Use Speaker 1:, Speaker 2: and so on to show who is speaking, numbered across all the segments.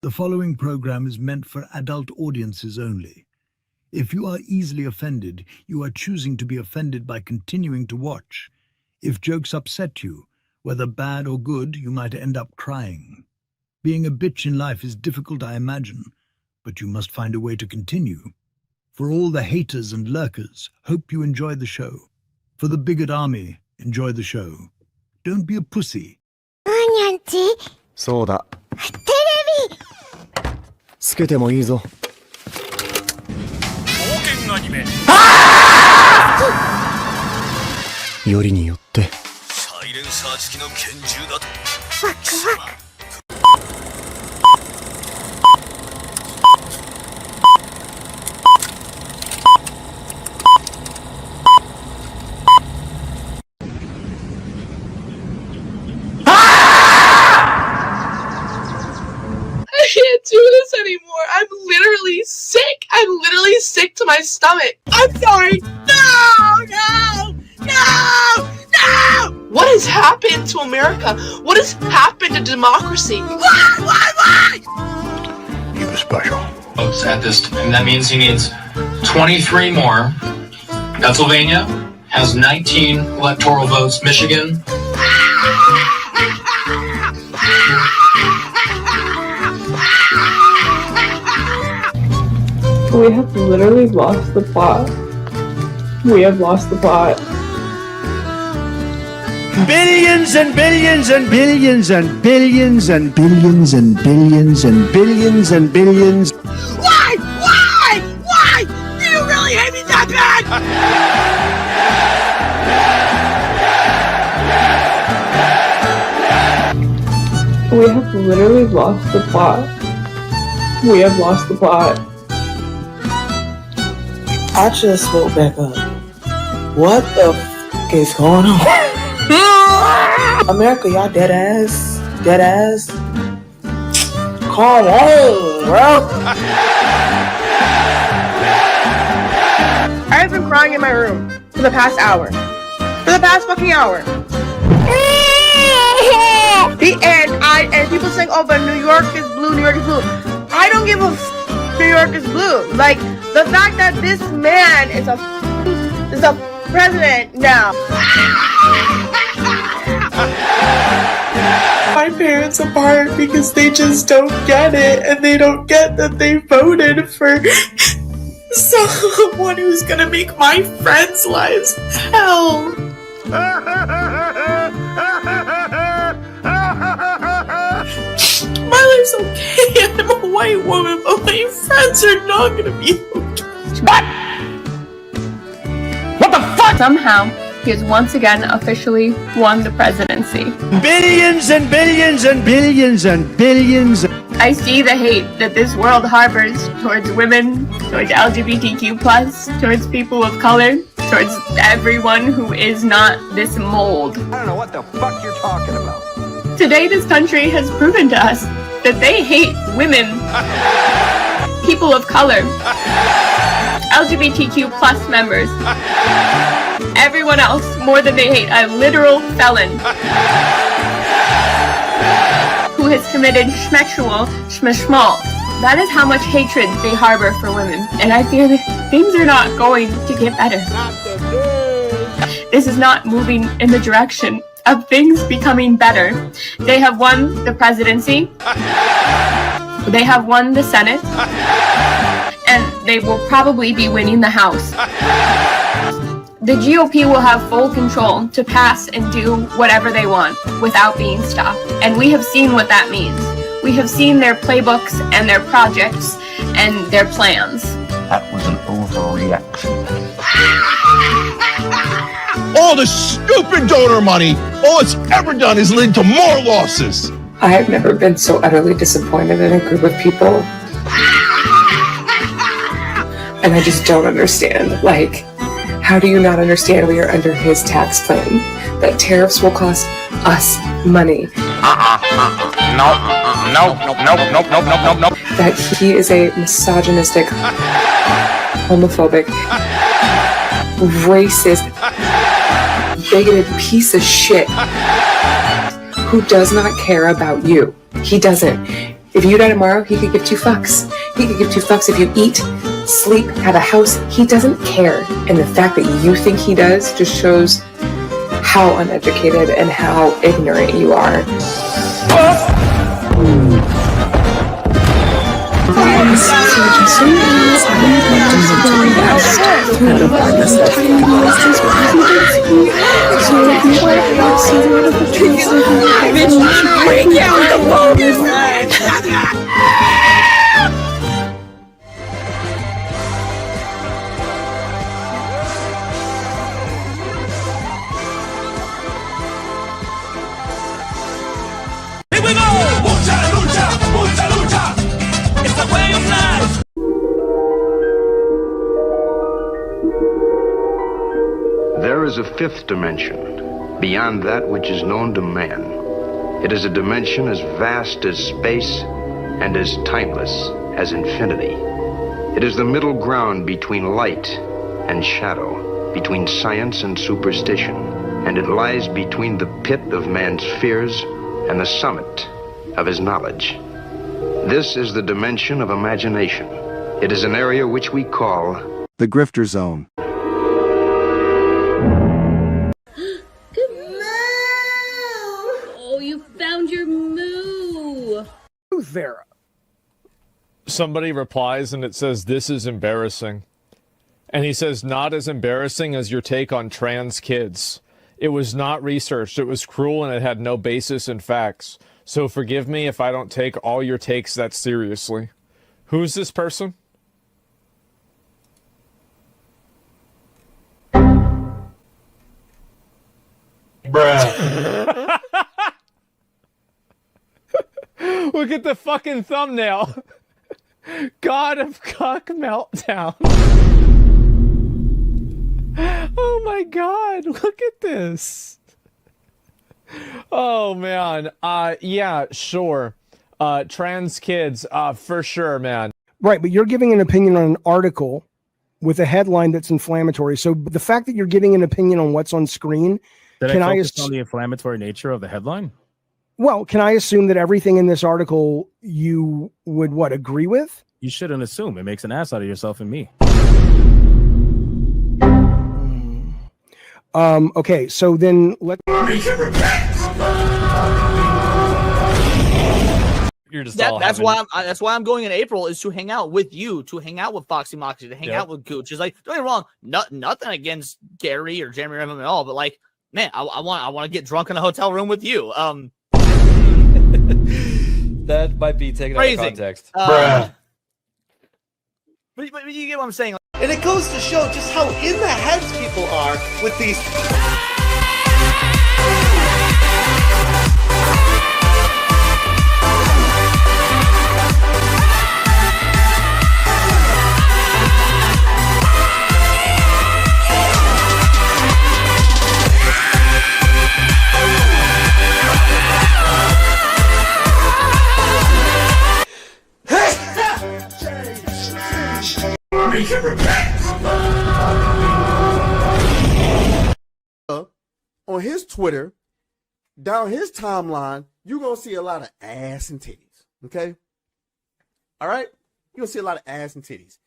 Speaker 1: The following program is meant for adult audiences only. If you are easily offended, you are choosing to be offended by continuing to watch. If jokes upset you, whether bad or good, you might end up crying. Being a bitch in life is difficult, I imagine, but you must find a way to continue. For all the haters and lurkers, hope you enjoy the show. For the bigot army, enjoy the show. Don't be a pussy.
Speaker 2: 何アンチ？
Speaker 3: そうだ。
Speaker 2: テレビ！
Speaker 3: つけてもいいぞ。
Speaker 4: 冒険アニメ。
Speaker 3: よりによって。
Speaker 4: サイレンサー付きの拳銃だと。
Speaker 2: ワクワク。
Speaker 5: I can't do this anymore. I'm literally sick. I'm literally sick to my stomach. I'm sorry. No! What has happened to America? What has happened to democracy? Why?
Speaker 4: He was special.
Speaker 6: Votes at this time. That means he needs 23 more. Pennsylvania has 19 electoral votes. Michigan.
Speaker 5: We have literally lost the plot. We have lost the plot.
Speaker 7: Billions and billions and billions and billions and billions and billions and billions and billions.
Speaker 5: Why? Do you really hate me that bad? We have literally lost the plot. We have lost the plot.
Speaker 8: I just woke back up. What the f*** is going on? America, y'all dead ass. Come on, bro.
Speaker 5: I've been crying in my room for the past hour. For the past fucking hour. And people saying, oh, but New York is blue. I don't give a f*** New York is blue. Like, the fact that this man is a president now. My parents apart because they just don't get it, and they don't get that they voted for someone who's gonna make my friends' lives hell. My life's okay. I'm a white woman, but my friends are not gonna be okay.
Speaker 9: What the fuck? Somehow, he has once again officially won the presidency.
Speaker 7: Billions and billions and billions and billions.
Speaker 9: I see the hate that this world harbors towards women, towards LGBTQ+, towards people of color, towards everyone who is not this mold.
Speaker 3: I don't know what the fuck you're talking about.
Speaker 9: Today, this country has proven to us that they hate women, people of color, LGBTQ+ members, everyone else more than they hate a literal felon who has committed schmeshmal. That is how much hatred they harbor for women, and I fear that things are not going to get better. This is not moving in the direction of things becoming better. They have won the presidency, they have won the Senate, and they will probably be winning the House. The GOP will have full control to pass and do whatever they want without being stopped. And we have seen what that means. We have seen their playbooks and their projects and their plans.
Speaker 3: That was an overreaction.
Speaker 4: All the stupid donor money, all it's ever done is lead to more losses.
Speaker 5: I have never been so utterly disappointed in a group of people. And I just don't understand. Like, how do you not understand we are under his tax plan? That tariffs will cost us money.
Speaker 3: No.
Speaker 5: That he is a misogynistic, homophobic, racist, bigoted piece of shit who does not care about you. He doesn't.
Speaker 10: If you die tomorrow, he could give 2 fucks. He could give 2 fucks if you eat, sleep, have a house. He doesn't care. And the fact that you think he does just shows how uneducated and how ignorant you are.
Speaker 11: There is a 5th dimension, beyond that which is known to man. It is a dimension as vast as space and as timeless as infinity. It is the middle ground between light and shadow, between science and superstition, and it lies between the pit of man's fears and the summit of his knowledge. This is the dimension of imagination. It is an area which we call
Speaker 12: the Grifter Zone.
Speaker 13: Oh, you found your moo.
Speaker 14: Who's there?
Speaker 15: Somebody replies and it says, "This is embarrassing." And he says, "Not as embarrassing as your take on trans kids. It was not researched. It was cruel and it had no basis in facts. So forgive me if I don't take all your takes that seriously." Who's this person?
Speaker 16: Bruh.
Speaker 15: Look at the fucking thumbnail. God of Cuck Meltdown. Oh my god, look at this. Oh man, yeah, sure. Trans kids, for sure, man.
Speaker 14: Right, but you're giving an opinion on an article with a headline that's inflammatory. So the fact that you're giving an opinion on what's on screen,
Speaker 17: Did I focus on the inflammatory nature of the headline?
Speaker 14: Well, can I assume that everything in this article you would agree with?
Speaker 17: You shouldn't assume. It makes an ass out of yourself and me.
Speaker 14: Okay, so then let's.
Speaker 18: You're just that's why I'm going in April, is to hang out with you, to hang out with Foxy Moxie, to hang out with Gooch. Is like, don't get me wrong, nothing against Gary or Jeremy Renman at all, but like, man, I want to get drunk in a hotel room with you.
Speaker 19: That might be taken out of context.
Speaker 18: But you get what I'm saying.
Speaker 20: And it goes to show just how in the heads people are with these. On his Twitter, down his timeline, you're going to see a lot of ass and titties. Okay? All right? You're going to see a lot of ass and titties.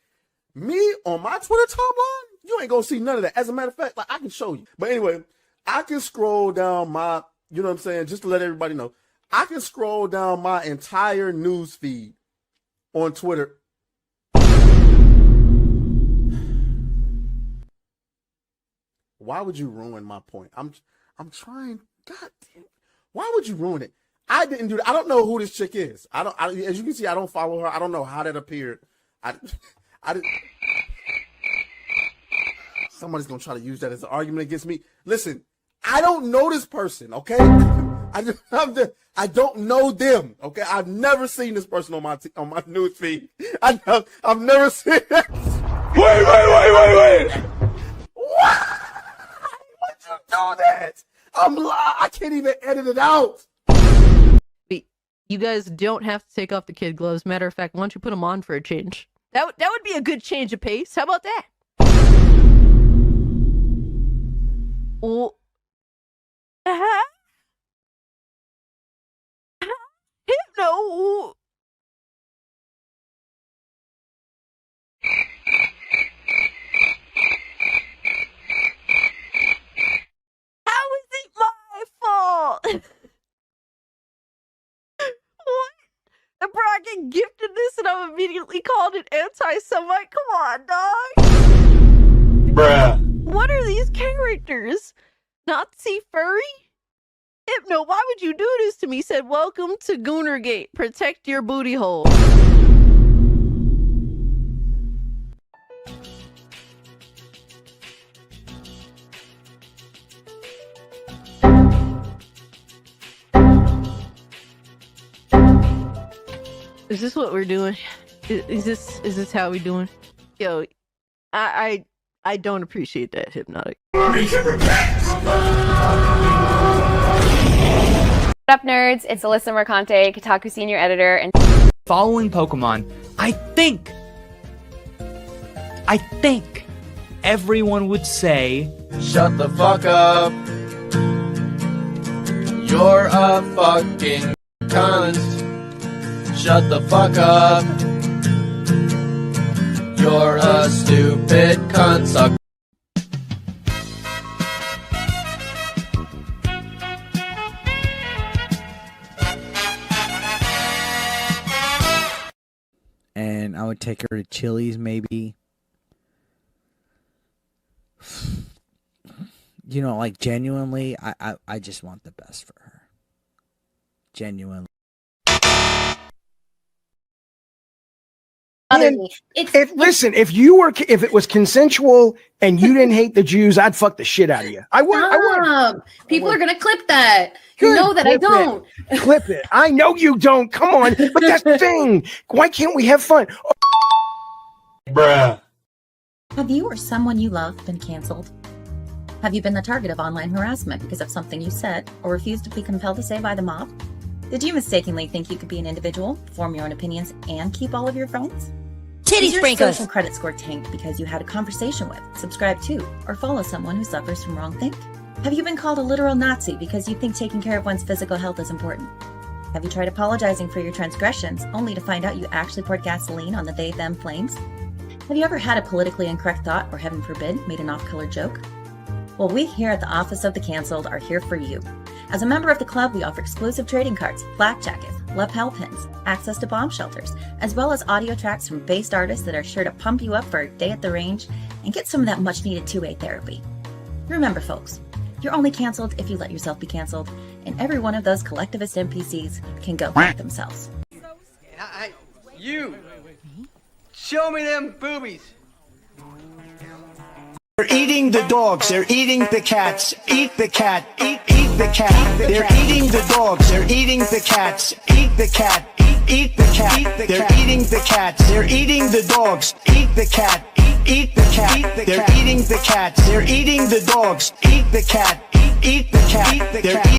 Speaker 20: Me, on my Twitter timeline, you ain't going to see none of that. As a matter of fact, like, I can show you. But anyway, I can scroll down my, you know what I'm saying, just to let everybody know. I can scroll down my entire news feed on Twitter. Why would you ruin my point? I'm trying. God damn. Why would you ruin it? I didn't do that. I don't know who this chick is. As you can see, I don't follow her. I don't know how that appeared. I didn't. Somebody's gonna try to use that as an argument against me. Listen, I don't know this person. Okay, I don't know them. Okay, I've never seen this person on my news feed. I've never seen it. Wait. What? You do that? I can't even edit it out.
Speaker 21: You guys don't have to take off the kid gloves. Matter of fact, why don't you put them on for a change? That would be a good change of pace. How about that? Well, Hypno, What? The bracket gifted this and I'm immediately called it anti-Semite? Come on, dog.
Speaker 19: Bruh.
Speaker 21: What are these characters? Nazi furry? Hypno, why would you do this to me? Said, welcome to Goonergate. Protect your booty hole. Is this what we're doing? Is this how we doing? Yo, I don't appreciate that, Hypnotic.
Speaker 12: What up, nerds? It's Alyssa Mercante, Kotaku senior editor, and
Speaker 16: following Pokemon, I think everyone would say,
Speaker 19: Shut the fuck up. You're a fucking cunt. Shut the fuck up. You're a stupid cunt. Suck.
Speaker 22: And I would take her to Chili's, maybe. You know, like, genuinely, I just want the best for her. Genuinely.
Speaker 14: Listen, if it was consensual and you didn't hate the Jews, I'd fuck the shit out of you. I would.
Speaker 23: People are gonna clip that.
Speaker 14: Good.
Speaker 23: You know that I
Speaker 14: Clip
Speaker 23: don't.
Speaker 14: it. Clip it. I know you don't. Come on. But that's the thing. Why can't we have fun?
Speaker 19: Bruh.
Speaker 23: Have you or someone you love been canceled? Have you been the target of online harassment because of something you said or refused to be compelled to say by the mob? Did you mistakenly think you could be an individual, form your own opinions, and keep all of your friends?
Speaker 2: Titty
Speaker 23: Is your
Speaker 2: sprinkles.
Speaker 23: social credit score tanked because you had a conversation with, subscribe to, or follow someone who suffers from wrongthink? Have you been called a literal Nazi because you think taking care of one's physical health is important? Have you tried apologizing for your transgressions only to find out you actually poured gasoline on the they-them flames? Have you ever had a politically incorrect thought or, heaven forbid, made an off-color joke? Well, we here at the Office of the Cancelled are here for you. As a member of the club, we offer exclusive trading cards, flak jackets, lapel pins, access to bomb shelters, as well as audio tracks from based artists that are sure to pump you up for a day at the range and get some of that much-needed two-way therapy. Remember, folks, you're only canceled if you let yourself be canceled, and every one of those collectivist NPCs can go fuck themselves.
Speaker 24: You! Show me them boobies!
Speaker 7: They're eating the dogs, they're eating the cats. Eat the cat, eat the cat. They're eating the dogs, they're eating the cats. Eat the cat, eat the cat. They're eating the cats, they're eating the dogs. Eat the cat, eat the cat. They're eating the cats, they're eating the dogs. Eat the cat, eat the cat. They're eating.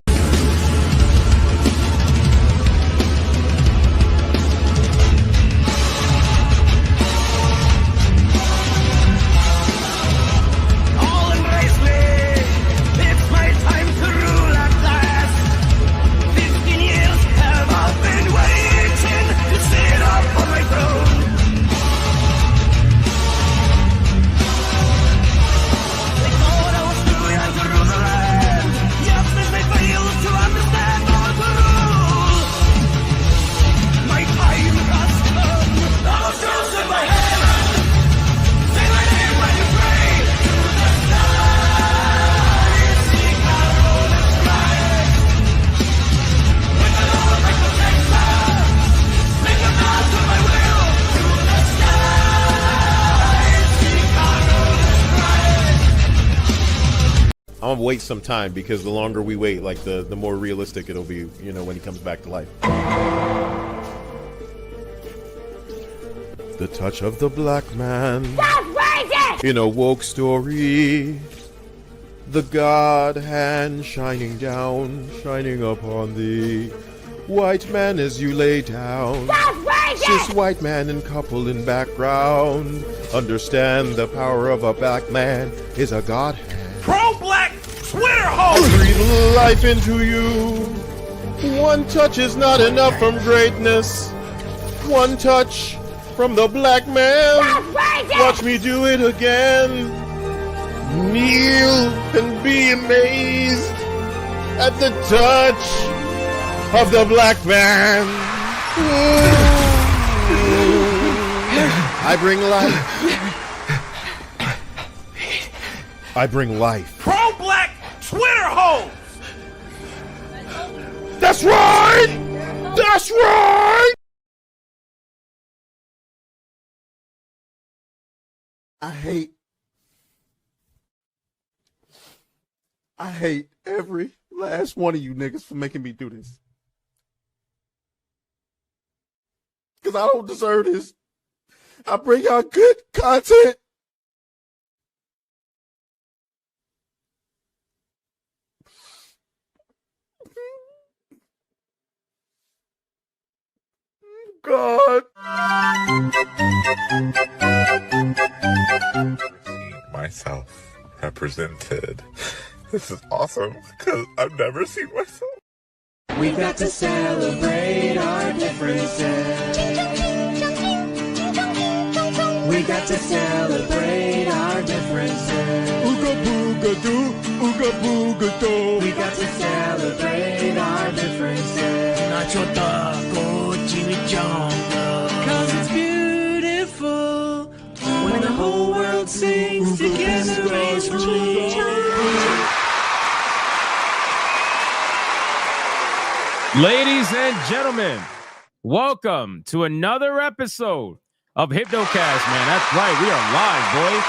Speaker 25: I'm gonna wait some time because the longer we wait, like the more realistic it'll be, you know, when he comes back to life. The touch of the black man in a woke story. The God hand shining down, shining upon thee. White man as you lay down. Cis white man and couple in background. Understand the power of a black man is a God hand.
Speaker 4: Pro-black Twitter hole!
Speaker 25: Breathe life into you. One touch is not enough from greatness. One touch from the black man. Watch me do it again. Kneel and be amazed at the touch of the black man. I bring life. I bring life.
Speaker 1: Pro-black Twitter hoes!
Speaker 25: That's right! That's right!
Speaker 20: I hate every last one of you niggas for making me do this. Because I don't deserve this. I bring y'all good content. God.
Speaker 3: Myself represented. This is awesome because I've never seen myself.
Speaker 6: We got to celebrate our differences. We got to celebrate our differences. Ooga booga doo, ooga booga doo. We got to celebrate our differences. Nacho taco, chimichanga. 'Cause it's beautiful when the whole world sings together as one.
Speaker 17: Ladies and gentlemen, welcome to another episode of Hypnocast, man. That's right. We are live, boys.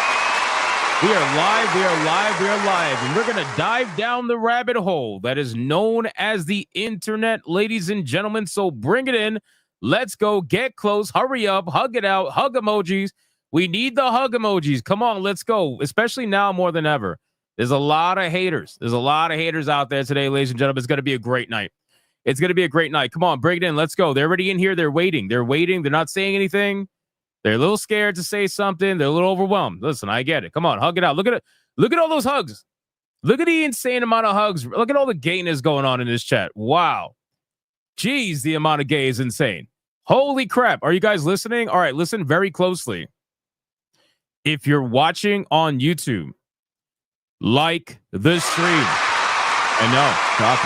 Speaker 17: We are live. We are live. We are live. And we're going to dive down the rabbit hole that is known as the internet, ladies and gentlemen. So bring it in. Let's go. Get close. Hurry up. Hug it out. Hug emojis. We need the hug emojis. Come on. Let's go. Especially now more than ever. There's a lot of haters. There's a lot of haters out there today, ladies and gentlemen. It's going to be a great night. It's going to be a great night. Come on, bring it in. Let's go. They're already in here. They're waiting. They're waiting. They're not saying anything. They're a little scared to say something. They're a little overwhelmed. Listen, I get it. Come on, hug it out. Look at it. Look at all those hugs. Look at the insane amount of hugs. Look at all the gayness going on in this chat. Wow. Jeez, the amount of gay is insane. Holy crap. Are you guys listening? All right, listen very closely. If you're watching on YouTube, like the stream. I know. Stop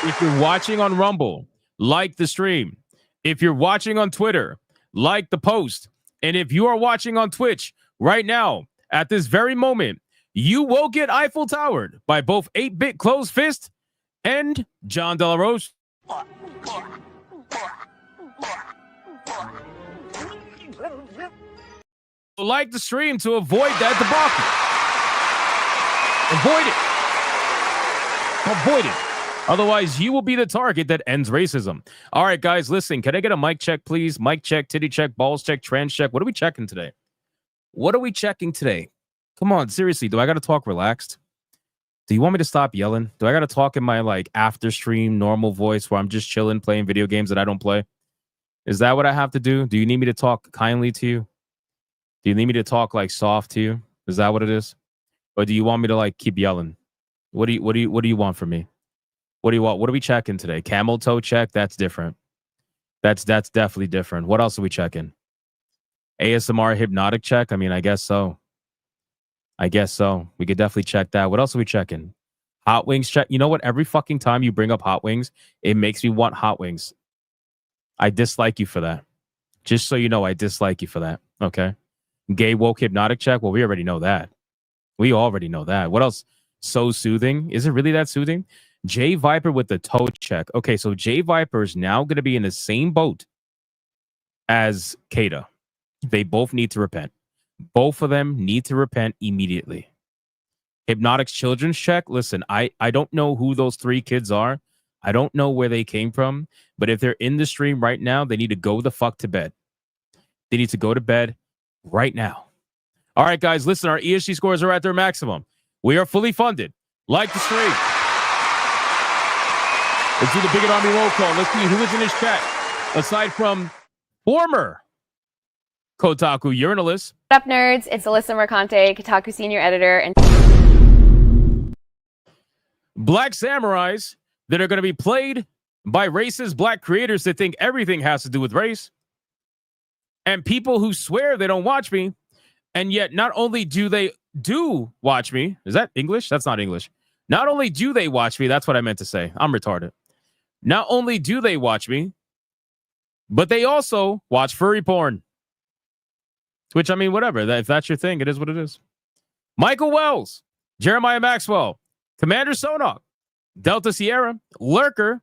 Speaker 17: it. If you're watching on Rumble, like the stream. If you're watching on Twitter, like the post. And if you are watching on Twitch right now, at this very moment, you will get Eiffel Towered by both 8-Bit Closed Fist and John De La Rose. Like the stream to avoid that debacle. Avoid it. Avoid it. Otherwise, you will be the target that ends racism. All right, guys, listen. Can I get a mic check, please? Mic check, titty check, balls check, trans check. What are we checking today? What are we checking today? Come on, seriously. Do I got to talk relaxed? Do you want me to stop yelling? Do I got to talk in my, like, after stream normal voice where I'm just chilling, playing video games that I don't play? Is that what I have to do? Do you need me to talk kindly to you? Do you need me to talk, like, soft to you? Is that what it is? Or do you want me to, like, keep yelling? What do you want from me? What do you want? What are we checking today? Camel toe check? That's different. That's definitely different. What else are we checking? ASMR hypnotic check? I mean, I guess so. I guess so. We could definitely check that. What else are we checking? Hot wings check. You know what? Every fucking time you bring up hot wings, it makes me want hot wings. I dislike you for that. Just so you know, I dislike you for that. Okay. Gay woke hypnotic check? Well, we already know that. We already know that. What else? So soothing. Is it really that soothing? J Viper with the toe check. Okay, so J Viper is now going to be in the same boat as Kata. They both need to repent. Both of them need to repent immediately. Hypnotic's children's check. Listen, I don't know who those 3 kids are. I don't know where they came from. But if they're in the stream right now, they need to go the fuck to bed. They need to go to bed right now. All right, guys, listen, our ESG scores are at their maximum. We are fully funded. Like the stream. Let's do the Bigot Army roll call. Let's see who is in this chat. Aside from former Kotaku urinalist.
Speaker 12: What up, nerds? It's Alyssa Mercante, Kotaku senior editor, and
Speaker 17: Black samurais that are going to be played by racist black creators that think everything has to do with race. And people who swear they don't watch me, and yet not only do they do watch me. Is that English? That's not English. Not only do they watch me, that's what I meant to say. I'm retarded. Not only do they watch me, but they also watch furry porn. Which, I mean, whatever. If that's your thing, it is what it is. Michael Wells, Jeremiah Maxwell, Commander Sonok, Delta Sierra, Lurker,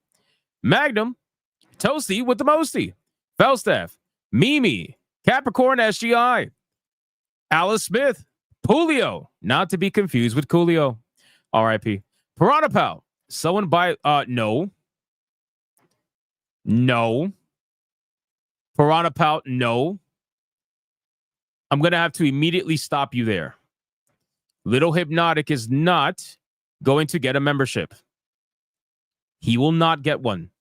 Speaker 17: Magnum, Toasty with the Mosty, Felstaff, Mimi, Capricorn SGI, Alice Smith, Pulio, not to be confused with Coolio, R.I.P. Piranha Pal, someone by, no. Piranha Pal, no. I'm going to have to immediately stop you there. Little Hypnotic is not going to get a membership. He will not get one.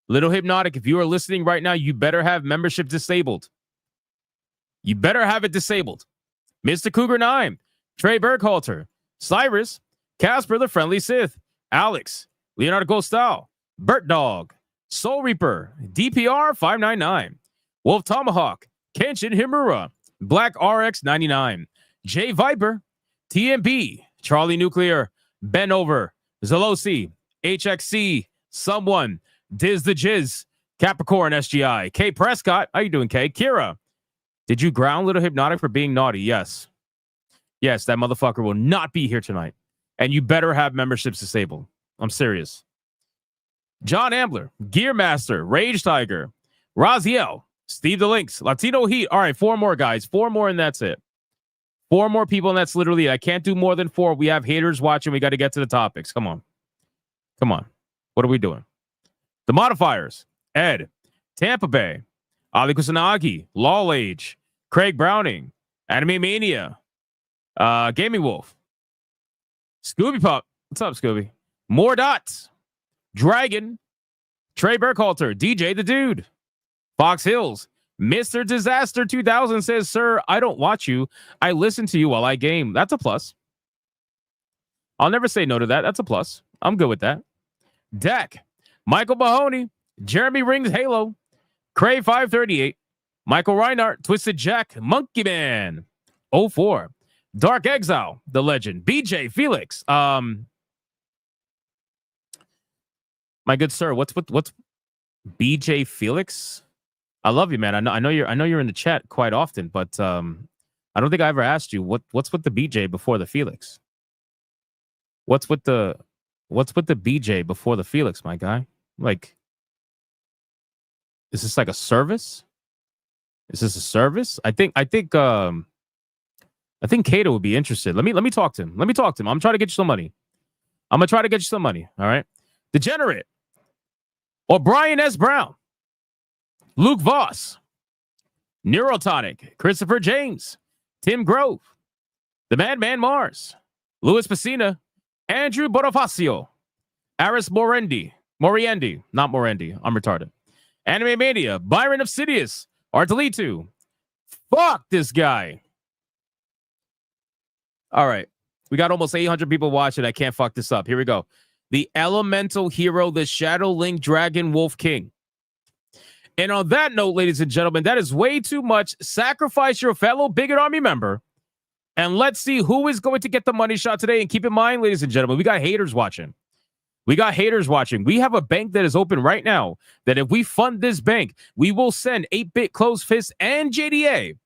Speaker 17: Little Hypnotic, if you are listening right now, you better have membership disabled. You better have it disabled. Mr. Cougar 9, Trey Berghalter, Cyrus, Casper the Friendly Sith, Alex, Leonardo Gostal, Bert Dog, Soul Reaper, DPR 599, Wolf Tomahawk, Kenshin Himura, Black RX 99, J Viper, TMB, Charlie Nuclear, Ben Over, Zalosi, HXC, Someone, Diz the Jizz, Capricorn SGI, K Prescott. How you doing, K? Kira, did you ground Little Hypnotic for being naughty? Yes. Yes, that motherfucker will not be here tonight. And you better have memberships disabled. I'm serious. John Ambler, Gear Master, Rage Tiger, Raziel, Steve the Lynx, Latino Heat. All right, 4 more, guys. 4 more, and that's it. 4 more people, and that's literally it. I can't do more than 4. We have haters watching. We got to get to the topics. Come on. Come on. What are we doing? The Modifiers, Ed, Tampa Bay, Ali Kusanagi, Law Age, Craig Browning, Anime Mania, Gaming Wolf, Scooby Pup. What's up, Scooby? More Dots, Dragon, Trey Burkhalter, DJ the Dude, Fox Hills, Mr. Disaster 2000 says, sir, I don't watch you. I listen to you while I game. That's a plus. I'll never say no to that. That's a plus. I'm good with that. Dak, Michael Mahoney, Jeremy Rings Halo, Cray 538, Michael Reinhardt, Twisted Jack, Monkey Man 04, Dark Exile, the legend, BJ Felix. My good sir, what's BJ Felix? I love you, man. I know you're in the chat quite often, but I don't think I ever asked you what's with the BJ before the Felix. What's with the BJ before the Felix, my guy? Like, is this like a service? Is this a service? I think Kato would be interested. Let me talk to him. I'm trying to get you some money. I'm gonna try to get you some money. All right. Degenerate. Or Brian S. Brown. Luke Voss. Neurotonic. Christopher James. Tim Grove. The Madman Mars. Louis Pacina. Andrew Bonifacio. Aris Moriendi. Not Morendi. I'm retarded. Anime Mania. Byron Obsidious. Artelitu. Fuck this guy. All right. We got almost 800 people watching. I can't fuck this up. Here we go. The Elemental Hero, the Shadow Link Dragon Wolf King. And on that note, ladies and gentlemen, that is way too much. Sacrifice your fellow Bigot Army member. And let's see who is going to get the money shot today. And keep in mind, ladies and gentlemen, we got haters watching. We have a bank that is open right now that if we fund this bank, we will send 8-Bit Closed Fist and JDA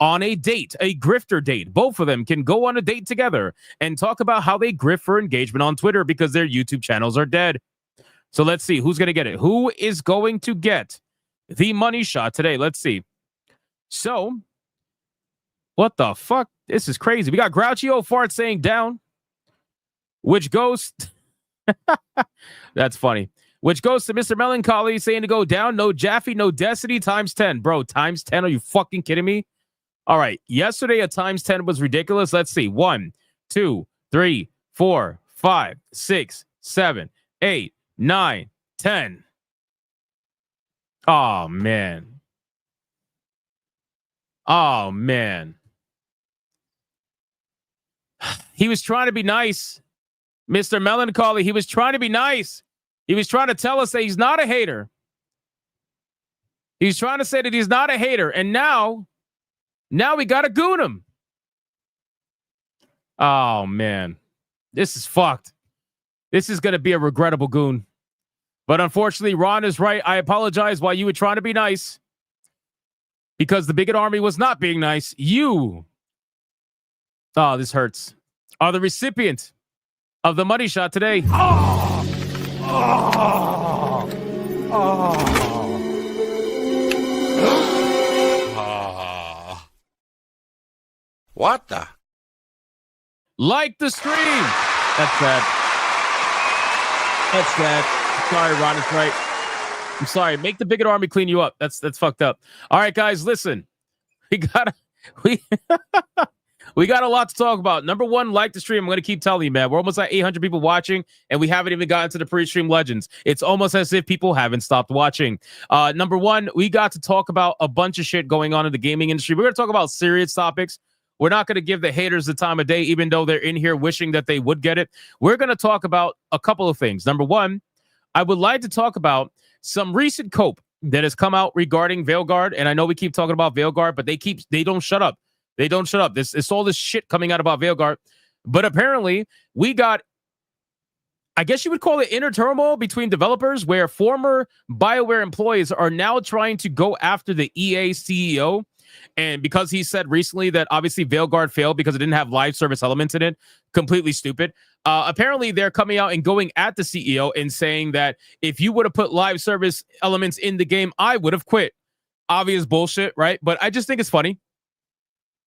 Speaker 17: on a date, a grifter date. Both of them can go on a date together and talk about how they grift for engagement on Twitter because their YouTube channels are dead. So let's see who's going to get it. Who is going to get the money shot today? Let's see. So, what the fuck? This is crazy. We got Grouchio Fart saying down, which goes... That's funny. Which goes to Mr. Melancholy saying to go down. No Jaffe, no Destiny, times 10. Bro, times 10? Are you fucking kidding me? All right. Yesterday, a times 10 was ridiculous. Let's see. 1, 2, 3, 4, 5, 6, 7, 8, 9, 10. Oh, man. Oh, man. He was trying to be nice. Mr. Melancholy, he was trying to be nice. He was trying to tell us that he's not a hater. He's trying to say that he's not a hater. And now we got to goon him. Oh, man. This is fucked. This is going to be a regrettable goon. But unfortunately, Ron is right. I apologize while you were trying to be nice. Because the bigot army was not being nice. You, oh, this hurts, are the recipient of the money shot today.
Speaker 3: What the?
Speaker 17: Like the stream. That's sad. That's sad. Sorry, Ron is right. I'm sorry. Make the bigot army clean you up. That's fucked up. All right, guys, listen. We got a lot to talk about. Number one, like the stream. I'm going to keep telling you, man. We're almost at 800 people watching, and we haven't even gotten to the pre-stream legends. It's almost as if people haven't stopped watching. Number one, we got to talk about a bunch of shit going on in the gaming industry. We're going to talk about serious topics. We're not going to give the haters the time of day, even though they're in here wishing that they would get it. We're going to talk about a couple of things. Number one, I would like to talk about some recent cope that has come out regarding Veilguard. And I know we keep talking about Veilguard, but they don't shut up. They don't shut up. It's all this shit coming out about Veilguard. But apparently we got, I guess you would call it inner turmoil between developers, where former BioWare employees are now trying to go after the EA CEO. And because he said recently that obviously Veilguard failed because it didn't have live service elements in it, completely stupid. Apparently, they're coming out and going at the CEO and saying that if you would have put live service elements in the game, I would have quit. Obvious bullshit, right? But I just think it's funny.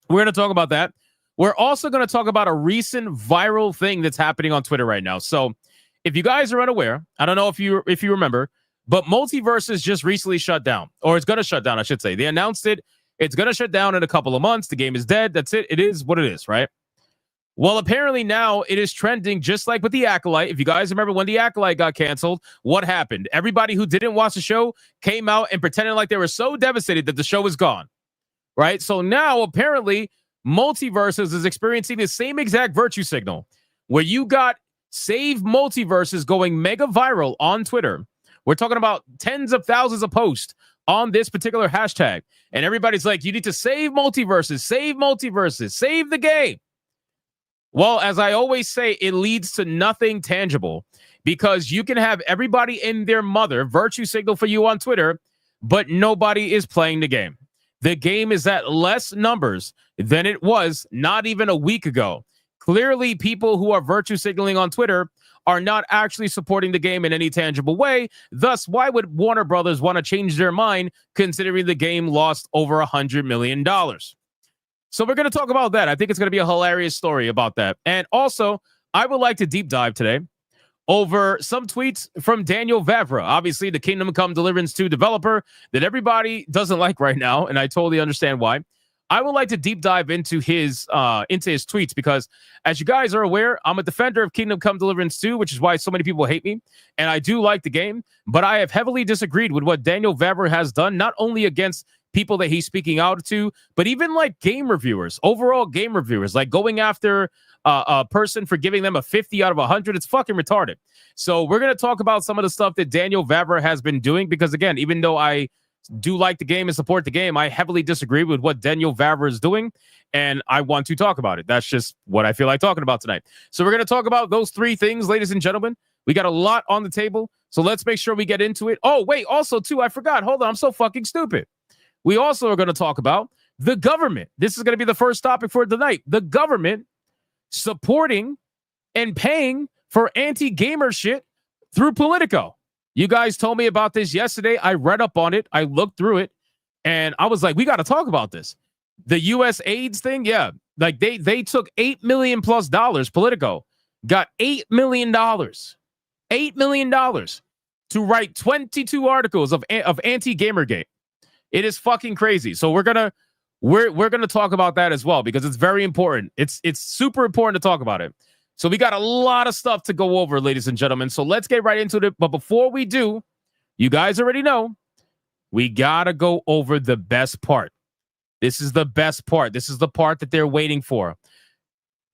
Speaker 17: We're going to talk about that. We're also going to talk about a recent viral thing that's happening on Twitter right now. So if you guys are unaware, I don't know if you remember, but Multiverse is just recently shut down, or it's going to shut down, I should say. They announced it. It's going to shut down in a couple of months. The game is dead. That's it. It is what it is, right? Well, apparently now it is trending just like with The Acolyte. If you guys remember when The Acolyte got canceled, what happened? Everybody who didn't watch the show came out and pretended like they were so devastated that the show was gone, right? So now apparently Multiverses is experiencing the same exact virtue signal where you got Save Multiverses going mega viral on Twitter. We're talking about tens of thousands of posts on this particular hashtag. And everybody's like, you need to save Multiverses, save the game. Well, as I always say, it leads to nothing tangible because you can have everybody and their mother virtue signal for you on Twitter, but nobody is playing the game. The game is at less numbers than it was not even a week ago. Clearly, people who are virtue signaling on Twitter are not actually supporting the game in any tangible way. Thus, why would Warner Brothers want to change their mind considering the game lost over $100 million? So we're going to talk about that. I think it's going to be a hilarious story about that. And also, I would like to deep dive today over some tweets from Daniel Vavra, obviously the Kingdom Come Deliverance 2 developer that everybody doesn't like right now, and I totally understand why. I would like to deep dive into his tweets because, as you guys are aware, I'm a defender of Kingdom Come Deliverance 2, which is why so many people hate me, and I do like the game, but I have heavily disagreed with what Daniel Vavra has done, not only against people that he's speaking out to, but even like game reviewers, overall game reviewers, like going after a person for giving them a 50 out of 100. It's fucking retarded. So we're going to talk about some of the stuff that Daniel Vavra has been doing, because again, even though I do like the game and support the game, I heavily disagree with what Daniel Vavra is doing, and I want to talk about it. That's just what I feel like talking about tonight. So we're going to talk about those three things, ladies and gentlemen. We got a lot on the table, so let's make sure we get into it. Oh, wait, also, too, I forgot. Hold on, I'm so fucking stupid. We also are going to talk about the government. This is going to be the first topic for tonight. The government supporting and paying for anti-gamer shit through Politico. You guys told me about this yesterday. I read up on it. I looked through it, and I was like, we got to talk about this. The U.S. AIDS thing, yeah. Like, they took $8 million plus. Politico got $8 million. $8 million to write 22 articles of anti-Gamergate. It is fucking crazy. So we're gonna talk about that as well, because it's very important. It's super important to talk about it. So we got a lot of stuff to go over, ladies and gentlemen. So let's get right into it. But before we do, you guys already know, we gotta go over the best part. This is the best part. This is the part that they're waiting for.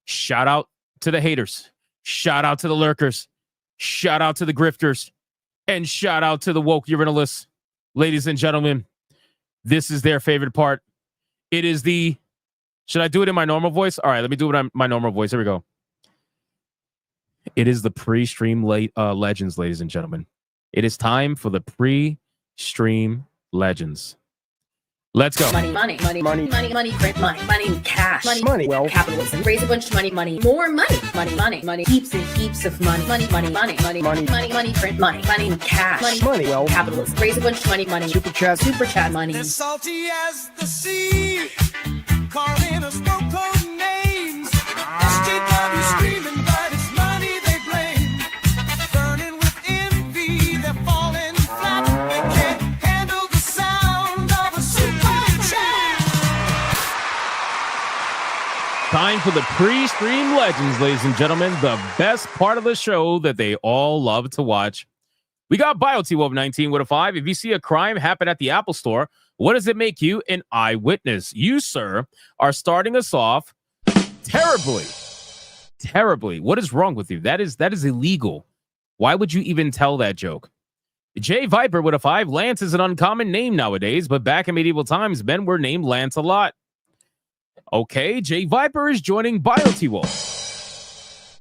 Speaker 17: Shout out to the haters. Shout out to the lurkers. Shout out to the grifters. And shout out to the woke urinalists. Ladies and gentlemen, this is their favorite part. It is the Should I do it in my normal voice? All right, let me do it in my normal voice. Here we go. It is the pre-stream legends, ladies and gentlemen. It is time for the pre-stream legends. Let's go.
Speaker 5: Money, money, money, money, money, money, print money, money, cash,
Speaker 14: money,
Speaker 5: wealth, capitalism, raise a bunch of money, money, more money, money, money, money, heaps and heaps of money, money, money, money, money, money, money, money, print money, money, cash,
Speaker 14: money, wealth,
Speaker 5: capitalism, raise a bunch of money, money, super chat money.
Speaker 6: As salty as the sea, calling us no code names. SJW screaming, but it's money they blame. Burning with envy, they're falling flat. They can't handle the sound of a super chat.
Speaker 17: Time for the pre-stream legends, ladies and gentlemen. The best part of the show that they all love to watch. We got BioT19 with a 5. If you see a crime happen at the Apple Store, what does it make you an eyewitness? You, sir, are starting us off terribly. Terribly. What is wrong with you? That is illegal. Why would you even tell that joke? Jay Viper with a 5. Lance is an uncommon name nowadays, but back in medieval times, men were named Lance a lot. Okay, Jay Viper is joining BioT-Wolf.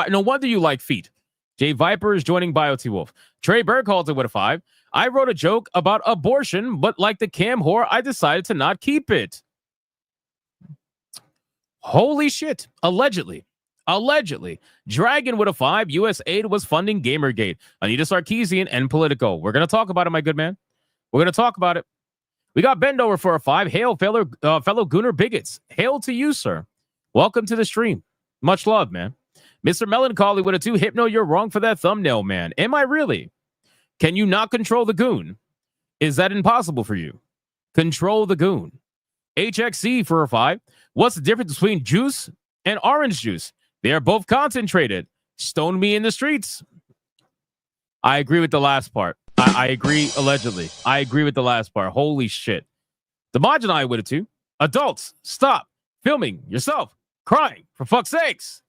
Speaker 17: No wonder you like feet. Jay Viper is joining BioT-Wolf. Trey Burkhalter with a 5. I wrote a joke about abortion, but like the cam whore, I decided to not keep it. Holy shit. Allegedly. Dragon with a 5. US aid was funding Gamergate. Anita Sarkeesian and Politico. We're going to talk about it, my good man. We're going to talk about it. We got Bendover for a 5. Hail, fellow Gooner bigots. Hail to you, sir. Welcome to the stream. Much love, man. Mr. Melancholy with a 2. Hypno, you're wrong for that thumbnail, man. Am I really? Can you not control the goon? Is that impossible for you? Control the goon. HXC for a 5. What's the difference between juice and orange juice? They are both concentrated. Stone me in the streets. I agree with the last part. I agree, allegedly. I agree with the last part. Holy shit. Demogenai with a 2. Adults, stop filming yourself crying, for fuck's sakes.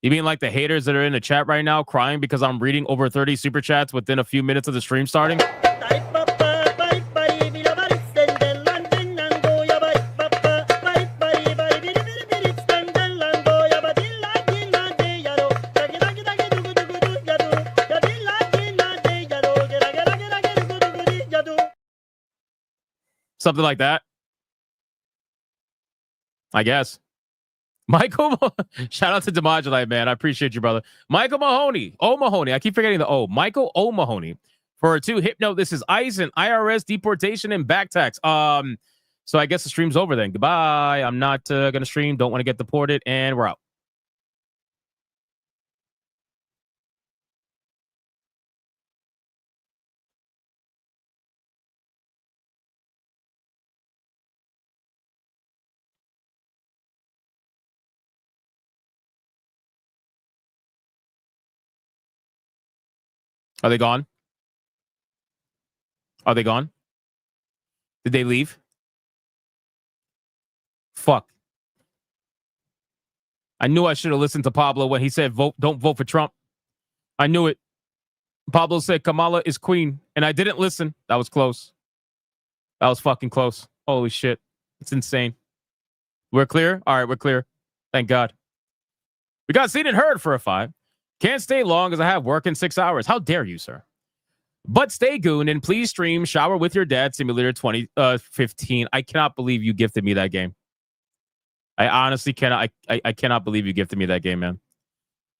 Speaker 17: You mean like the haters that are in the chat right now crying because I'm reading over 30 super chats within a few minutes of the stream starting? Something like that. I guess. Michael, shout out to Demodulite, man. I appreciate you, brother. Michael Mahoney. O'Mahoney. I keep forgetting the O. Michael O'Mahoney. For a 2. Hypno, this is ICE and IRS deportation and back tax. So I guess the stream's over then. Goodbye. I'm not going to stream. Don't want to get deported. And we're out. Are they gone? Are they gone? Did they leave? Fuck. I knew I should have listened to Pablo when he said, don't vote for Trump. I knew it. Pablo said Kamala is queen, and I didn't listen. That was close. That was fucking close. Holy shit. It's insane. We're clear? All right, we're clear. Thank God. We got seen and heard for a 5. Can't stay long as I have work in 6 hours. How dare you, sir? But stay goon and please stream Shower with Your Dad Simulator 2015. I cannot believe you gifted me that game. I honestly cannot. I cannot believe you gifted me that game, man.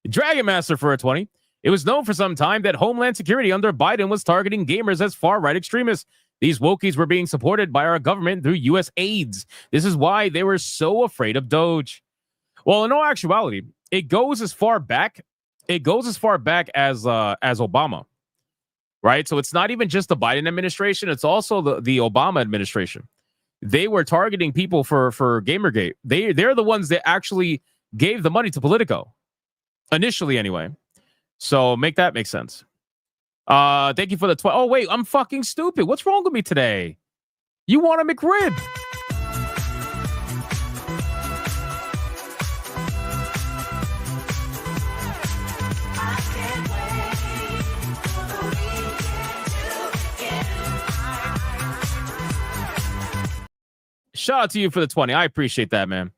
Speaker 17: Dragon Master for a 20. It was known for some time that Homeland Security under Biden was targeting gamers as far-right extremists. These wokies were being supported by our government through U.S. aids. This is why they were so afraid of Doge. Well, in all actuality, it goes as far back. It goes as far back as Obama, right? So it's not even just the Biden administration; it's also the Obama administration. They were targeting people for Gamergate. They're the ones that actually gave the money to Politico, initially, anyway. So make that make sense. Thank you for the 12. Oh wait, I'm fucking stupid. What's wrong with me today? You want a McRib? Shout out to you for the 20. I appreciate that, man.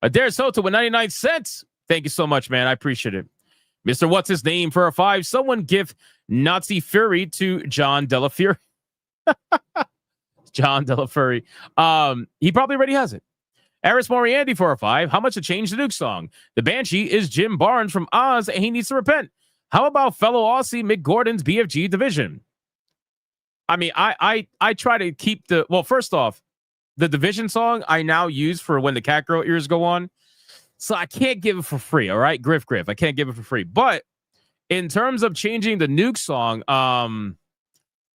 Speaker 17: Adair Soto with 99 cents. Thank you so much, man. I appreciate it. Mr. What's his name for a 5? Someone give Nazi Fury to John Della Fury. John Della Fury. He probably already has it. Eris Moriarty for a 5. How much to change the Duke song? The Banshee is Jim Barnes from Oz, and he needs to repent. How about fellow Aussie Mick Gordon's BFG division? I mean, I try to keep the... Well, first off, the division song I now use for when the cat girl ears go on. So I can't give it for free, all right? Griff. I can't give it for free. But in terms of changing the Nuke song, I'm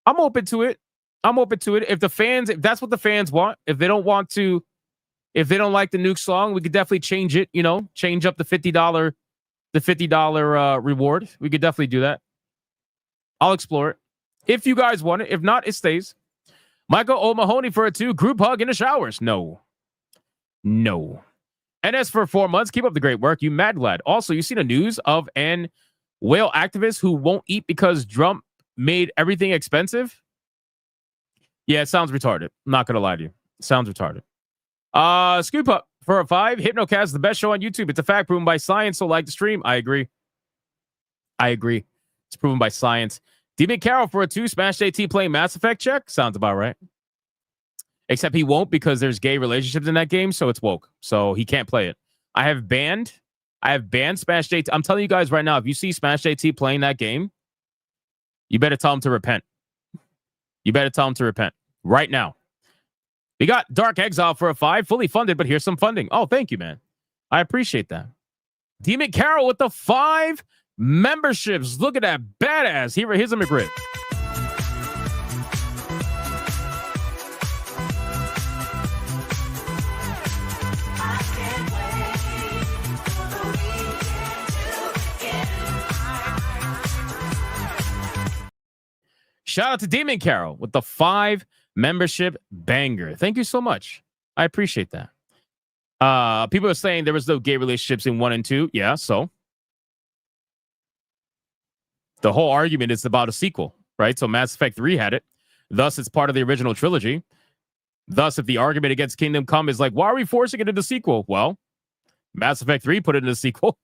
Speaker 17: open to it. If that's what the fans want, if they don't like the Nuke song, we could definitely change it, change up the $50 reward. We could definitely do that. I'll explore it. If you guys want it. If not, it stays. Michael O'Mahony for a 2. Group hug in the showers. No. NS for 4 months. Keep up the great work. You mad lad. Also, you see the news of an whale activist who won't eat because Trump made everything expensive? Yeah, it sounds retarded. I'm not going to lie to you. It sounds retarded. Scoop up for a 5. Hypnocast is the best show on YouTube. It's a fact proven by science, so like the stream. I agree. It's proven by science. Demon Carroll for a 2. Smash JT playing Mass Effect check. Sounds about right. Except he won't because there's gay relationships in that game, so it's woke. So he can't play it. I have banned Smash JT. I'm telling you guys right now, if you see Smash JT playing that game, you better tell him to repent. Right now. We got Dark Exile for a 5. Fully funded, but here's some funding. Oh, thank you, man. I appreciate that. Demon Carroll with the 5 memberships. Look at that badass. Here's a McGrid. Shout out to Demon Carroll with the 5 membership banger. Thank you so much. I appreciate that. People are saying there was no gay relationships in 1 and 2. Yeah, so the whole argument is about a sequel, right? So Mass Effect 3 had it. Thus, it's part of the original trilogy. Thus, if the argument against Kingdom Come is like, why are we forcing it into the sequel? Well, Mass Effect 3 put it in the sequel.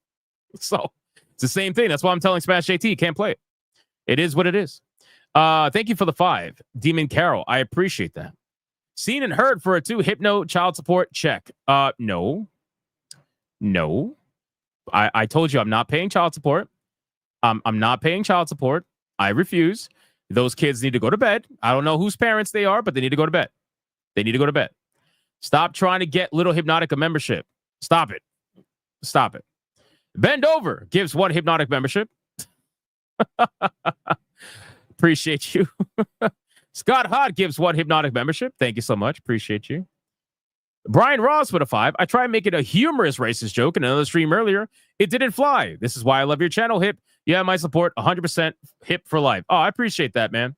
Speaker 17: So it's the same thing. That's why I'm telling Smash JT, can't play it. It is what it is. Thank you for the 5. Demon Carroll, I appreciate that. Seen and heard for a 2. Hypno child support check. No. I told you I'm not paying child support. I'm not paying child support. I refuse. Those kids need to go to bed. I don't know whose parents they are, but they need to go to bed. Stop trying to get Little Hypnotic a membership. Stop it. Bend Over gives 1 Hypnotic membership. Appreciate you. Scott Hott gives 1 Hypnotic membership. Thank you so much. Appreciate you. Brian Ross with a 5. I tried making a humorous racist joke in another stream earlier. It didn't fly. This is why I love your channel, Hip. Yeah, my support, 100% Hip for life. Oh, I appreciate that, man.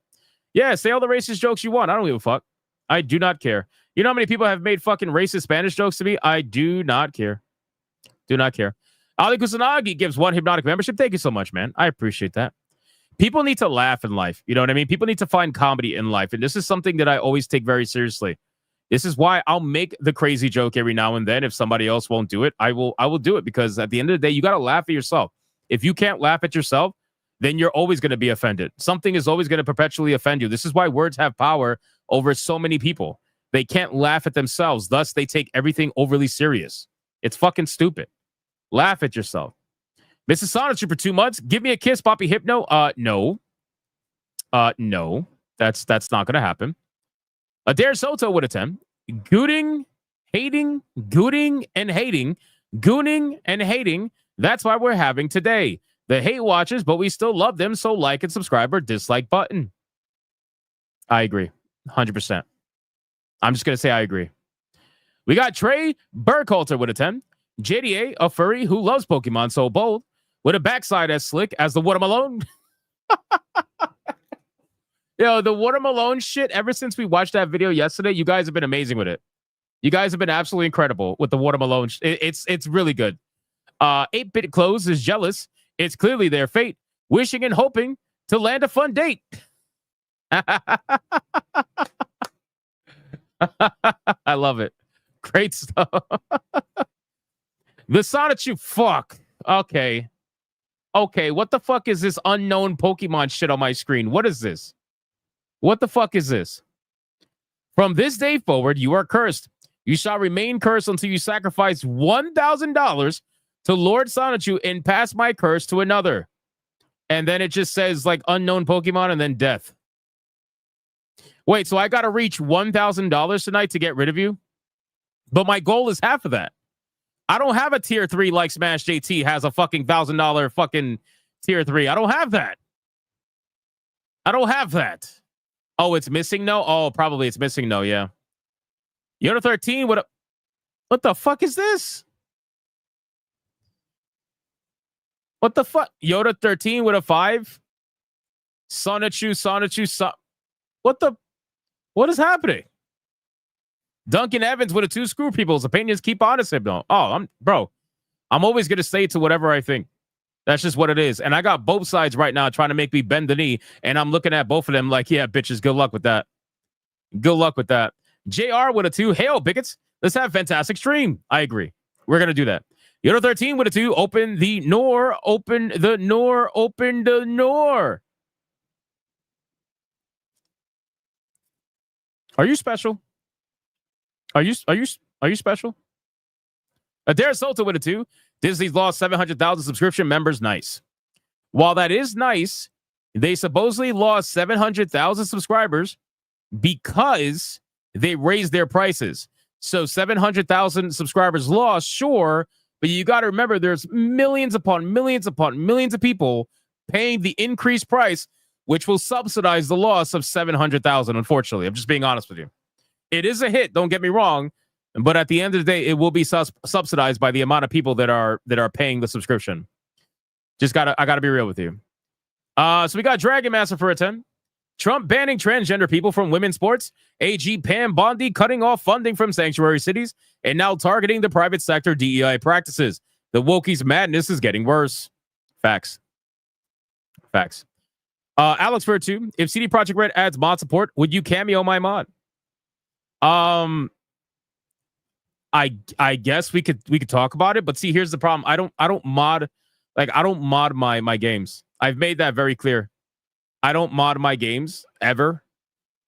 Speaker 17: Yeah, say all the racist jokes you want. I don't give a fuck. I do not care. You know how many people have made fucking racist Spanish jokes to me? I do not care. Ali Kusanagi gives 1 Hypnotic membership. Thank you so much, man. I appreciate that. People need to laugh in life. You know what I mean? People need to find comedy in life. And this is something that I always take very seriously. This is why I'll make the crazy joke every now and then. If somebody else won't do it, I will do it, because at the end of the day, you got to laugh at yourself. If you can't laugh at yourself, then you're always going to be offended. Something is always going to perpetually offend you. This is why words have power over so many people. They can't laugh at themselves. Thus, they take everything overly serious. It's fucking stupid. Laugh at yourself. Mrs. Sonatry for 2 months. Give me a kiss, Poppy Hypno. No. No. That's not going to happen. Adair Soto with a 10. Gooning, hating, gooning and hating. That's why we're having today. The hate watchers, but we still love them, so like and subscribe or dislike button. I agree. 100%. I'm just going to say I agree. We got Trey Burkhalter with a 10. JDA, a furry who loves Pokemon so bold, with a backside as slick as the Watermelon. Yo, the Watermelon shit, ever since we watched that video yesterday, you guys have been amazing with it. You guys have been absolutely incredible with the Watermelon. It's really good. 8-Bit Clothes is jealous. It's clearly their fate, wishing and hoping to land a fun date. I love it. Great stuff. The Sonichu, fuck. Okay. Okay, what the fuck is this unknown Pokemon shit on my screen? What is this? What the fuck is this? From this day forward, you are cursed. You shall remain cursed until you sacrifice $1,000 to Lord Sonichu and pass my curse to another. And then it just says like unknown Pokemon and then death. Wait, so I got to reach $1,000 tonight to get rid of you? But my goal is half of that. I don't have a tier 3 like Smash JT has a fucking $1,000 fucking tier 3. I don't have that. I don't have that. Oh, it's missing no? Oh, probably it's missing no, yeah. Yoda 13, what the fuck is this? What the fuck? Yoda 13 with a 5? Sonichu. What is happening? Duncan Evans with a 2 screw people's opinions keep honest Hypno. Oh, I'm always gonna stay to whatever I think. That's just what it is. And I got both sides right now trying to make me bend the knee. And I'm looking at both of them like, yeah, bitches, good luck with that. Good luck with that. JR with a 2. Hail, bigots. Let's have a fantastic stream. I agree. We're gonna do that. Yoda 13 with a 2. Open the Nor. Open the Nor. Open the Nor. Are you special? Are you special? Adair Solta with a 2. Disney's lost 700,000 subscription members. Nice. While that is nice, they supposedly lost 700,000 subscribers because they raised their prices. So 700,000 subscribers lost, sure, but you got to remember there's millions upon millions upon millions of people paying the increased price, which will subsidize the loss of 700,000, unfortunately. I'm just being honest with you. It is a hit, don't get me wrong, but at the end of the day, it will be subsidized by the amount of people that are paying the subscription. I gotta be real with you. So we got Dragon Master for a 10. Trump banning transgender people from women's sports. AG Pam Bondi cutting off funding from sanctuary cities and now targeting the private sector DEI practices. The wokies madness is getting worse. Facts. Alex for a 2. If CD Projekt Red adds mod support, would you cameo my mod? I guess we could talk about it, but see, here's the problem. I don't mod my games. I've made that very clear. I don't mod my games ever.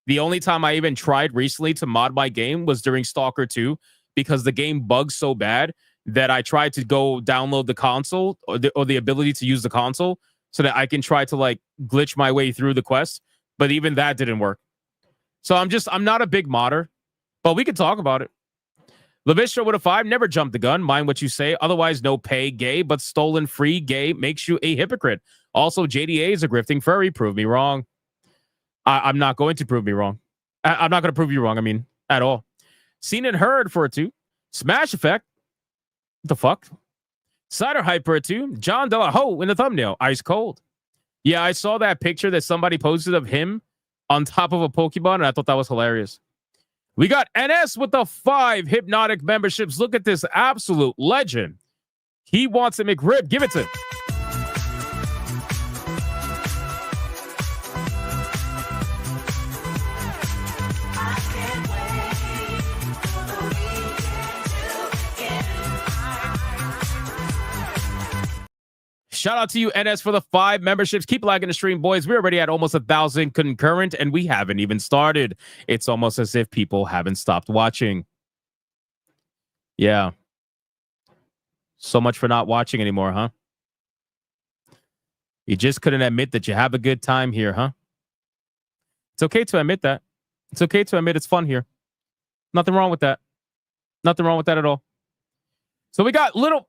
Speaker 17: The only time I even tried recently to mod my game was during Stalker 2 because the game bugged so bad that I tried to go download the console or the ability to use the console so that I can try to like glitch my way through the quest, but even that didn't work. So I'm not a big modder. But we could talk about it. Levistra with a 5. Never jump the gun. Mind what you say. Otherwise, no pay. Gay, but stolen free. Gay makes you a hypocrite. Also, JDA is a grifting furry. Prove me wrong. I'm not going to prove me wrong. I'm not going to prove you wrong. I mean, at all. Seen and heard for a 2. Smash Effect. What the fuck? Cider Hype for a 2. John De La Ho in the thumbnail. Ice cold. Yeah, I saw that picture that somebody posted of him on top of a Pokemon, and I thought that was hilarious. We got NS with the 5 Hypnotic memberships. Look at this absolute legend. He wants a McRib. Give it to him. Shout out to you, NS, for the 5 memberships. Keep liking the stream, boys. We're already at almost 1,000 concurrent, and we haven't even started. It's almost as if people haven't stopped watching. Yeah. So much for not watching anymore, huh? You just couldn't admit that you have a good time here, huh? It's okay to admit that. It's okay to admit it's fun here. Nothing wrong with that. Nothing wrong with that at all. So we got little...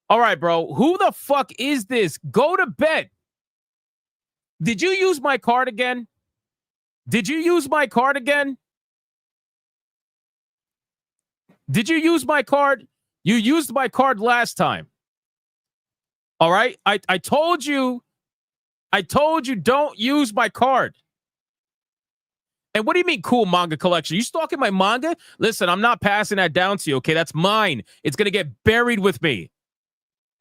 Speaker 17: All right, bro. Who the fuck is this? Go to bed. Did you use my card again? Did you use my card again? Did you use my card? You used my card last time. All right? I told you don't use my card. And what do you mean cool manga collection? You stalking my manga? Listen, I'm not passing that down to you, okay? That's mine. It's going to get buried with me.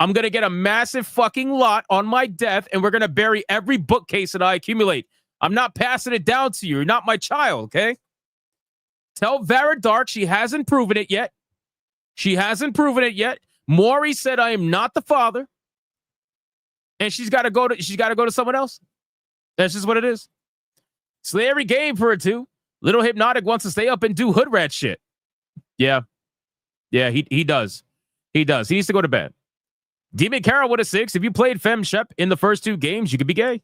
Speaker 17: I'm going to get a massive fucking lot on my death, and we're going to bury every bookcase that I accumulate. I'm not passing it down to you. You're not my child, okay? Tell Vera Dark she hasn't proven it yet. She hasn't proven it yet. Maury said, I am not the father. And she's got to go to someone else. That's just what it is. Slary game for it too. Little Hypnotic wants to stay up and do hood rat shit. Yeah. Yeah, he does. He does. He needs to go to bed. Demon Carol with a 6. If you played Fem Shep in the first 2 games, you could be gay.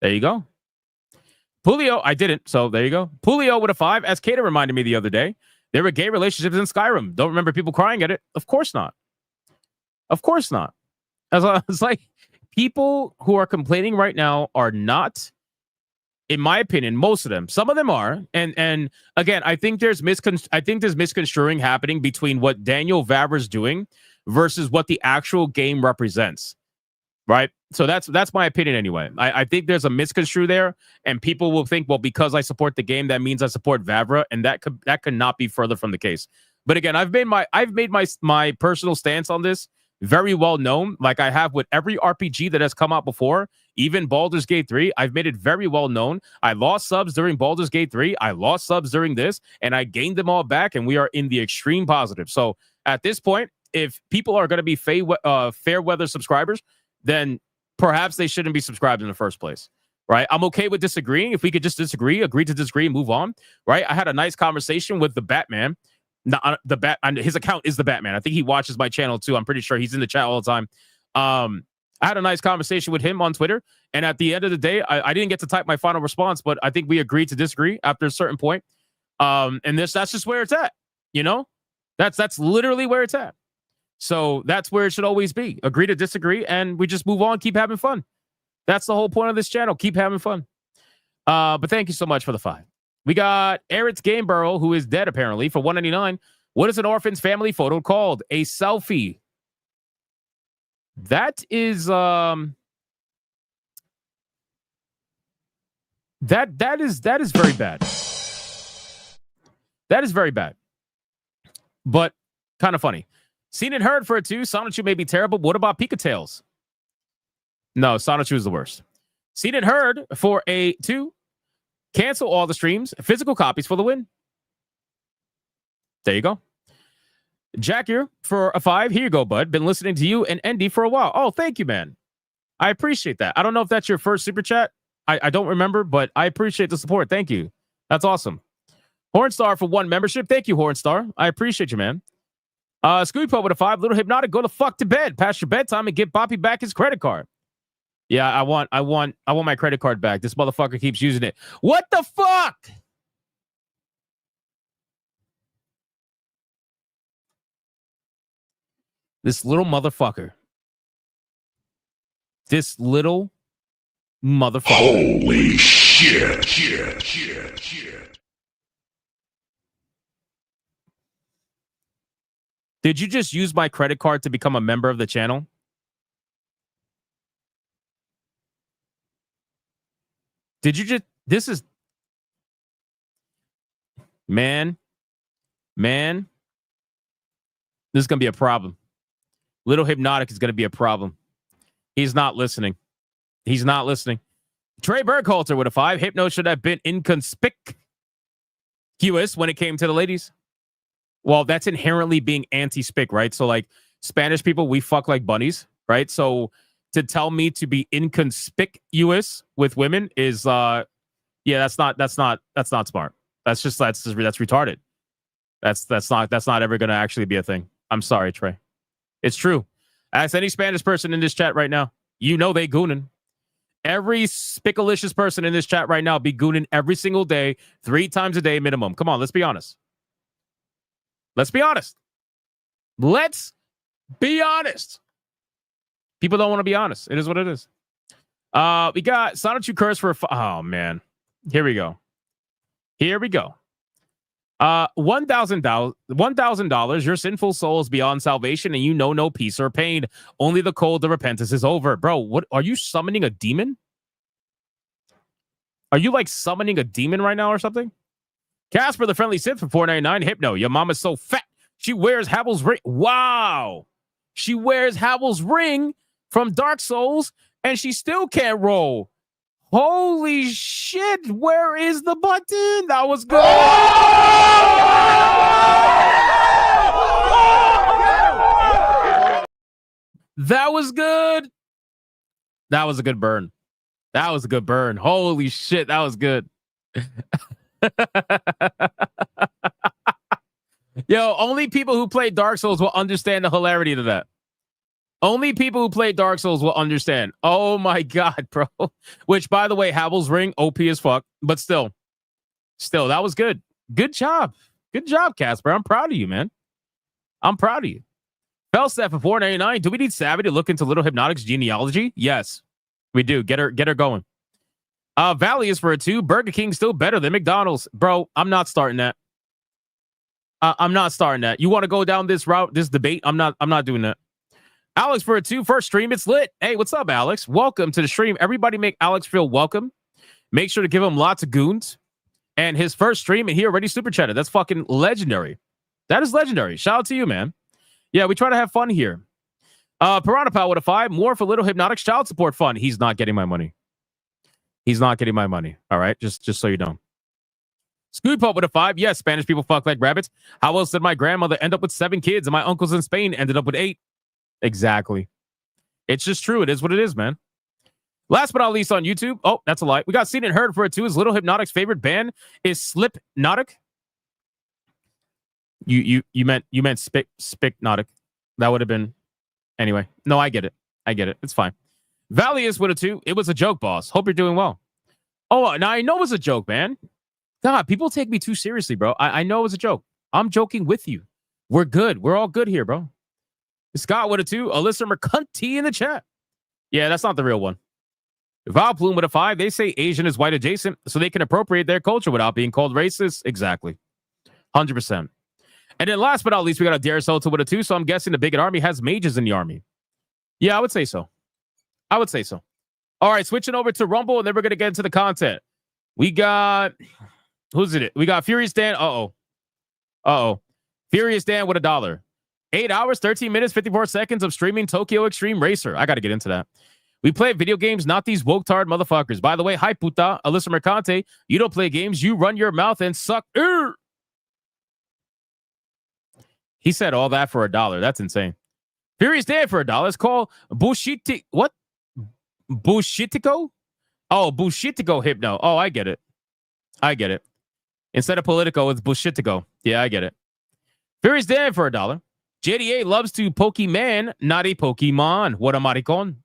Speaker 17: There you go. Pulio, I didn't, so there you go. Pulio with a 5. As Kata reminded me the other day, there were gay relationships in Skyrim. Don't remember people crying at it? Of course not. Of course not. It's like people who are complaining right now are not, in my opinion, most of them. Some of them are, and again, I think there's misconstruing happening between what Daniel Vavra's doing versus what the actual game represents. Right? So that's my opinion anyway. I think there's a misconstrue there, and people will think, well, because I support the game, that means I support Vavra, and that could not be further from the case. But again, I've made my personal stance on this very well known, like I have with every RPG that has come out before, even Baldur's Gate 3. I've made it very well known. I lost subs during Baldur's Gate 3. I lost subs during this, and I gained them all back, and we are in the extreme positive. So at this point, if people are going to be fair weather subscribers, then perhaps they shouldn't be subscribed in the first place, right? I'm okay with disagreeing. If we could just disagree, agree to disagree, and move on, right? I had a nice conversation with the Batman. His account is the Batman. I think he watches my channel too. I'm pretty sure he's in the chat all the time. I had a nice conversation with him on Twitter, and at the end of the day, I didn't get to type my final response, but I think we agreed to disagree after a certain point. And that's just where it's at. You know, that's literally where it's at. So that's where it should always be. Agree to disagree, and we just move on, keep having fun. That's the whole point of this channel. Keep having fun. But thank you so much for the 5. We got Eretz Game Burrow, who is dead apparently, for $1.99. What is an orphan's family photo called? A selfie. That is that is very bad. That is very bad. But kind of funny. Seen and heard for a 2. Sonichu may be terrible. What about Pika Tails? No, Sonichu is the worst. Seen and heard for a 2. Cancel all the streams. Physical copies for the win. There you go. Jack here for a 5. Here you go, bud. Been listening to you and Andy for a while. Oh, thank you, man. I appreciate that. I don't know if that's your first super chat. I don't remember, but I appreciate the support. Thank you. That's awesome. Hornstar for 1 membership. Thank you, Hornstar. I appreciate you, man. Scooby Pub with a 5. Little Hypnotic, go the fuck to bed. Past your bedtime and give Poppy back his credit card. Yeah, I want my credit card back. This motherfucker keeps using it. What the fuck? This little motherfucker. This little motherfucker.
Speaker 4: Holy shit.
Speaker 17: Did you just use my credit card to become a member of the channel? Did you just... This is... Man. This is going to be a problem. Little Hypnotic is going to be a problem. He's not listening. Trey Burkhalter with a 5. Hypno should have been inconspicuous when it came to the ladies. Well, that's inherently being anti-spic, right? So, like, Spanish people, we fuck like bunnies, right? So, to tell me to be inconspicuous with women is, that's not smart. That's retarded. That's not ever going to actually be a thing. I'm sorry, Trey. It's true. Ask any Spanish person in this chat right now. You know they gooning. Every spickalicious person in this chat right now be gooning every single day, 3 times a day minimum. Come on, let's be honest. People don't want to be honest. It is what it is. We got Sonichu Curse for oh man. Here we go. $1,000. Your sinful soul is beyond salvation, and you know no peace or pain. Only the cold of repentance is over. Bro, what are you summoning a demon? Are you like summoning a demon right now or something? Casper the Friendly Sith for $4.99. Hypno, your mama's so fat. She wears Havel's ring. Wow. She wears Havel's ring from Dark Souls, and she still can't roll. Holy shit. Where is the button? That was good. That was good. That was a good burn. That was a good burn. Holy shit. That was good. Yo, only people who play Dark Souls will understand the hilarity of that. Only people who play Dark Souls will understand. Oh my God, bro. Which, by the way, Havel's Ring, OP as fuck. But still, that was good. Good job. Good job, Casper. I'm proud of you, man. I'm proud of you. Felsteph for $4.99. Do we need Savvy to look into Little Hypnotic's genealogy? Yes, we do. Get her going. Valley is for a 2. Burger King still better than McDonald's. Bro, I'm not starting that. I'm not starting that. You want to go down this route, this debate? I'm not doing that. Alex for a 2. First stream, it's lit. Hey, what's up, Alex? Welcome to the stream. Everybody make Alex feel welcome. Make sure to give him lots of goons. And his first stream, and he already super chatted. That's fucking legendary. That is legendary. Shout out to you, man. Yeah, we try to have fun here. Piranha Pal with a 5. More for Little Hypnotic's child support fund. He's not getting my money. He's not getting my money. All right, just so you know. Scoot Pop with a 5. Yes, Spanish people fuck like rabbits. How else did my grandmother end up with 7 kids and my uncles in Spain ended up with 8? Exactly. It's just true. It is what it is, man. Last but not least on YouTube. Oh, that's a lie. We got seen and heard for it too. Is Little Hypnotic's favorite band is Slipnotic. You meant Spicnotic. That would have been anyway. No, I get it. It's fine. Valius with a 2. It was a joke, boss. Hope you're doing well. Oh, now I know it was a joke, man. God, people take me too seriously, bro. I know it was a joke. I'm joking with you. We're good. We're all good here, bro. Scott with a 2. Alyssa Mercanti in the chat. Yeah, that's not the real one. Val Plume with a 5. They say Asian is white adjacent, so they can appropriate their culture without being called racist. Exactly. 100%. And then last but not least, we got a Dare Sota with a 2. So I'm guessing the Bigot Army has mages in the army. Yeah, I would say so. All right, switching over to Rumble, and then we're going to get into the content. We got... Who's it? We got Furious Dan. Furious Dan with $1. 8 hours, 13 minutes, 54 seconds of streaming Tokyo Extreme Racer. I got to get into that. We play video games, not these woke-tard motherfuckers. By the way, hi puta, Alyssa Mercante. You don't play games. You run your mouth and suck. He said all that for $1. That's insane. Furious Dan for $1. It's called Bushiti. What? Bushitico? Oh, Bushitico Hypno. Oh, I get it. Instead of Politico, it's Bushitico. Yeah, I get it. Furious Dan for $1. JDA loves to Pokemon, not a Pokemon. What a maricon.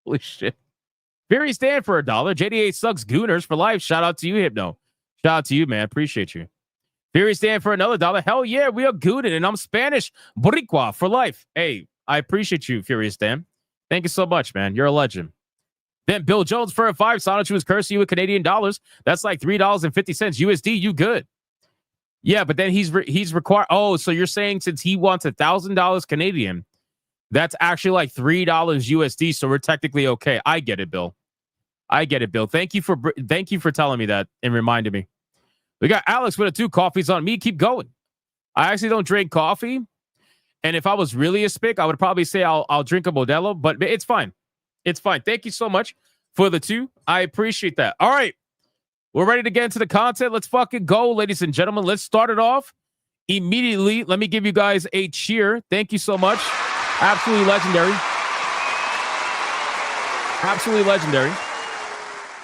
Speaker 17: Holy shit. Furious Dan for $1. JDA sucks gooners for life. Shout out to you, Hypno. Shout out to you, man. Appreciate you. Furious Dan for another $1. Hell yeah, we are gooning, and I'm Spanish. Boricua for life. Hey, I appreciate you, Furious Dan. Thank you so much, man. You're a legend. Then Bill Jones for a 5. Sonichu was cursing you with Canadian dollars. That's like $3.50 USD. You good. Yeah, but then he's required. Oh, so you're saying since he wants $1,000 Canadian, that's actually like $3 USD. So we're technically okay. I get it, Bill. Thank you for telling me that and reminding me. We got Alex with a 2. Coffee's on me. Keep going. I actually don't drink coffee. And if I was really a spick, I would probably say I'll drink a Modelo, but it's fine. It's fine. Thank you so much for the 2. I appreciate that. All right. We're ready to get into the content. Let's fucking go, ladies and gentlemen. Let's start it off immediately. Let me give you guys a cheer. Thank you so much. Absolutely legendary.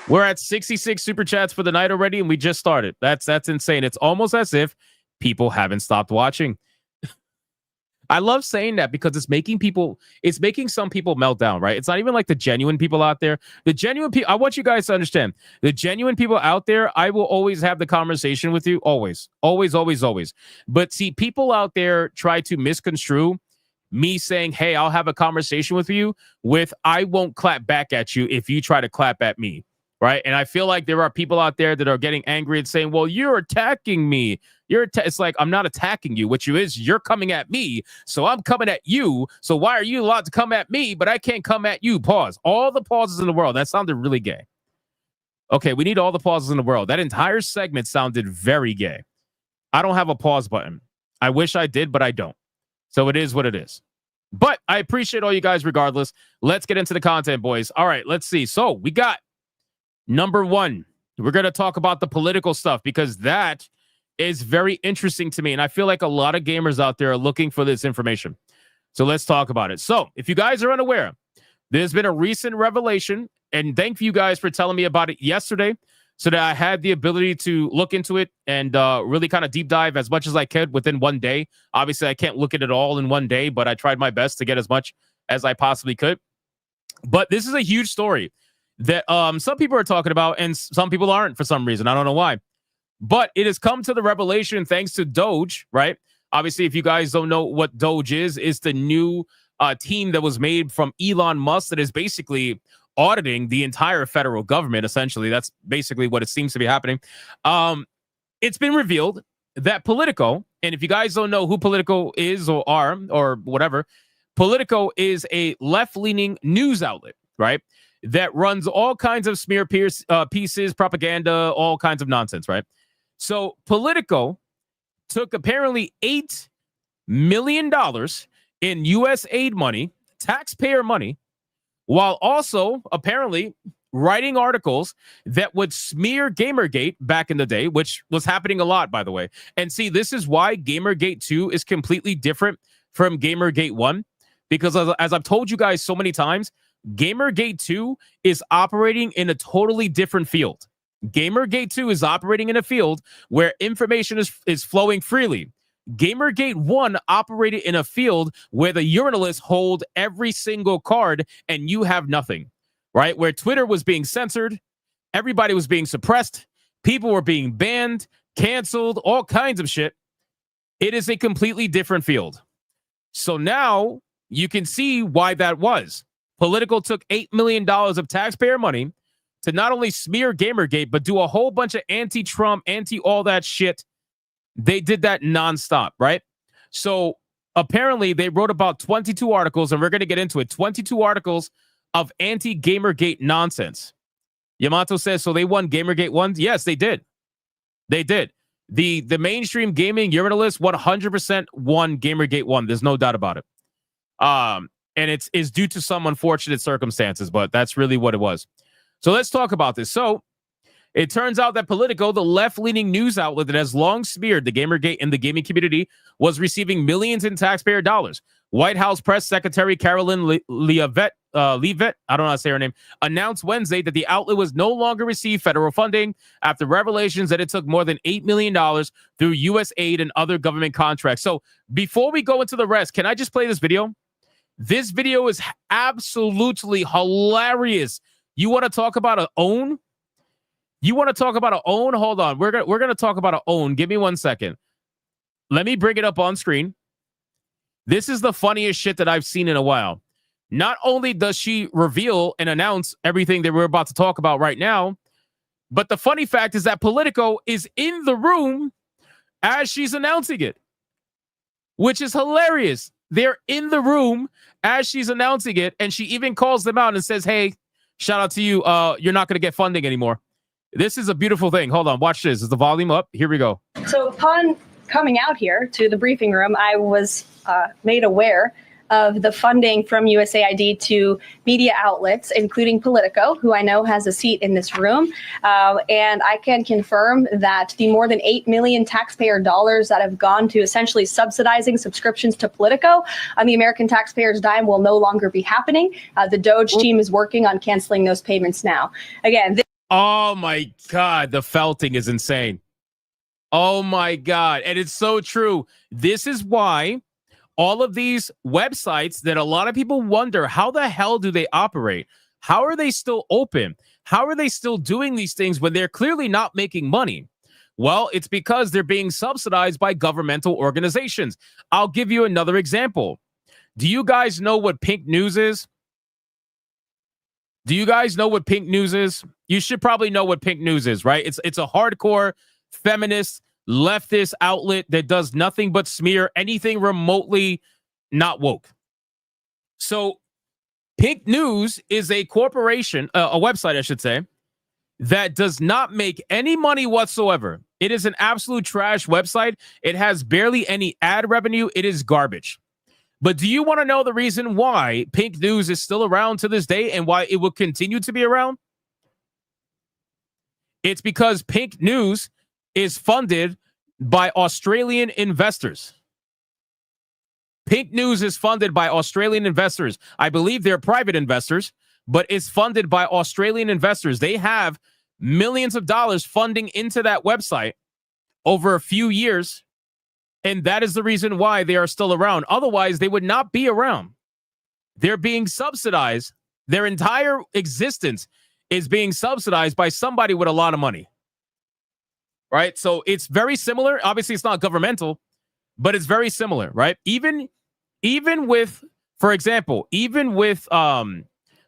Speaker 17: We're at 66 super chats for the night already, and we just started. That's insane. It's almost as if people haven't stopped watching. I love saying that because it's making some people melt down, right? It's not even like the genuine people out there. The genuine people, I want you guys to understand, the genuine people out there, I will always have the conversation with you. Always. But see, people out there try to misconstrue me saying, hey, I'll have a conversation with you with, I won't clap back at you if you try to clap at me, right? And I feel like there are people out there that are getting angry and saying, well, you're attacking me. It's like, I'm not attacking you. What you is, you're coming at me, so I'm coming at you. So why are you allowed to come at me, but I can't come at you? Pause. All the pauses in the world. That sounded really gay. Okay, we need all the pauses in the world. That entire segment sounded very gay. I don't have a pause button. I wish I did, but I don't. So it is what it is. But I appreciate all you guys regardless. Let's get into the content, boys. All right, let's see. So we got number one. We're going to talk about the political stuff because that is very interesting to me. And I feel like a lot of gamers out there are looking for this information. So let's talk about it. So if you guys are unaware, there's been a recent revelation, and thank you guys for telling me about it yesterday so that I had the ability to look into it and really kind of deep dive as much as I could within one day. Obviously, I can't look at it all in one day, but I tried my best to get as much as I possibly could. But this is a huge story that some people are talking about and some people aren't for some reason. I don't know why. But it has come to the revelation thanks to Doge, right? Obviously, if you guys don't know what Doge is the new team that was made from Elon Musk that is basically auditing the entire federal government, essentially. That's basically what it seems to be happening. It's been revealed that Politico, and if you guys don't know who Politico is or are or whatever, Politico is a left-leaning news outlet, right? That runs all kinds of smear pieces, propaganda, all kinds of nonsense, right? So Politico took apparently $8 million in U.S. aid money, taxpayer money, while also apparently writing articles that would smear Gamergate back in the day, which was happening a lot, by the way. And see, this is why Gamergate 2 is completely different from Gamergate 1, because as I've told you guys so many times, Gamergate 2 is operating in a totally different field. Gamergate 2 is operating in a field where information is flowing freely. Gamergate 1 operated in a field where the urinalists hold every single card and you have nothing, right? Where Twitter was being censored, everybody was being suppressed, people were being banned, canceled, all kinds of shit. It is a completely different field. So now you can see why that was. Politico took $8 million of taxpayer money to not only smear Gamergate, but do a whole bunch of anti-Trump, anti-all that shit. They did that nonstop, right? So apparently they wrote about 22 articles, and we're going to get into it. 22 articles of anti-Gamergate nonsense. Yamato says, so they won Gamergate 1? Yes, they did. They did. The mainstream gaming urinalists 100% won Gamergate 1. There's no doubt about it. And it's due to some unfortunate circumstances, but that's really what it was. So let's talk about this. So it turns out that Politico, the left-leaning news outlet that has long smeared the Gamergate and the gaming community, was receiving millions in taxpayer dollars. White House Press Secretary Carolyn Leavitt, I don't know how to say her name, announced Wednesday that the outlet was no longer received federal funding after revelations that it took more than $8 million through U.S. aid and other government contracts. So before we go into the rest, can I just play this video? This video is absolutely hilarious. You want to talk about an own? You want to talk about an own? Hold on. We're gonna talk about an own. Give me 1 second. Let me bring it up on screen. This is the funniest shit that I've seen in a while. Not only does she reveal and announce everything that we're about to talk about right now, but the funny fact is that Politico is in the room as she's announcing it, which is hilarious. They're in the room as she's announcing it, and she even calls them out and says, hey, shout out to you. You're not going to get funding anymore. This is a beautiful thing. Hold on. Watch this. Is the volume up? Here we go.
Speaker 8: So upon coming out here to the briefing room, I was made aware of the funding from USAID to media outlets, including Politico, who I know has a seat in this room. And I can confirm that the more than 8 million taxpayer dollars that have gone to essentially subsidizing subscriptions to Politico on the American taxpayers' dime will no longer be happening. The Doge team is working on canceling those payments now. Again,
Speaker 17: oh my God, the felting is insane. Oh my God. And it's so true. This is why all of these websites that a lot of people wonder, how the hell do they operate? How are they still open? How are they still doing these things when they're clearly not making money? Well, it's because they're being subsidized by governmental organizations. I'll give you another example. Do you guys know what Pink News is? Do you guys know what Pink News is? You should probably know what Pink News is, right? It's a hardcore feminist leftist outlet that does nothing but smear anything remotely not woke. So Pink News is a corporation, a website, I should say, that does not make any money whatsoever. It is an absolute trash website. It has barely any ad revenue. It is garbage. But do you want to know the reason why Pink News is still around to this day and why it will continue to be around? It's because Pink News is funded by Australian investors. Pink News is funded by Australian investors. I believe they're private investors, but it's funded by Australian investors. They have millions of dollars funding into that website over a few years. And that is the reason why they are still around. Otherwise, they would not be around. They're being subsidized. Their entire existence is being subsidized by somebody with a lot of money. Right? So it's very similar. Obviously, it's not governmental, but it's very similar, right? Even with, for example, even with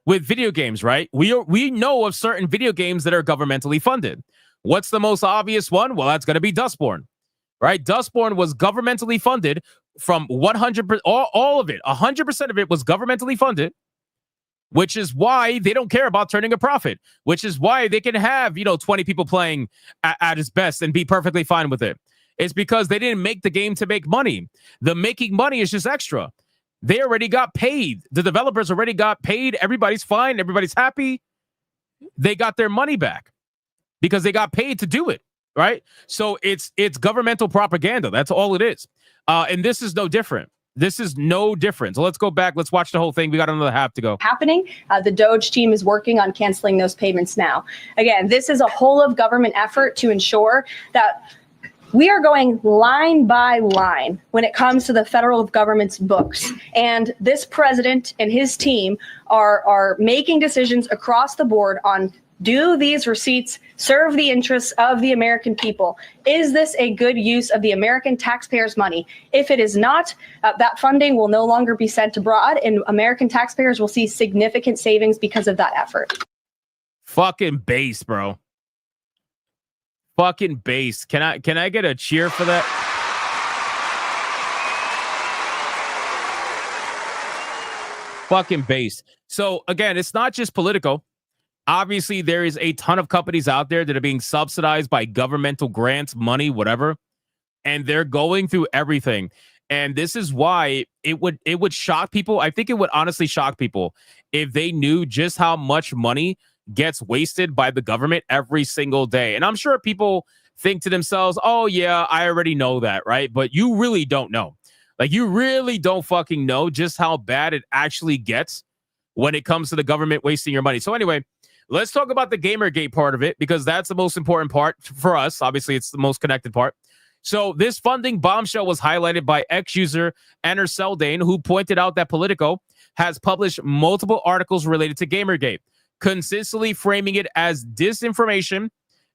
Speaker 17: video games, right? We know of certain video games that are governmentally funded. What's the most obvious one? Well, that's going to be Dustborn. Right? Dustborn was governmentally funded from 100%, all of it, 100% of it was governmentally funded, which is why they don't care about turning a profit, which is why they can have, 20 people playing at its best and be perfectly fine with it. It's because they didn't make the game to make money. The making money is just extra. They already got paid. The developers already got paid. Everybody's fine. Everybody's happy. They got their money back because they got paid to do it. Right? So it's governmental propaganda. That's all it is. And this is no different. This is no different. So let's go back. Let's watch the whole thing. We got another half to go.
Speaker 8: Happening. The Doge team is working on canceling those payments now. Again, this is a whole of government effort to ensure that we are going line by line when it comes to the federal government's books. And this president and his team are making decisions across the board on, do these receipts serve the interests of the American people? Is this a good use of the American taxpayers' money? If it is not, that funding will no longer be sent abroad, and American taxpayers will see significant savings because of that effort.
Speaker 17: Fucking base, bro. Fucking base. Can I get a cheer for that? Fucking base. So again, it's not just Politico. Obviously, there is a ton of companies out there that are being subsidized by governmental grants, money, whatever, and they're going through everything. And this is why it would shock people. I think it would honestly shock people if they knew just how much money gets wasted by the government every single day. And I'm sure people think to themselves, oh, yeah, I already know that, right? But you really don't know. Like, you really don't fucking know just how bad it actually gets when it comes to the government wasting your money. So anyway, let's talk about the Gamergate part of it, because that's the most important part for us. Obviously, it's the most connected part. So this funding bombshell was highlighted by ex-user Anner Seldane, who pointed out that Politico has published multiple articles related to Gamergate, consistently framing it as disinformation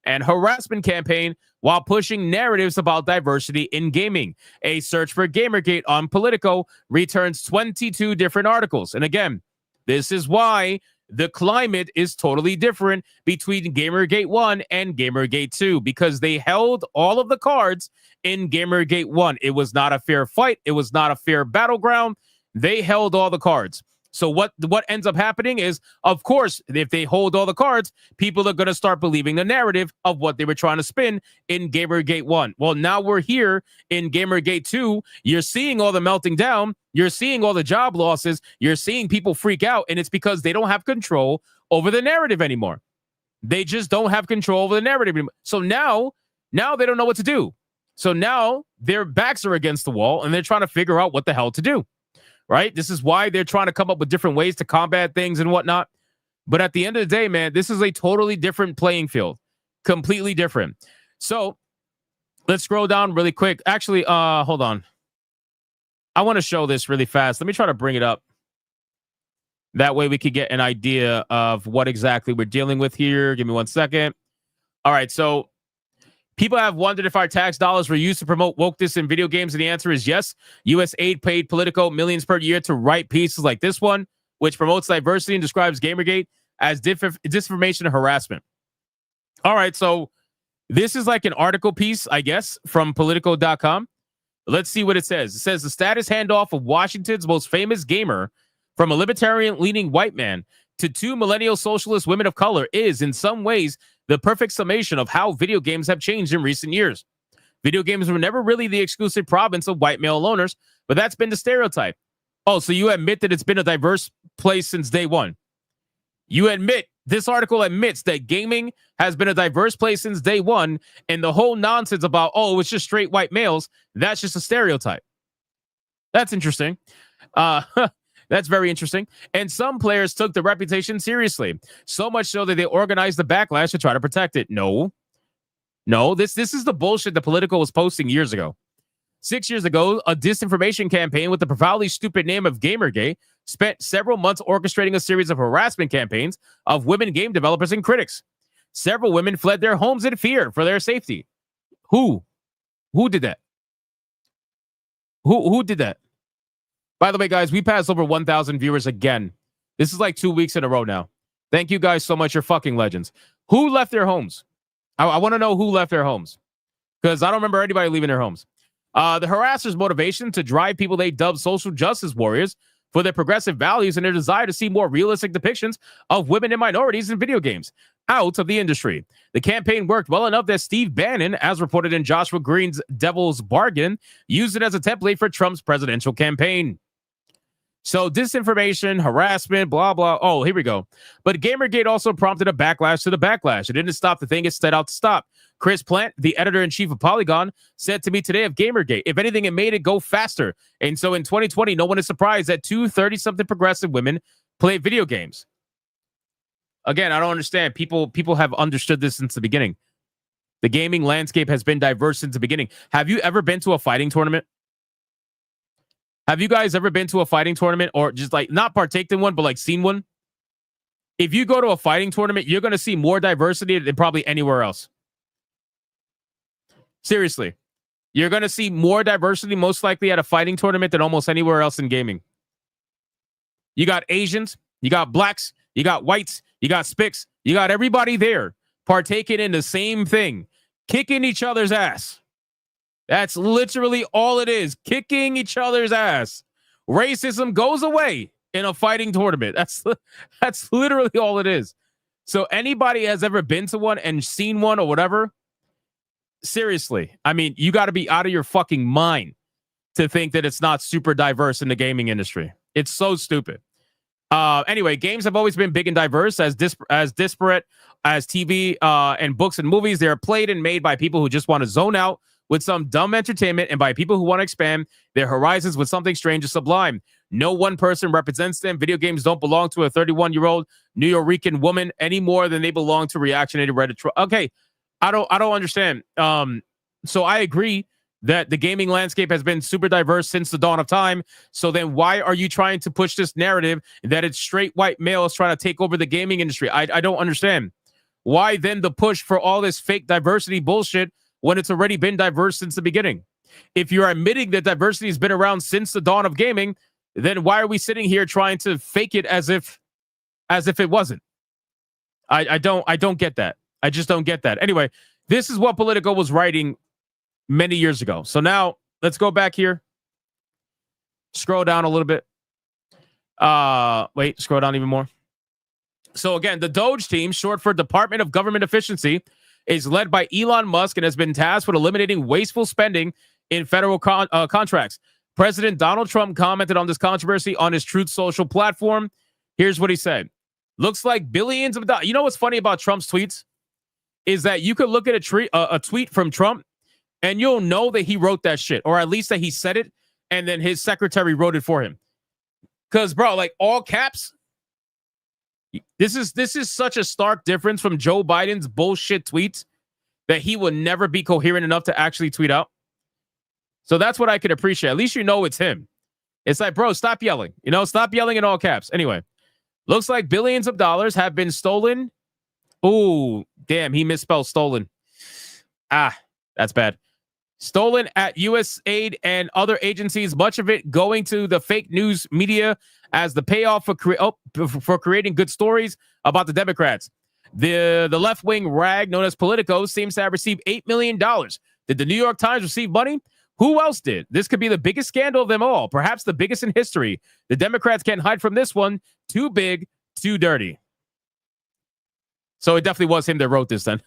Speaker 17: and harassment campaign while pushing narratives about diversity in gaming. A search for Gamergate on Politico returns 22 different articles. And again, this is why the climate is totally different between Gamergate 1 and Gamergate 2, because they held all of the cards in Gamergate 1. It was not a fair fight. It was not a fair battleground. They held all the cards. So what ends up happening is, of course, if they hold all the cards, people are going to start believing the narrative of what they were trying to spin in Gamergate 1. Well, now we're here in Gamergate 2. You're seeing all the melting down. You're seeing all the job losses. You're seeing people freak out, and it's because they don't have control over the narrative anymore. They just don't have control over the narrative anymore. So now they don't know what to do. So now their backs are against the wall, and they're trying to figure out what the hell to do. Right? This is why they're trying to come up with different ways to combat things and whatnot. But at the end of the day, man, this is a totally different playing field. Completely different. So let's scroll down really quick. Actually, hold on. I want to show this really fast. Let me try to bring it up. That way we could get an idea of what exactly we're dealing with here. Give me 1 second. All right, so people have wondered if our tax dollars were used to promote wokeness in video games, and the answer is yes. U.S. aid paid Politico millions per year to write pieces like this one, which promotes diversity and describes Gamergate as disinformation and harassment. All right, so this is like an article piece, I guess, from Politico.com. Let's see what it says. It says the status handoff of Washington's most famous gamer from a libertarian-leaning white man to two millennial socialist women of color is, in some ways, the perfect summation of how video games have changed in recent years. Video games were never really the exclusive province of white male owners, but that's been the stereotype. Oh, so you admit that it's been a diverse place since day one. You admit, this article admits that gaming has been a diverse place since day one, and the whole nonsense about, oh, it's just straight white males, that's just a stereotype. That's interesting. That's very interesting. And some players took the reputation seriously, so much so that they organized the backlash to try to protect it. No, this is the bullshit that Politico was posting years ago. 6 years ago, a disinformation campaign with the profoundly stupid name of Gamergate spent several months orchestrating a series of harassment campaigns of women game developers and critics. Several women fled their homes in fear for their safety. Who did that? Who did that? By the way, guys, we passed over 1,000 viewers again. This is like 2 weeks in a row now. Thank you guys so much. You're fucking legends. Who left their homes? I want to know who left their homes, because I don't remember anybody leaving their homes. The harassers' motivation to drive people they dubbed social justice warriors for their progressive values and their desire to see more realistic depictions of women and minorities in video games out of the industry. The campaign worked well enough that Steve Bannon, as reported in Joshua Green's Devil's Bargain, used it as a template for Trump's presidential campaign. So disinformation, harassment, blah, blah. Oh, here we go. But Gamergate also prompted a backlash to the backlash. It didn't stop the thing it set out to stop. Chris Plant, the editor-in-chief of Polygon, said to me today of Gamergate, if anything, it made it go faster. And so in 2020, no one is surprised that 2 30-something progressive women play video games. Again, I don't understand. People have understood this since the beginning. The gaming landscape has been diverse since the beginning. Have you ever been to a fighting tournament? Have you guys ever been to a fighting tournament, or just like not partaked in one, but like seen one? If you go to a fighting tournament, you're going to see more diversity than probably anywhere else. Seriously. You're going to see more diversity most likely at a fighting tournament than almost anywhere else in gaming. You got Asians, you got blacks, you got whites, you got spics, you got everybody there partaking in the same thing, kicking each other's ass. That's literally all it is, kicking each other's ass. Racism goes away in a fighting tournament. That's literally all it is. So anybody has ever been to one and seen one or whatever, seriously, I mean, you got to be out of your fucking mind to think that it's not super diverse in the gaming industry. It's so stupid. Anyway, games have always been big and diverse, as disparate as TV and books and movies. They are played and made by people who just want to zone out with some dumb entertainment, and by people who want to expand their horizons with something strange or sublime. No one person represents them. Video games don't belong to a 31-year-old New Yorican woman any more than they belong to reactionary Reddit. Okay, I don't understand. So I agree that the gaming landscape has been super diverse since the dawn of time. So then why are you trying to push this narrative that it's straight white males trying to take over the gaming industry? I don't understand. Why then the push for all this fake diversity bullshit when it's already been diverse since the beginning? If you're admitting that diversity has been around since the dawn of gaming, then why are we sitting here trying to fake it as if it wasn't? I don't get that. I just don't get that. Anyway, this is what Politico was writing many years ago. So now let's go back here. Scroll down a little bit. Wait, scroll down even more. So again, the Doge team, short for Department of Government Efficiency, is led by Elon Musk and has been tasked with eliminating wasteful spending in federal contracts. President Donald Trump commented on this controversy on his Truth Social platform. Here's what he said. Looks like billions of dollars. You know what's funny about Trump's tweets? Is that you could look at a tweet from Trump and you'll know that he wrote that shit, or at least that he said it, and then his secretary wrote it for him. Because, bro, like all caps, this is such a stark difference from Joe Biden's bullshit tweets that he will never be coherent enough to actually tweet out. So that's what I could appreciate. At least you know it's him. It's like, bro, stop yelling. Stop yelling in all caps. Anyway, looks like billions of dollars have been stolen. Ooh, damn, he misspelled stolen. That's bad. Stolen at USAID and other agencies, much of it going to the fake news media as the payoff for creating good stories about the Democrats. The left-wing rag known as Politico seems to have received $8 million. Did the New York Times receive money? Who else did? This could be the biggest scandal of them all, perhaps the biggest in history. The Democrats can't hide from this one. Too big, too dirty. So it definitely was him that wrote this then.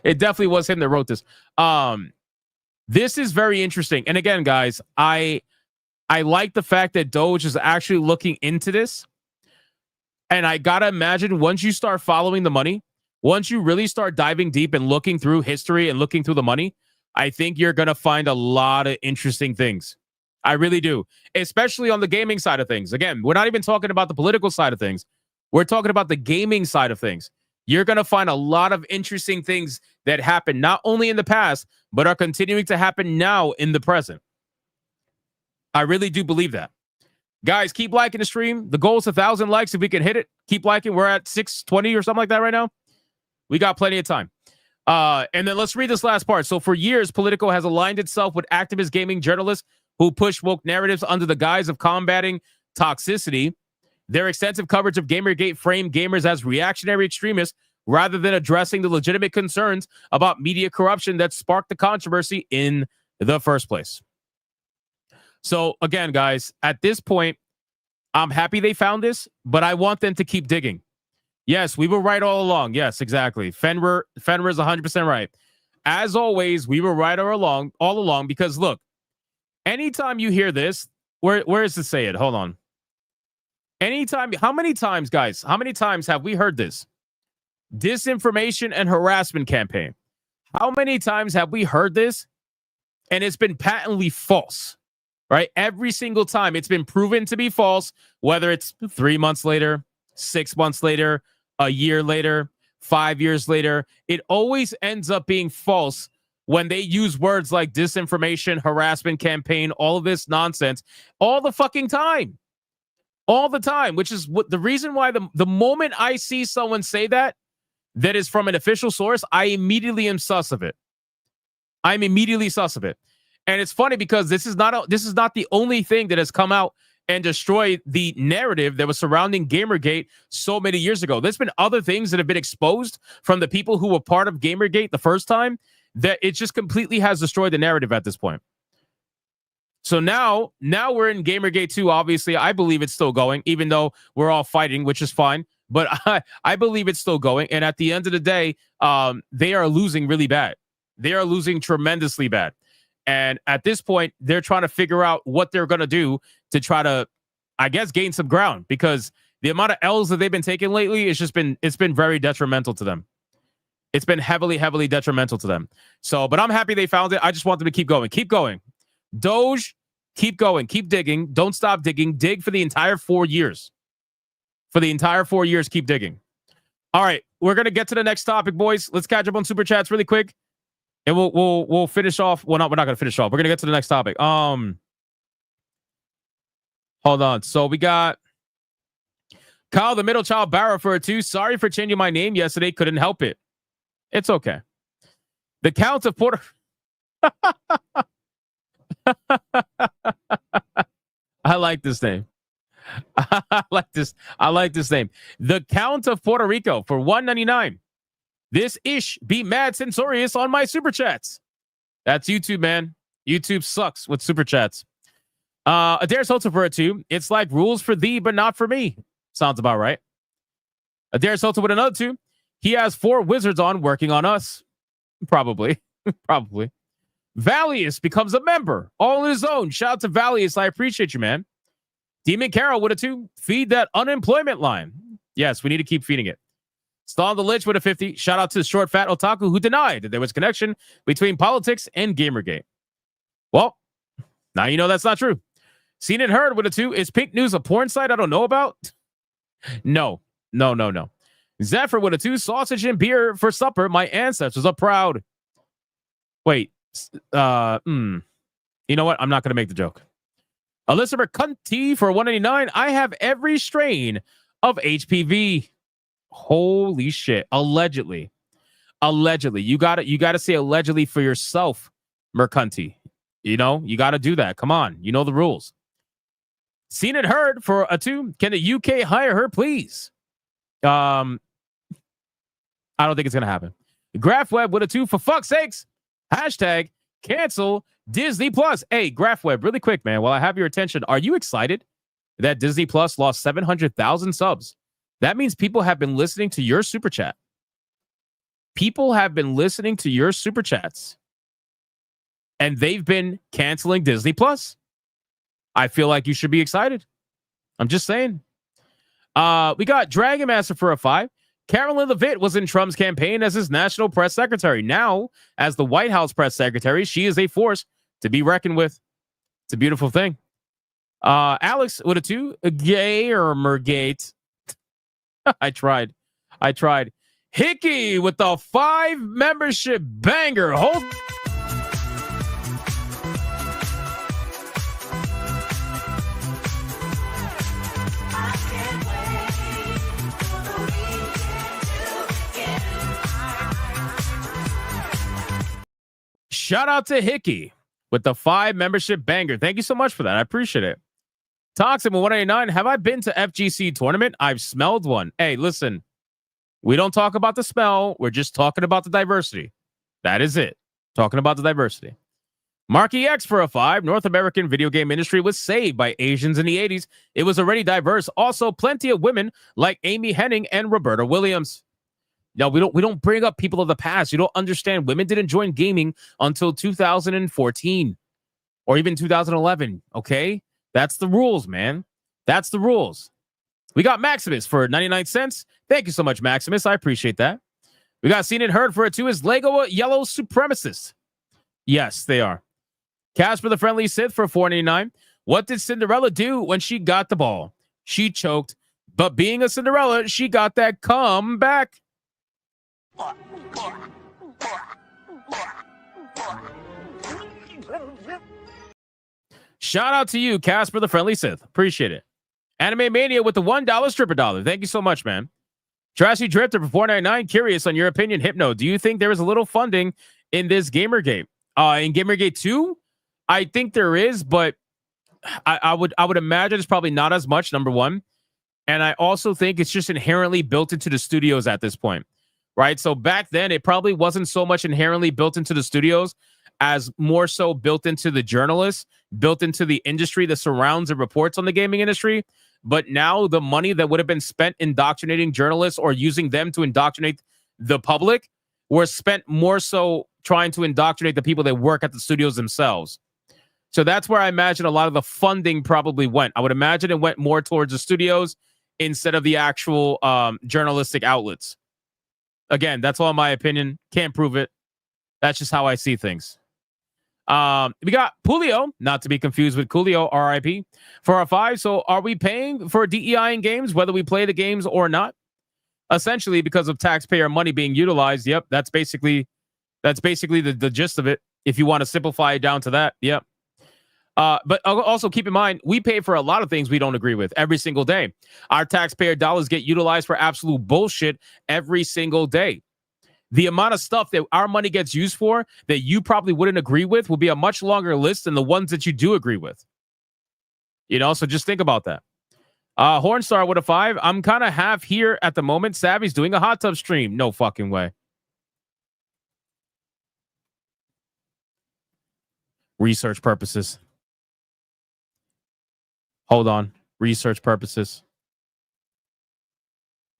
Speaker 17: It definitely was him that wrote this. This is very interesting. And again, guys, I I like the fact that Doge is actually looking into this. And I got to imagine once you start following the money, once you really start diving deep and looking through history and looking through the money, I think you're going to find a lot of interesting things. I really do, especially on the gaming side of things. Again, we're not even talking about the political side of things. We're talking about the gaming side of things. You're going to find a lot of interesting things that happen not only in the past, but are continuing to happen now in the present. I really do believe that. Guys, keep liking the stream. The goal is 1,000 likes. If we can hit it, keep liking. We're at 620 or something like that right now. We got plenty of time. And then let's read this last part. So for years, Politico has aligned itself with activist gaming journalists who push woke narratives under the guise of combating toxicity. Their extensive coverage of Gamergate framed gamers as reactionary extremists rather than addressing the legitimate concerns about media corruption that sparked the controversy in the first place. So again, guys, at this point, I'm happy they found this, but I want them to keep digging. Yes, we were right all along. Yes, exactly. Fenrir is 100% right. As always, we were right all along because look, anytime you hear this, where is to say it? Hold on. Anytime, how many times, guys, how many times have we heard this? Disinformation and harassment campaign. How many times have we heard this? And it's been patently false, right? Every single time it's been proven to be false, whether it's 3 months later, 6 months later, a year later, 5 years later, it always ends up being false when they use words like disinformation, harassment campaign, all of this nonsense, all the fucking time. All the time, which is what the reason why the moment I see someone say that is from an official source, I immediately am sus of it. I'm immediately sus of it. And it's funny because this is not the only thing that has come out and destroyed the narrative that was surrounding Gamergate so many years ago. There's been other things that have been exposed from the people who were part of Gamergate the first time that it just completely has destroyed the narrative at this point. So now we're in Gamergate 2. Obviously, I believe it's still going, even though we're all fighting, which is fine. But I believe it's still going. And at the end of the day, they are losing really bad. They are losing tremendously bad. And at this point, they're trying to figure out what they're going to do to try to, I guess, gain some ground, because the amount of L's that they've been taking lately, it's been very detrimental to them. It's been heavily, heavily detrimental to them. So, but I'm happy they found it. I just want them to keep going. Keep going. Doge, keep going. Keep digging. Don't stop digging. Dig for the entire 4 years. For the entire 4 years, keep digging. All right, we're going to get to the next topic, boys. Let's catch up on Super Chats really quick. And we'll finish off. Well, we're not going to finish off. We're going to get to the next topic. Hold on. So we got Kyle, the middle child Barrow for a 2. Sorry for changing my name yesterday. Couldn't help it. It's okay. The Count of Puerto... I like this name. I like this name. The Count of Puerto Rico for $1.99. This ish be mad censorious on my super chats. That's YouTube, man. YouTube sucks with super chats. Adair Soto for a 2. It's like rules for thee, but not for me. Sounds about right. Adair Soto with another 2. He has 4 wizards on working on us. Probably. Probably. Valius becomes a member all on his own. Shout out to Valius. I appreciate you, man. Demon Carol with a 2. Feed that unemployment line. Yes, we need to keep feeding it. Stalin the Lich with a 50. Shout out to the short fat otaku who denied that there was a connection between politics and Gamergate. Well, now you know that's not true. Seen and heard with a 2. Is Pink News a porn site I don't know about? No. Zephyr with a 2. Sausage and beer for supper. My ancestors are proud. Wait. You know what? I'm not going to make the joke. Alyssa McCunty for $1.99. I have every strain of HPV. Holy shit. Allegedly. You got to say allegedly for yourself, Mercunti. You know, you got to do that. Come on. You know the rules. Seen and heard for a 2. Can the UK hire her, please? I don't think it's going to happen. GraphWeb with a 2. For fuck's sakes. Hashtag cancel Disney Plus. Hey, GraphWeb, really quick, man. While I have your attention, are you excited that Disney Plus lost 700,000 subs? That means people have been listening to your super chat. People have been listening to your super chats. And they've been canceling Disney Plus. I feel like you should be excited. I'm just saying. We got Dragon Master for a 5. Carolyn Levitt was in Trump's campaign as his national press secretary. Now, as the White House press secretary, she is a force to be reckoned with. It's a beautiful thing. Alex with a 2. Gamergate. I tried. Hickey with the 5 membership banger. Hold. Shout out to Hickey with the 5 membership banger. Thank you so much for that. I appreciate it. Toxic with 189. Have I been to FGC tournament? I've smelled one. Hey, listen, we don't talk about the smell. We're just talking about the diversity. That is it. Talking about the diversity. Marky X for a 5. North American video game industry was saved by Asians in the 80s. It was already diverse. Also, plenty of women like Amy Hennig and Roberta Williams. No, we don't bring up people of the past. You don't understand. Women didn't join gaming until 2014 or even 2011. Okay, that's the rules, man. That's the rules. We got Maximus for 99 cents. Thank you so much, Maximus. I appreciate that. We got Seen and Heard for a 2. Is Lego a yellow supremacist? Yes, they are. Casper the Friendly Sith for 4.99. What did Cinderella do when she got the ball? She choked, but being a Cinderella, she got that comeback. Shout out to you, Casper the Friendly Sith. Appreciate it. Anime Mania with the $1 stripper dollar. Thank you so much, man. Trashy Drifter for $4.99. Curious on your opinion, Hypno. Do you think there is a little funding in this Gamergate? In Gamergate 2, I think there is, but I would imagine it's probably not as much, number one. And I also think it's just inherently built into the studios at this point. Right. So back then, it probably wasn't so much inherently built into the studios as more so built into the journalists, built into the industry that surrounds and reports on the gaming industry. But now the money that would have been spent indoctrinating journalists or using them to indoctrinate the public was spent more so trying to indoctrinate the people that work at the studios themselves. So that's where I imagine a lot of the funding probably went. I would imagine it went more towards the studios instead of the actual journalistic outlets. Again, that's all my opinion. Can't prove it. That's just how I see things. We got Pulio, not to be confused with Coolio, RIP, for our 5. So are we paying for DEI in games, whether we play the games or not? Essentially, because of taxpayer money being utilized. Yep, that's basically the gist of it. If you want to simplify it down to that, yep. But also keep in mind, we pay for a lot of things we don't agree with every single day. Our taxpayer dollars get utilized for absolute bullshit every single day. The amount of stuff that our money gets used for that you probably wouldn't agree with will be a much longer list than the ones that you do agree with. You know, so just think about that. Hornstar with a 5. I'm kind of half here at the moment. Savvy's doing a hot tub stream. No fucking way. Research purposes. Hold on. Research purposes.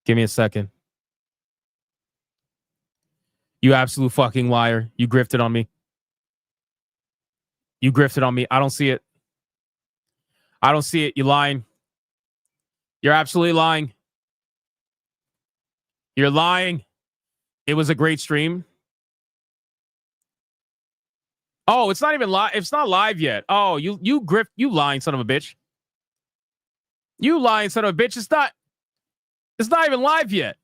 Speaker 17: Give me a second. You absolute fucking liar. You grifted on me. You grifted on me. I don't see it. I don't see it. You're lying. You're absolutely lying. You're lying. It was a great stream. Oh, it's not even live. It's not live yet. Oh, you grift. You lying son of a bitch. You lying son of a bitch. It's not even live yet.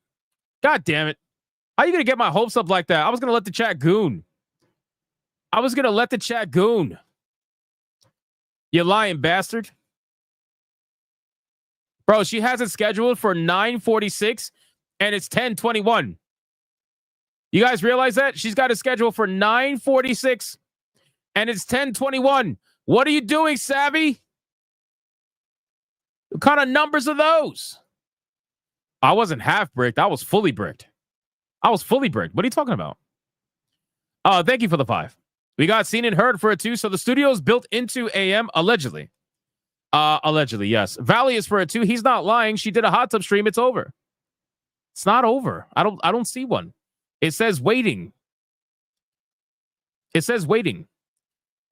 Speaker 17: God damn it. How are you going to get my hopes up like that? I was going to let the chat goon. You lying bastard. Bro, she has it scheduled for 9:46 and it's 10:21. You guys realize that? She's got it scheduled for 9:46 and it's 10:21. What are you doing, Savvy? What kind of numbers are those? I wasn't half bricked. I was fully bricked. What are you talking about? Thank you for the 5. We got Seen and Heard for a 2. So the studio's built into AM, allegedly. Allegedly, yes. Valley is for a 2. He's not lying. She did a hot tub stream. It's over. It's not over. I don't see one. It says waiting.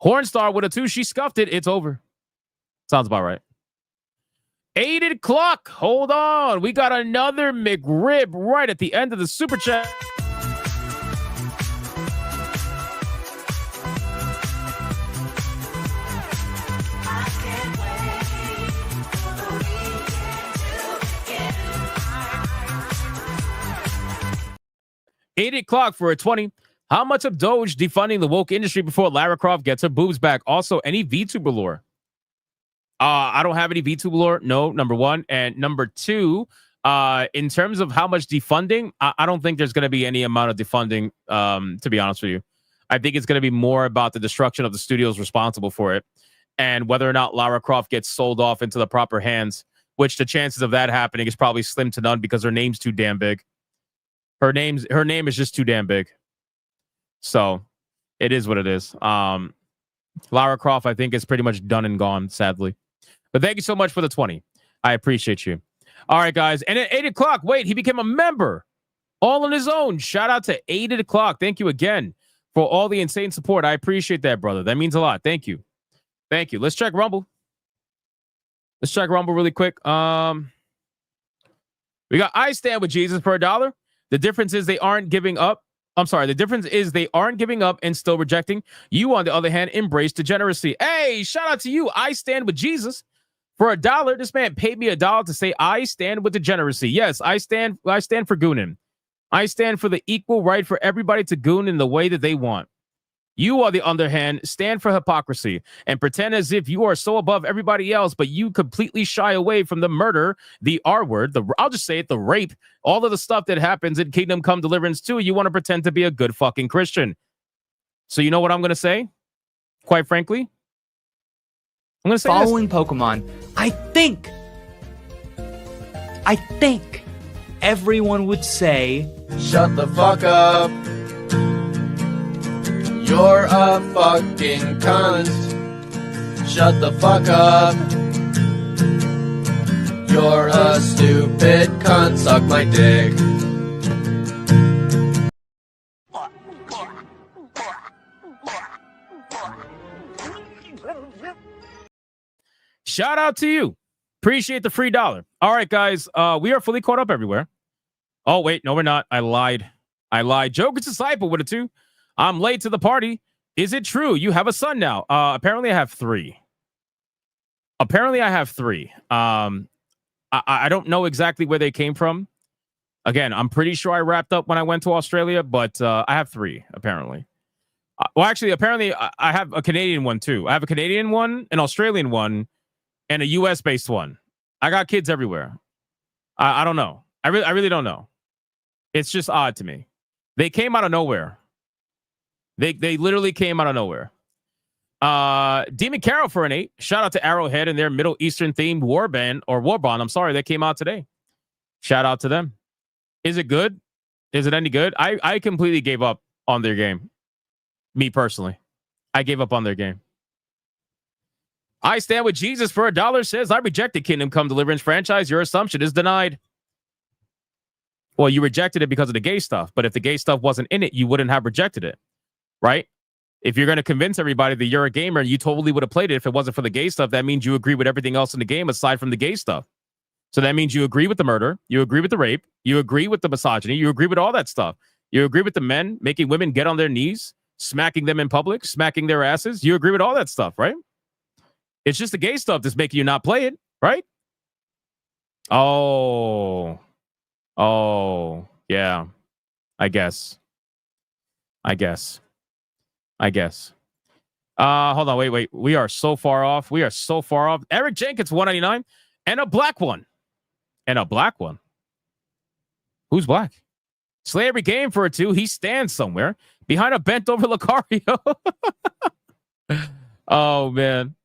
Speaker 17: Hornstar with a 2. She scuffed it. It's over. Sounds about right. 8 o'clock. Hold on. We got another McRib right at the end of the super chat. $8 o'clock for a 20. How much of Doge defunding the woke industry before Lara Croft gets her boobs back? Also, any VTuber lore? I don't have any VTuber lore. No, number one. And number two, in terms of how much defunding, I don't think there's going to be any amount of defunding, to be honest with you. I think it's going to be more about the destruction of the studios responsible for it and whether or not Lara Croft gets sold off into the proper hands, which the chances of that happening is probably slim to none because her name's too damn big. Her name is just too damn big. So it is what it is. Lara Croft, I think, is pretty much done and gone, sadly. But thank you so much for the 20. I appreciate you. All right, guys. And at 8 o'clock, wait, he became a member all on his own. Shout out to 8 o'clock. Thank you again for all the insane support. I appreciate that, brother. That means a lot. Thank you. Thank you. Let's check Rumble. Let's check Rumble really quick. We got I Stand With Jesus for $1. The difference is they aren't giving up. I'm sorry. The difference is they aren't giving up and still rejecting. You, on the other hand, embrace degeneracy. Hey, shout out to you. I Stand With Jesus for $1. This man paid me $1 to say I stand with degeneracy. Yes, I stand for gooning. I stand for the equal right for everybody to goon in the way that they want. You, on the other hand, stand for hypocrisy and pretend as if you are so above everybody else, but you completely shy away from the murder, the R word, I'll just say it, the rape, all of the stuff that happens in Kingdom Come Deliverance 2. You want to pretend to be a good fucking Christian. So you know what I'm going to say? Quite frankly, I'm going to say
Speaker 16: following Pokemon. I think everyone would say,
Speaker 19: shut the fuck up. You're a fucking cunt. Shut the fuck up. You're a stupid cunt. Suck my dick.
Speaker 17: Shout out to you. Appreciate the free $1. All right, guys. We are fully caught up everywhere. Oh, wait. No, we're not. I lied. Joker's disciple with a 2. I'm late to the party. Is it true you have a son now? Apparently I have 3. I don't know exactly where they came from. Again, I'm pretty sure I wrapped up when I went to Australia, but I have 3, apparently. Apparently I have a Canadian one, too. I have a Canadian one, an Australian one, and a U.S.-based one. I got kids everywhere. I don't know. I really don't know. It's just odd to me. They came out of nowhere. They literally came out of nowhere. Demon Carol for an 8. Shout out to Arrowhead and their Middle Eastern themed war bond. I'm sorry, that came out today. Shout out to them. Is it good? Is it any good? I completely gave up on their game. Me personally, I gave up on their game. I Stand With Jesus for $1 says I reject the Kingdom Come Deliverance franchise. Your assumption is denied. Well, you rejected it because of the gay stuff, but if the gay stuff wasn't in it, you wouldn't have rejected it. Right? If you're going to convince everybody that you're a gamer, you totally would have played it if it wasn't for the gay stuff. That means you agree with everything else in the game aside from the gay stuff. So that means you agree with the murder, you agree with the rape, you agree with the misogyny, you agree with all that stuff. You agree with the men making women get on their knees, smacking them in public, smacking their asses. You agree with all that stuff, right? It's just the gay stuff that's making you not play it, right? Oh, yeah. I guess. Hold on, wait. We are so far off. Eric Jenkins, 199, and a black one. Who's black? Slay every game for a 2. He stands somewhere behind a bent over Lucario. Oh, man.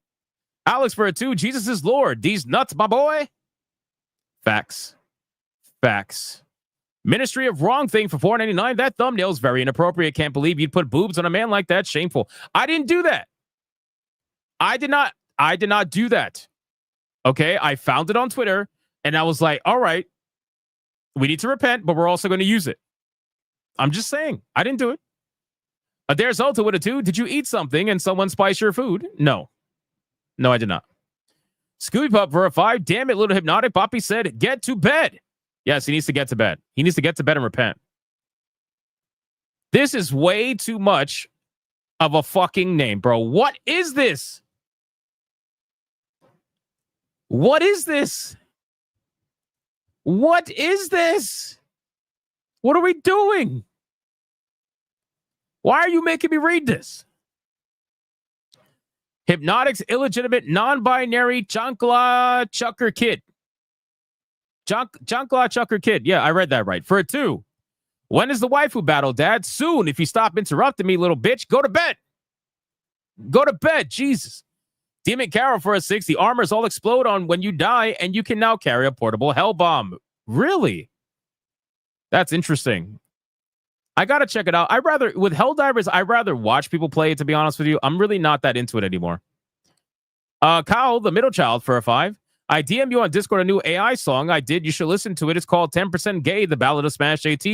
Speaker 17: Alex for a 2. Jesus is Lord. These nuts, my boy. Facts. Ministry of Wrong Thing for $4.99. That thumbnail's very inappropriate. Can't believe you'd put boobs on a man like that. Shameful. I didn't do that. I did not do that. Okay, I found it on Twitter, and I was like, all right, we need to repent, but we're also going to use it. I'm just saying. I didn't do it. There's Ulta with a 2. Did you eat something and someone spice your food? No, I did not. Scooby Pup for a 5. Damn it, little Hypnotic. Poppy said, get to bed. Yes, he needs to get to bed. He needs to get to bed and repent. This is way too much of a fucking name, bro. What is this? What is this? What is this? What are we doing? Why are you making me read this? Hypnotic's illegitimate, non-binary Chankla Chucker Kid. Chankla Chucker Kid. Yeah, I read that right. For a 2. When is the waifu battle, Dad? Soon, if you stop interrupting me, little bitch. Go to bed. Go to bed. Jesus. Demon Carol for a 6. The armors all explode on when you die, and you can now carry a portable hell bomb. Really? That's interesting. I gotta check it out. With Helldivers, I'd rather watch people play it, to be honest with you. I'm really not that into it anymore. Kyle, the middle child, for a 5. I DM you on Discord a new AI song. I did. You should listen to it. It's called 10% Gay, The Ballad of Smash AT,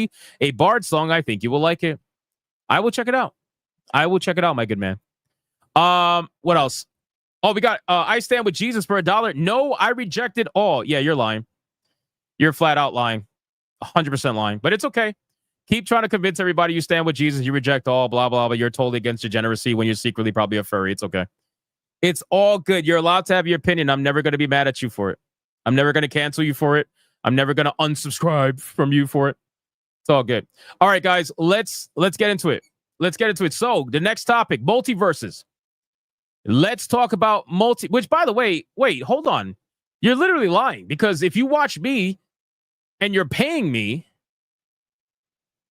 Speaker 17: a Bard song. I think you will like it. I will check it out. I will check it out, my good man. What else? Oh, we got I Stand With Jesus for $1. No, I rejected all. Yeah, you're lying. You're flat out lying. 100% lying. But it's okay. Keep trying to convince everybody you stand with Jesus. You reject all, blah, blah, but you're totally against degeneracy when you're secretly probably a furry. It's okay. It's all good. You're allowed to have your opinion. I'm never going to be mad at you for it. I'm never going to cancel you for it. I'm never going to unsubscribe from you for it. It's all good. All right, guys, let's get into it. Let's get into it. So the next topic, multiverses. Let's talk about which, by the way, wait, hold on. You're literally lying, because if you watch me and you're paying me,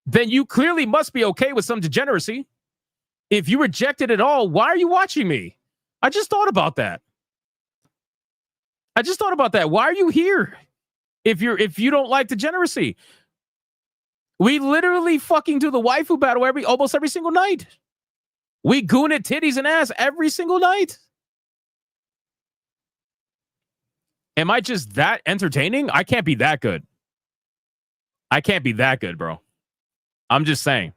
Speaker 17: then you clearly must be okay with some degeneracy. If you reject it at all, why are you watching me? I just thought about that. Why are you here if you don't like degeneracy? We literally fucking do the waifu battle almost every single night. We goon at titties and ass every single night. Am I just that entertaining? I can't be that good. I can't be that good, bro. I'm just saying.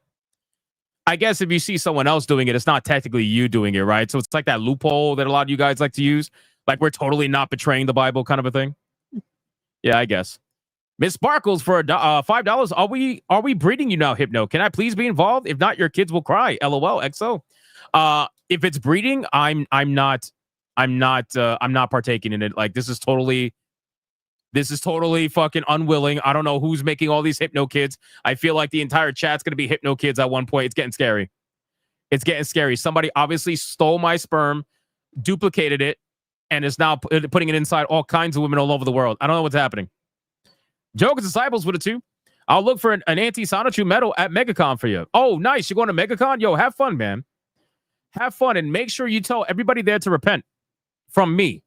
Speaker 17: I guess if you see someone else doing it, it's not technically you doing it, right? So it's like that loophole that a lot of you guys like to use. Like we're totally not betraying the Bible kind of a thing. Yeah, I guess. Miss Sparkles for $5. Are we breeding you now, Hypno? Can I please be involved? If not, your kids will cry. LOL. XO. If it's breeding, I'm not partaking in it. Like this is totally fucking unwilling. I don't know who's making all these Hypno kids. I feel like the entire chat's going to be Hypno kids at one point. It's getting scary. It's getting scary. Somebody obviously stole my sperm, duplicated it, and is now putting it inside all kinds of women all over the world. I don't know what's happening. Joker's Disciples with a 2. I'll look for an anti-Sonichu medal at MegaCon for you. Oh, nice. You're going to MegaCon? Yo, have fun, man. Have fun, and make sure you tell everybody there to repent from me.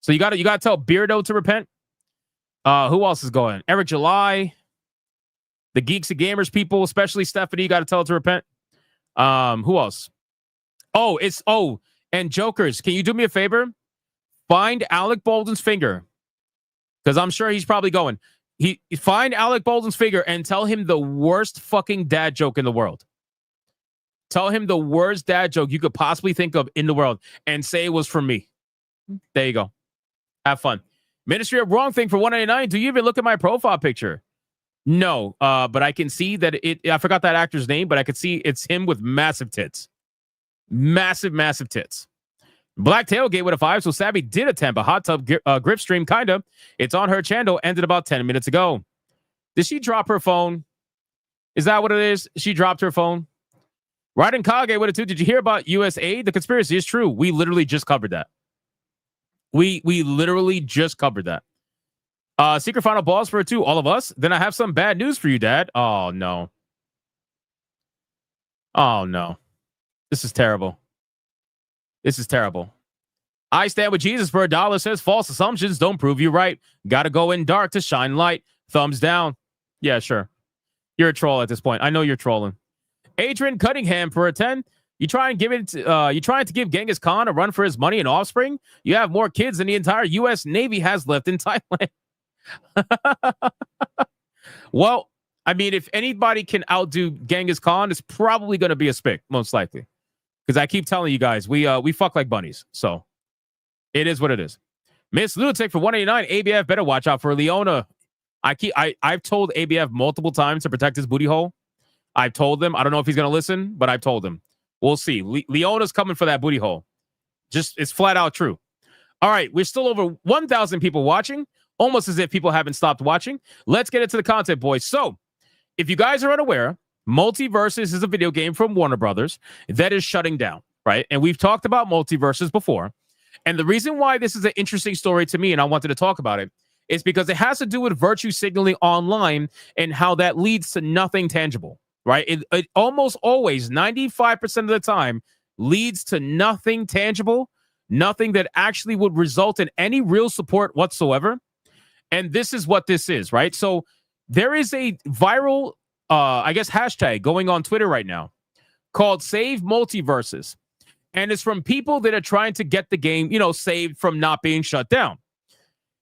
Speaker 17: So you gotta tell Beardo to repent. Who else is going? Eric July, the Geeks and Gamers people, especially Stephanie, you got to tell her to repent. Who else? And Jokers, can you do me a favor? Find Alec Baldwin's finger, because I'm sure he's probably going. Find Alec Baldwin's finger and tell him the worst fucking dad joke in the world. Tell him the worst dad joke you could possibly think of in the world and say it was from me. There you go. Have fun. Ministry of Wrong Thing for $1.99. Do you even look at my profile picture? No, but I can see that I forgot that actor's name, but I could see it's him with massive tits. Massive tits. Black Tailgate with a 5. So Sabby did attempt a hot tub grip stream, kinda. It's on her channel, ended about 10 minutes ago. Did she drop her phone? Is that what it is? She dropped her phone? Raiden Kage with a 2. Did you hear about USAID? The conspiracy is true. We literally just covered that. We literally just covered that. Secret Final Balls for a 2. All of us. Then I have some bad news for you, Dad. Oh, no. Oh, no. This is terrible. This is terrible. I Stand With Jesus for $1 says false assumptions don't prove you right. Gotta go in dark to shine light. Thumbs down. Yeah, sure. You're a troll at this point. I know you're trolling. Adrian Cunningham for a 10. You trying to give Genghis Khan a run for his money and offspring? You have more kids than the entire U.S. Navy has left in Thailand. Well, I mean, if anybody can outdo Genghis Khan, it's probably going to be a spick, most likely. Because I keep telling you guys, we fuck like bunnies. So it is what it is. Miss Lunatic for 189. ABF better watch out for Leona. I've told ABF multiple times to protect his booty hole. I've told him. I don't know if he's gonna listen, but I've told him. We'll see. Leona's coming for that booty hole. Just it's flat out true. All right, we're still over 1,000 people watching, almost as if people haven't stopped watching. Let's get into the content, boys. So, if you guys are unaware, Multiverses is a video game from Warner Brothers that is shutting down, right? And we've talked about Multiverses before. And the reason why this is an interesting story to me, and I wanted to talk about it, is because it has to do with virtue signaling online and how that leads to nothing tangible, right? It almost always, 95% of the time, leads to nothing tangible, nothing that actually would result in any real support whatsoever. And this is what this is, right? So there is a viral, hashtag going on Twitter right now called Save Multiverses. And it's from people that are trying to get the game, saved from not being shut down.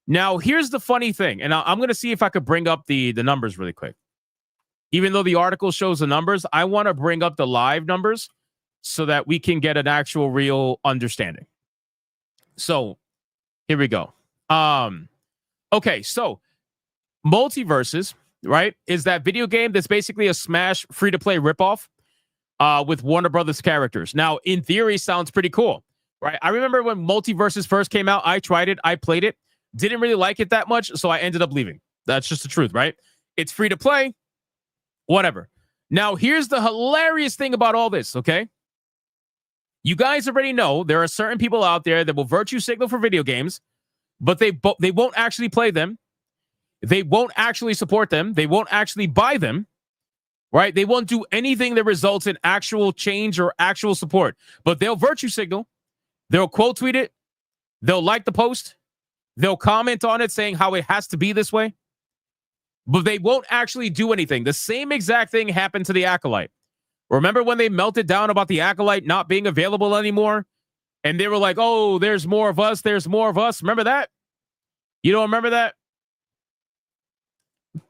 Speaker 17: Now, here's the funny thing. And I'm going to see if I could bring up the numbers really quick. Even though the article shows the numbers, I want to bring up the live numbers so that we can get an actual real understanding. So here we go. Okay, so Multiverses, right, is that video game that's basically a Smash free-to-play ripoff with Warner Brothers characters. Now, in theory, sounds pretty cool, right? I remember when Multiverses first came out, I tried it, I played it, didn't really like it that much, so I ended up leaving. That's just the truth, right? It's free-to-play, whatever. Now, here's the hilarious thing about all this, okay? You guys already know there are certain people out there that will virtue signal for video games, but they won't actually play them. They won't actually support them. They won't actually buy them, right? They won't do anything that results in actual change or actual support, but they'll virtue signal. They'll quote tweet it. They'll like the post. They'll comment on it saying how it has to be this way, but they won't actually do anything. The same exact thing happened to the Acolyte. Remember when they melted down about the Acolyte not being available anymore? And they were like, oh, there's more of us. There's more of us. Remember that? You don't remember that?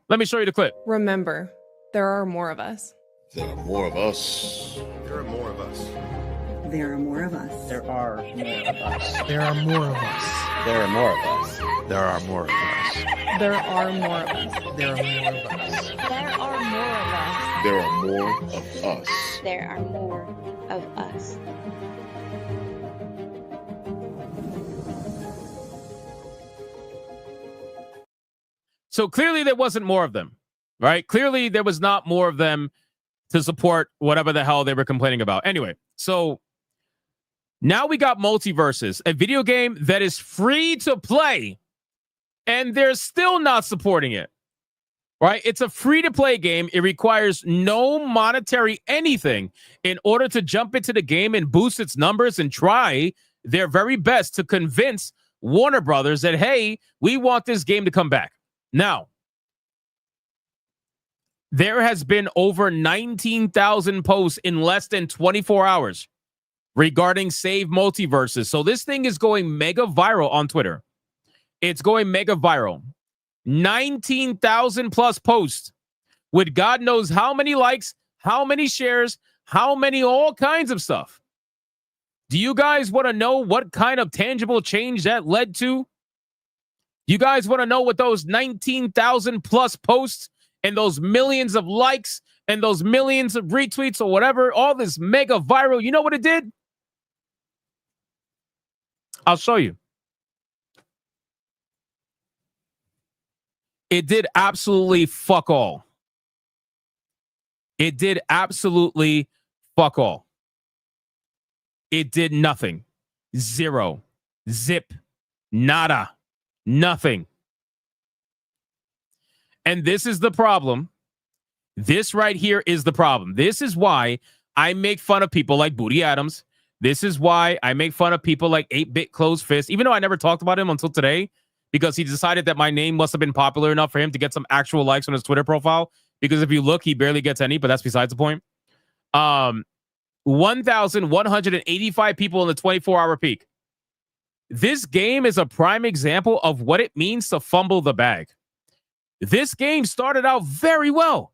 Speaker 17: Let me show you the clip.
Speaker 9: Remember, there are more of us.
Speaker 25: There are more of us.
Speaker 20: There are more of us.
Speaker 23: There are more of us.
Speaker 10: There are more of us.
Speaker 14: There are more of us.
Speaker 10: There are more of us.
Speaker 25: There are more of us.
Speaker 9: There are more of us.
Speaker 10: There are more of us.
Speaker 25: There are more of us.
Speaker 2: There are more of us.
Speaker 17: So clearly there wasn't more of them, right? Clearly there was not more of them to support whatever the hell they were complaining about. Anyway, so now we got Multiverses, a video game that is free to play, and they're still not supporting it, right? It's a free-to-play game. It requires no monetary anything in order to jump into the game and boost its numbers and try their very best to convince Warner Brothers that, hey, we want this game to come back. Now, there has been over 19,000 posts in less than 24 hours regarding Save Multiverses. So this thing is going mega viral on Twitter. It's going mega viral. 19,000 plus posts with God knows how many likes, how many shares, how many all kinds of stuff. Do you guys want to know what kind of tangible change that led to? You guys want to know what those 19,000 plus posts and those millions of likes and those millions of retweets or whatever, all this mega viral, you know what it did? I'll show you. It did absolutely fuck all. It did absolutely fuck all. It did nothing. Zero. Zip. Nada. Nothing. And this is the problem. This right here is the problem. This is why I make fun of people like Booty Adams. This is why I make fun of people like 8-Bit Closed Fist, even though I never talked about him until today, because he decided that my name must have been popular enough for him to get some actual likes on his Twitter profile. Because if you look, he barely gets any, but that's besides the point. 1,185 people in the 24-hour peak. This game is a prime example of what it means to fumble the bag. This game started out very well.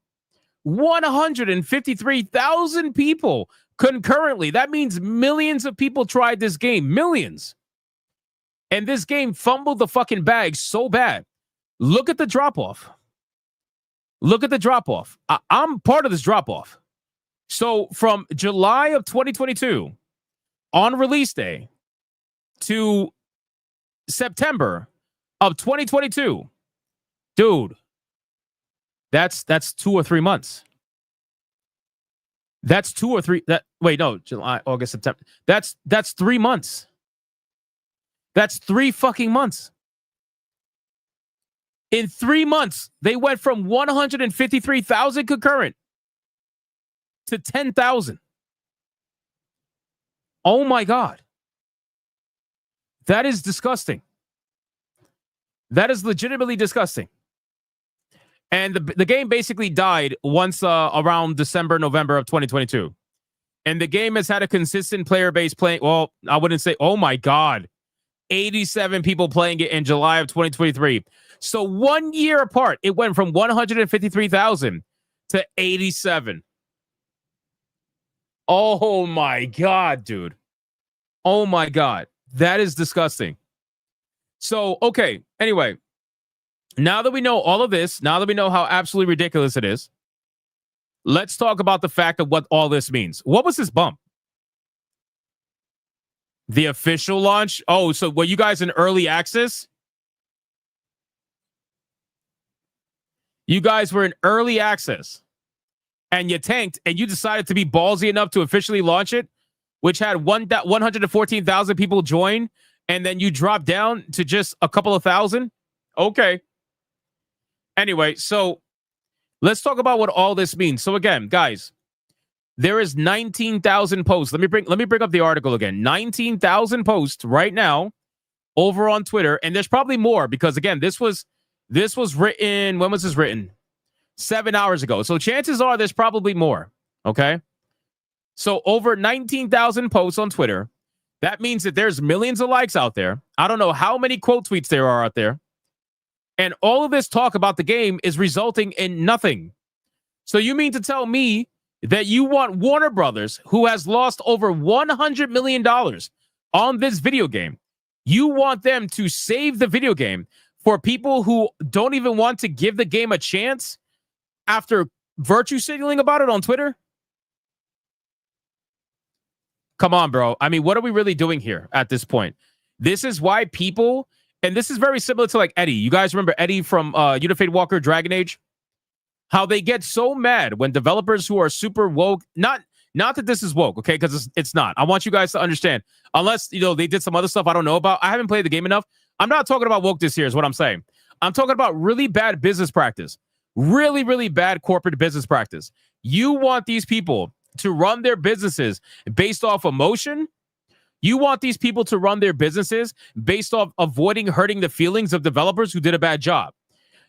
Speaker 17: 153,000 people concurrently. That means millions of people tried this game. Millions. And this game fumbled the fucking bag so bad. Look at the drop-off. Look at the drop-off. I'm part of this drop-off. So from July of 2022 on release day to September of 2022, dude, that's 2 or 3 months. That's 2 or 3. July, August, September. That's 3 months. That's 3 fucking months. In 3 months, they went from 153,000 concurrent to 10,000. Oh my God. That is disgusting. That is legitimately disgusting. And the game basically died once around December, November of 2022. And the game has had a consistent player base playing. Well, I wouldn't say, oh my God, 87 people playing it in July of 2023. So 1 year apart, it went from 153,000 to 87. Oh my God, dude. Oh my God. That is disgusting. So, okay. Anyway, now that we know all of this, now that we know how absolutely ridiculous it is, let's talk about the fact of what all this means. What was this bump? The official launch? Oh, so were you guys in early access? You guys were in early access and you tanked and you decided to be ballsy enough to officially launch it, which had 114,000 people join, and then you dropped down to just a couple of thousand. Okay. Anyway, so let's talk about what all this means. So again, guys, there is 19,000 posts. Let me bring up the article again. 19,000 posts right now over on Twitter, and there's probably more because again, this was written. When was this written? 7 hours ago. So chances are there's probably more. Okay. So over 19,000 posts on Twitter. That means that there's millions of likes out there. I don't know how many quote tweets there are out there. And all of this talk about the game is resulting in nothing. So you mean to tell me that you want Warner Brothers, who has lost over $100 million on this video game, you want them to save the video game for people who don't even want to give the game a chance after virtue signaling about it on Twitter? Come on, bro. I mean, what are we really doing here at this point? This is why people, and this is very similar to like Eddie. You guys remember Eddie from Unified Walker Dragon Age? How they get so mad when developers who are super woke, not that this is woke, okay? Because it's not. I want you guys to understand. Unless, they did some other stuff I don't know about. I haven't played the game enough. I'm not talking about woke this here is what I'm saying. I'm talking about really bad business practice. Really, really bad corporate business practice. You want these people to run their businesses based off emotion. You want these people to run their businesses based off avoiding hurting the feelings of developers who did a bad job.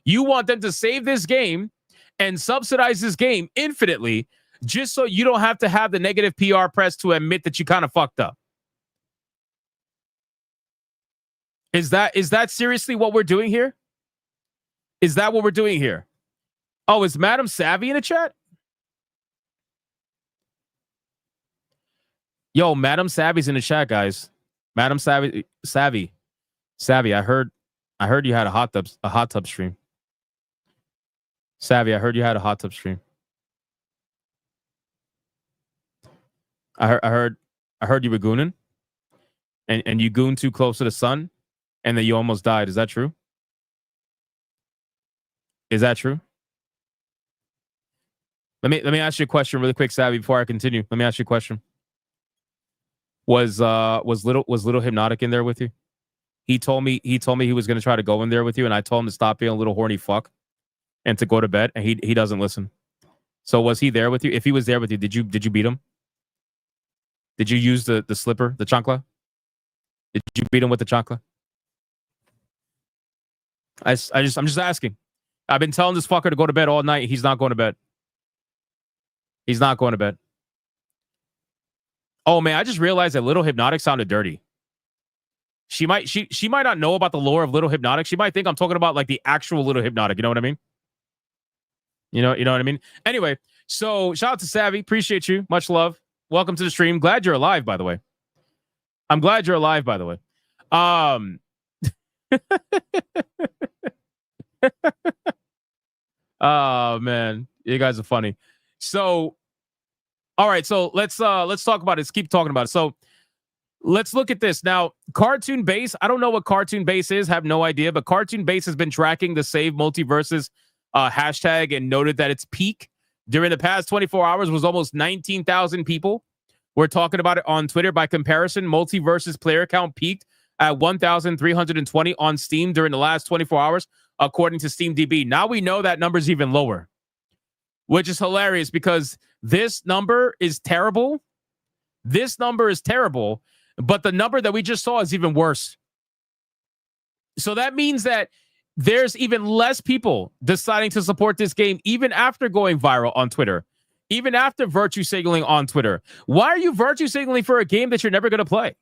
Speaker 17: You want them to save this game and subsidize this game infinitely just so you don't have to have the negative PR press to admit that you kind of fucked up. Is that seriously what we're doing here? Is that what we're doing here? Oh, is Madam Savvy in the chat? Yo, Madam Savvy's in the chat, guys. Madam Savvy. I heard you had a hot tub stream. Savvy, I heard you had a hot tub stream. I heard you were gooning, and you gooned too close to the sun, and then you almost died. Is that true? Is that true? Let me ask you a question really quick, Savvy, before I continue. Let me ask you a question. Was little Hypnotic in there with you? He told me he was going to try to go in there with you, and I told him to stop being a little horny fuck and to go to bed, and he doesn't listen. So was he there with you? If he was there with you, did you beat him? Did you use the slipper, the chancla? Did you beat him with the chancla? I'm just asking. I've been telling this fucker to go to bed all night. He's not going to bed. He's not going to bed. Oh man, I just realized that Little Hypnotic sounded dirty. She might not know about the lore of Little Hypnotic. She might think I'm talking about like the actual Little Hypnotic. You know what I mean? You know what I mean? Anyway, so shout out to Savvy. Appreciate you. Much love. Welcome to the stream. Glad you're alive, by the way. I'm glad you're alive, by the way. Oh man, you guys are funny. So, all right, so let's talk about it. Let's keep talking about it. So, let's look at this now. Cartoon Base. I don't know what Cartoon Base is. Have no idea. But Cartoon Base has been tracking the Save Multiverses hashtag and noted that its peak during the past 24 hours was almost 19,000 people. We're talking about it on Twitter. By comparison, Multiverse's player count peaked at 1,320 on Steam during the last 24 hours, according to SteamDB. Now we know that number's even lower, which is hilarious because this number is terrible. This number is terrible, but the number that we just saw is even worse. So that means that there's even less people deciding to support this game, even after going viral on Twitter, even after virtue signaling on Twitter. Why are you virtue signaling for a game that you're never going to play?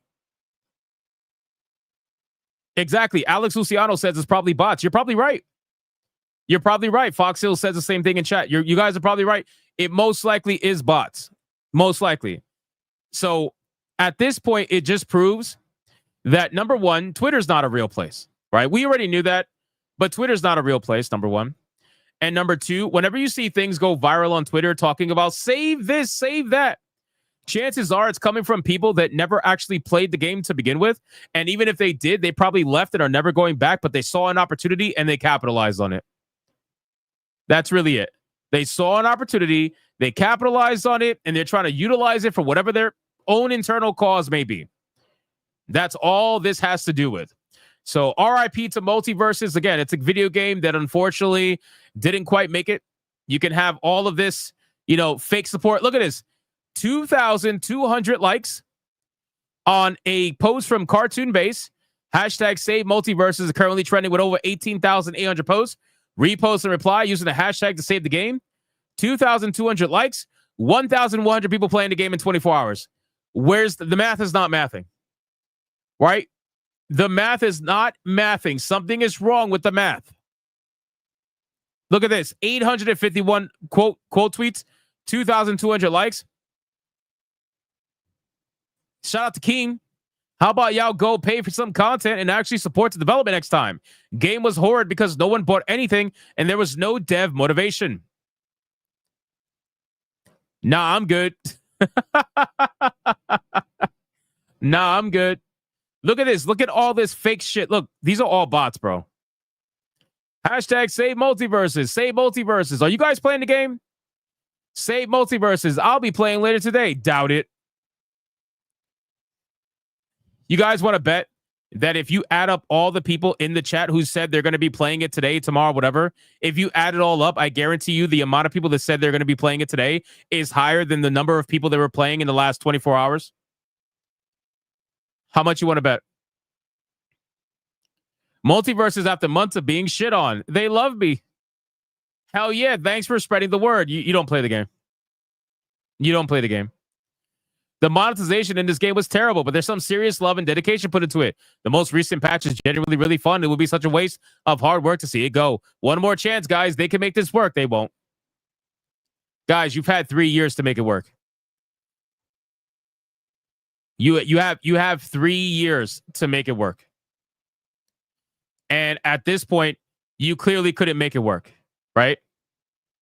Speaker 17: Exactly. Alex Luciano says it's probably bots. You're probably right. You're probably right. Fox Hill says the same thing in chat. You guys are probably right. It most likely is bots. Most likely. So at this point, it just proves that, number one, Twitter's not a real place, right? We already knew that, but Twitter's not a real place, number one. And number two, whenever you see things go viral on Twitter talking about save this, save that, chances are it's coming from people that never actually played the game to begin with. And even if they did, they probably left and are never going back, but they saw an opportunity and they capitalized on it. That's really it. They saw an opportunity, they capitalized on it, and they're trying to utilize it for whatever their own internal cause may be. That's all this has to do with. So RIP to Multiverses. Again, it's a video game that unfortunately didn't quite make it. You can have all of this, fake support. Look at this. 2,200 likes on a post from Cartoon Base. Hashtag Save Multiverses is currently trending with over 18,800 posts. Repost and reply using the hashtag to save the game. 2,200 likes. 1,100 people playing the game in 24 hours. Where's the math is not mathing, right? The math is not mathing. Something is wrong with the math. Look at this. 851 quote tweets. 2,200 likes. Shout out to King. How about y'all go pay for some content and actually support the development next time? Game was horrid because no one bought anything and there was no dev motivation. Nah, I'm good. Nah, I'm good. Look at this. Look at all this fake shit. Look, these are all bots, bro. Hashtag Save Multiverses. Save Multiverses. Are you guys playing the game? Save Multiverses. I'll be playing later today. Doubt it. You guys want to bet that if you add up all the people in the chat who said they're going to be playing it today, tomorrow, whatever, if you add it all up, I guarantee you the amount of people that said they're going to be playing it today is higher than the number of people that were playing in the last 24 hours? How much you want to bet? Multiverses, after months of being shit on, they love me. Hell yeah, thanks for spreading the word. You don't play the game. You don't play the game. The monetization in this game was terrible, but there's some serious love and dedication put into it. The most recent patch is genuinely really fun. It would be such a waste of hard work to see it go. One more chance, guys. They can make this work. They won't. Guys, you've had 3 years to make it work. You have 3 years to make it work. And at this point, you clearly couldn't make it work, right?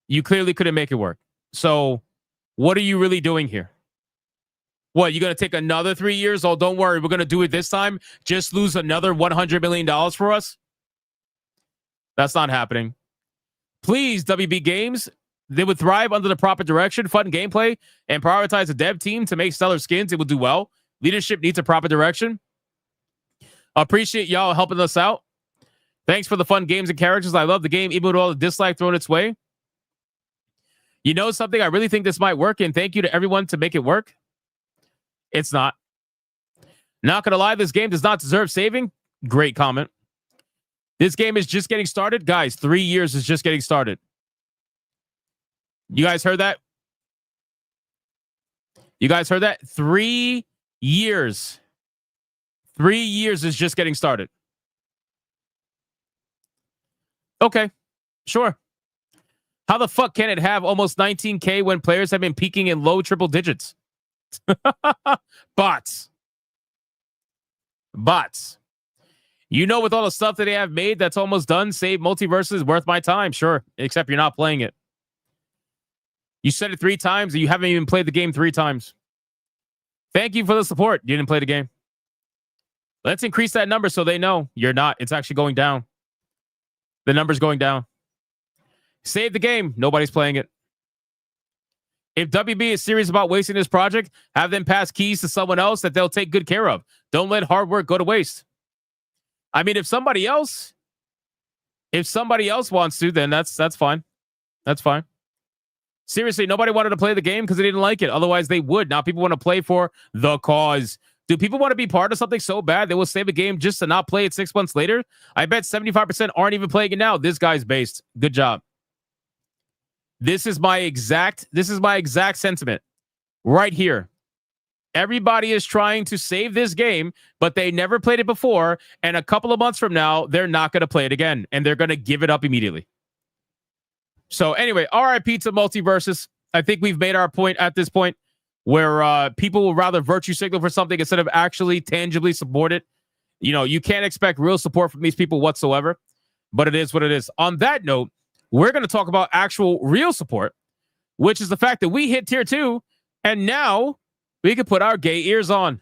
Speaker 17: You clearly couldn't make it work. So what are you really doing here? What, you're going to take another 3 years? Oh, don't worry. We're going to do it this time. Just lose another $100 million for us? That's not happening. Please, WB Games, they would thrive under the proper direction, fun gameplay, and prioritize a dev team to make stellar skins. It will do well. Leadership needs a proper direction. Appreciate y'all helping us out. Thanks for the fun games and characters. I love the game, even with all the dislike thrown its way. You know something? I really think this might work, and thank you to everyone to make it work. It's not. Not going to lie, this game does not deserve saving. Great comment. This game is just getting started. Guys, 3 years is just getting started. You guys heard that? You guys heard that? 3 years. 3 years is just getting started. Okay, sure. How the fuck can it have almost 19K when players have been peaking in low triple digits? Bots. You know, with all the stuff that they have made that's almost done, save Multiverse is worth my time, sure. Except you're not playing it. You said it 3 times, and you haven't even played the game 3 times. Thank you for the support. You didn't play the game. Let's increase that number so they know you're not. It's actually going down. The number's going down. Save the game. Nobody's playing it. If WB is serious about wasting this project, have them pass keys to someone else that they'll take good care of. Don't let hard work go to waste. I mean, if somebody else wants to, then that's fine. That's fine. Seriously, nobody wanted to play the game because they didn't like it. Otherwise, they would. Now people want to play for the cause. Do people want to be part of something so bad they will save a game just to not play it 6 months later? I bet 75% aren't even playing it now. This guy's based. Good job. This is my exact sentiment right here. Everybody is trying to save this game, but they never played it before. And a couple of months from now, they're not going to play it again. And they're going to give it up immediately. So anyway, RIP to Multiverses. I think we've made our point at this point where people will rather virtue signal for something instead of actually tangibly support it. You know, you can't expect real support from these people whatsoever, but it is what it is. On that note, we're going to talk about actual real support, which is the fact that we hit tier 2, and now we can put our gay ears on.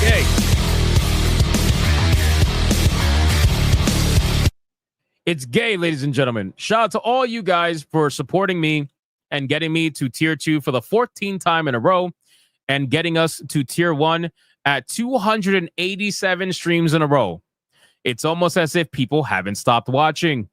Speaker 17: Gay. It's gay, ladies and gentlemen. Shout out to all you guys for supporting me and getting me to tier 2 for the 14th time in a row and getting us to tier 1 at 287 streams in a row. It's almost as if people haven't stopped watching.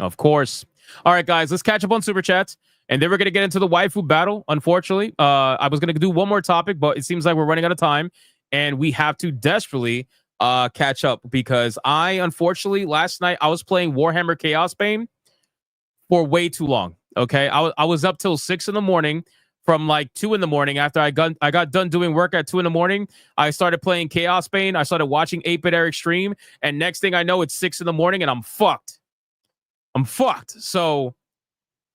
Speaker 17: Of course. All right, guys, let's catch up on Super Chats. And then we're going to get into the Waifu Battle, unfortunately. I was going to do one more topic, but it seems like we're running out of time. And we have to desperately catch up because unfortunately, last night I was playing Warhammer Chaos Bane for way too long. Okay, I was up till 6 in the morning from like 2 in the morning after I got done doing work at 2 in the morning. I started playing Chaos Bane. I started watching 8-Bit Eric stream, and next thing I know, it's 6 in the morning and I'm fucked. So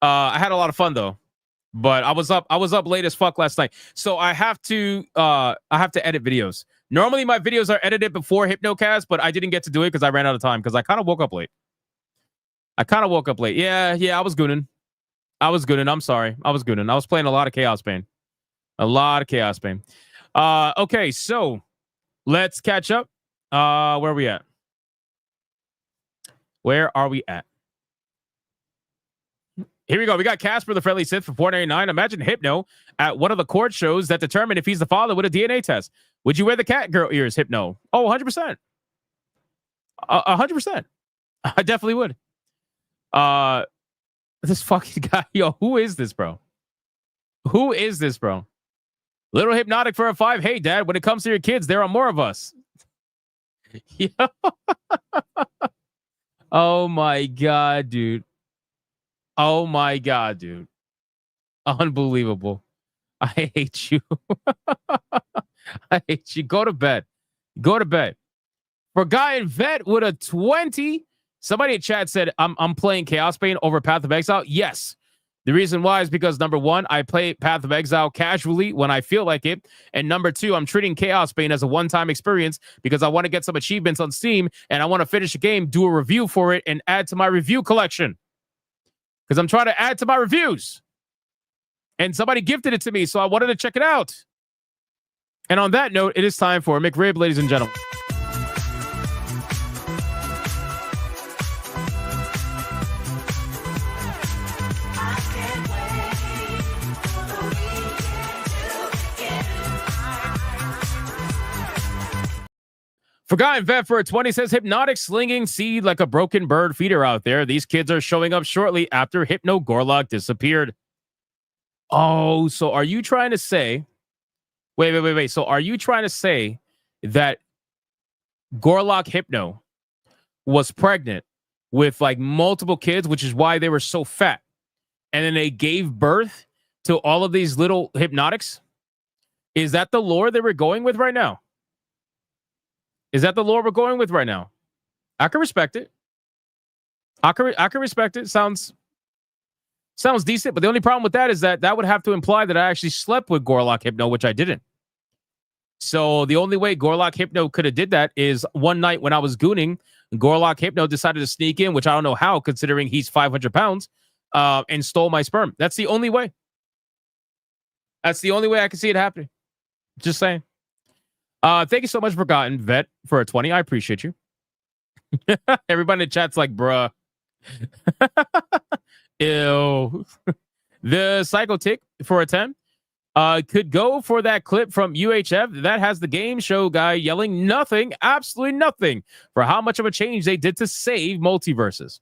Speaker 17: I had a lot of fun though. But I was up late as fuck last night. So I have to edit videos. Normally my videos are edited before Hypnocast, but I didn't get to do it because I ran out of time because I kind of woke up late. Yeah, I was gooning. I'm sorry. I was gooning. I was playing a lot of Chaos Bane. Okay, so let's catch up. Where are we at? Here we go. We got Casper the Friendly Sith for $4.99. Imagine Hypno at one of the court shows that determine if he's the father with a DNA test. Would you wear the cat girl ears, Hypno? Oh, 100%. 100%. I definitely would. This fucking guy. Yo, who is this, bro? Little Hypnotic for a 5. Hey, Dad, when it comes to your kids, there are more of us. Oh, my God, dude. Unbelievable. I hate you. Go to bed. For Guy and Vet with a 20. Somebody in chat said, I'm playing Chaos Bane over Path of Exile. Yes. The reason why is because, number 1, I play Path of Exile casually when I feel like it. And number 2, I'm treating Chaos Bane as a one-time experience because I want to get some achievements on Steam and I want to finish a game, do a review for it, and add to my review collection. Because I'm trying to add to my reviews. And somebody gifted it to me, so I wanted to check it out. And on that note, it is time for McRib, ladies and gentlemen. For Guy and Vet for a 20 says, Hypnotic slinging seed like a broken bird feeder out there. These kids are showing up shortly after Hypno Gorlock disappeared. Oh, so are you trying to say... Wait. So are you trying to say that Gorlock Hypno was pregnant with like multiple kids, which is why they were so fat? And then they gave birth to all of these little Hypnotics? Is that the lore that we're going with right now? Is that the lore we're going with right now? I can respect it. I can respect it. Sounds decent, but the only problem with that is that would have to imply that I actually slept with Gorlock Hypno, which I didn't. So the only way Gorlock Hypno could have did that is one night when I was gooning, Gorlock Hypno decided to sneak in, which I don't know how, considering he's 500 pounds, and stole my sperm. That's the only way. That's the only way I can see it happening. Just saying. Thank you so much, Forgotten Vet, for a 20. I appreciate you. Everybody in the chat's like, bruh. Ew. The Psycho Tick for a 10. Could go for that clip from UHF that has the game show guy yelling nothing, absolutely nothing, for how much of a change they did to save multiverses.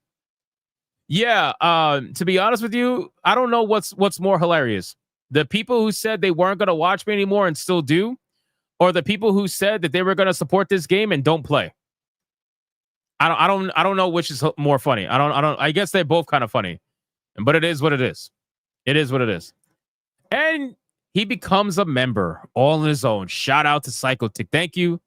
Speaker 17: Yeah, to be honest with you, I don't know what's more hilarious. The people who said they weren't going to watch me anymore and still do, or the people who said that they were going to support this game and don't play. I don't know which is more funny. I guess they're both kind of funny. But it is what it is. It is what it is. And he becomes a member all on his own. Shout out to Psychotic. Thank you.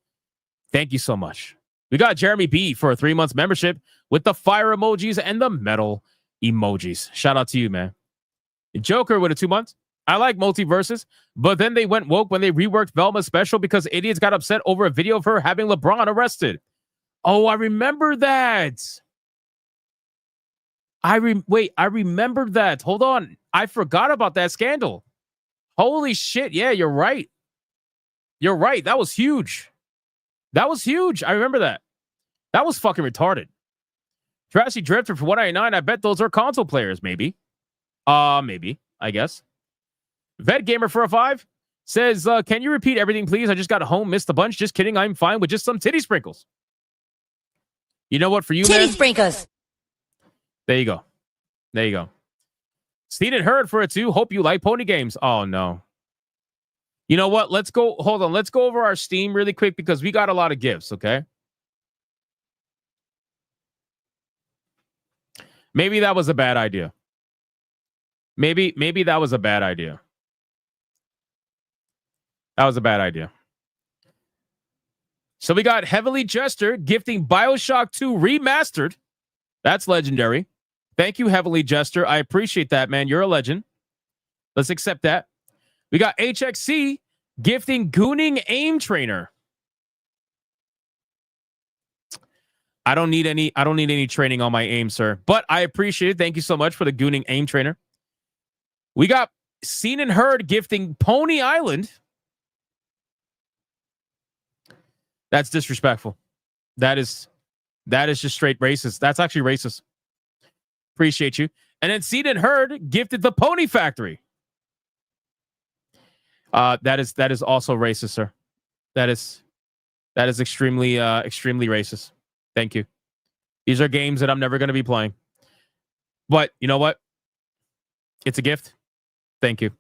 Speaker 17: Thank you so much. We got Jeremy B for a 3-month membership with the fire emojis and the metal emojis. Shout out to you, man. Joker with a 2 months. I like multiverses, but then they went woke when they reworked Velma's special because idiots got upset over a video of her having LeBron arrested. Oh, I remember that. I remember that. Hold on. I forgot about that scandal. Holy shit. Yeah, you're right. You're right. That was huge. That was huge. I remember that. That was fucking retarded. Trashy Drifter for 199. I bet those are console players, maybe. Maybe, I guess. Vet Gamer for a 5 says, can you repeat everything, please? I just got home, missed a bunch. Just kidding. I'm fine with just some titty sprinkles. You know what? For you,
Speaker 11: Titty
Speaker 17: man?
Speaker 11: sprinkles.
Speaker 17: There you go. There you go. Seen and heard for a 2. Hope you like pony games. Oh, no. You know what? Let's go. Hold on. Let's go over our Steam really quick because we got a lot of gifts, okay? Maybe that was a bad idea. Maybe that was a bad idea. That was a bad idea. So we got Heavily Jester gifting BioShock 2 Remastered. That's legendary. Thank you, Heavily Jester. I appreciate that, man. You're a legend. Let's accept that. We got HXC gifting Gooning Aim Trainer. I don't need any training on my aim, sir. But I appreciate it. Thank you so much for the Gooning Aim Trainer. We got Seen and Heard gifting Pony Island. That's disrespectful. That is just straight racist. That's actually racist. Appreciate you. And then Seen and Heard gifted the Pony Factory. That is also racist, sir. That is extremely racist. Thank you. These are games that I'm never going to be playing. But you know what? It's a gift. Thank you.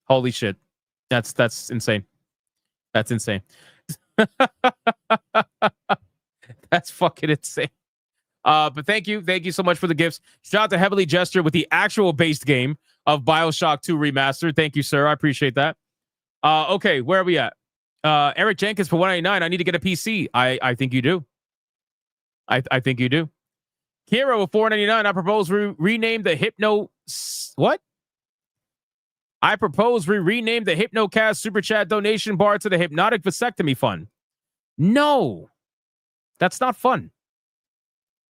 Speaker 17: Holy shit. That's insane. That's insane. That's fucking insane. But thank you so much for the gifts. Shout out to Heavily Jester with the actual based game of BioShock 2 Remastered. Thank you, sir. I appreciate that. Okay, where are we at? Eric Jenkins for 199. I need to get a PC. I think you do. I think you do. Kira with 499. I propose we rename the Hypno. What? I propose we rename the Hypnocast Super Chat donation bar to the Hypnotic Vasectomy Fund. No, that's not fun.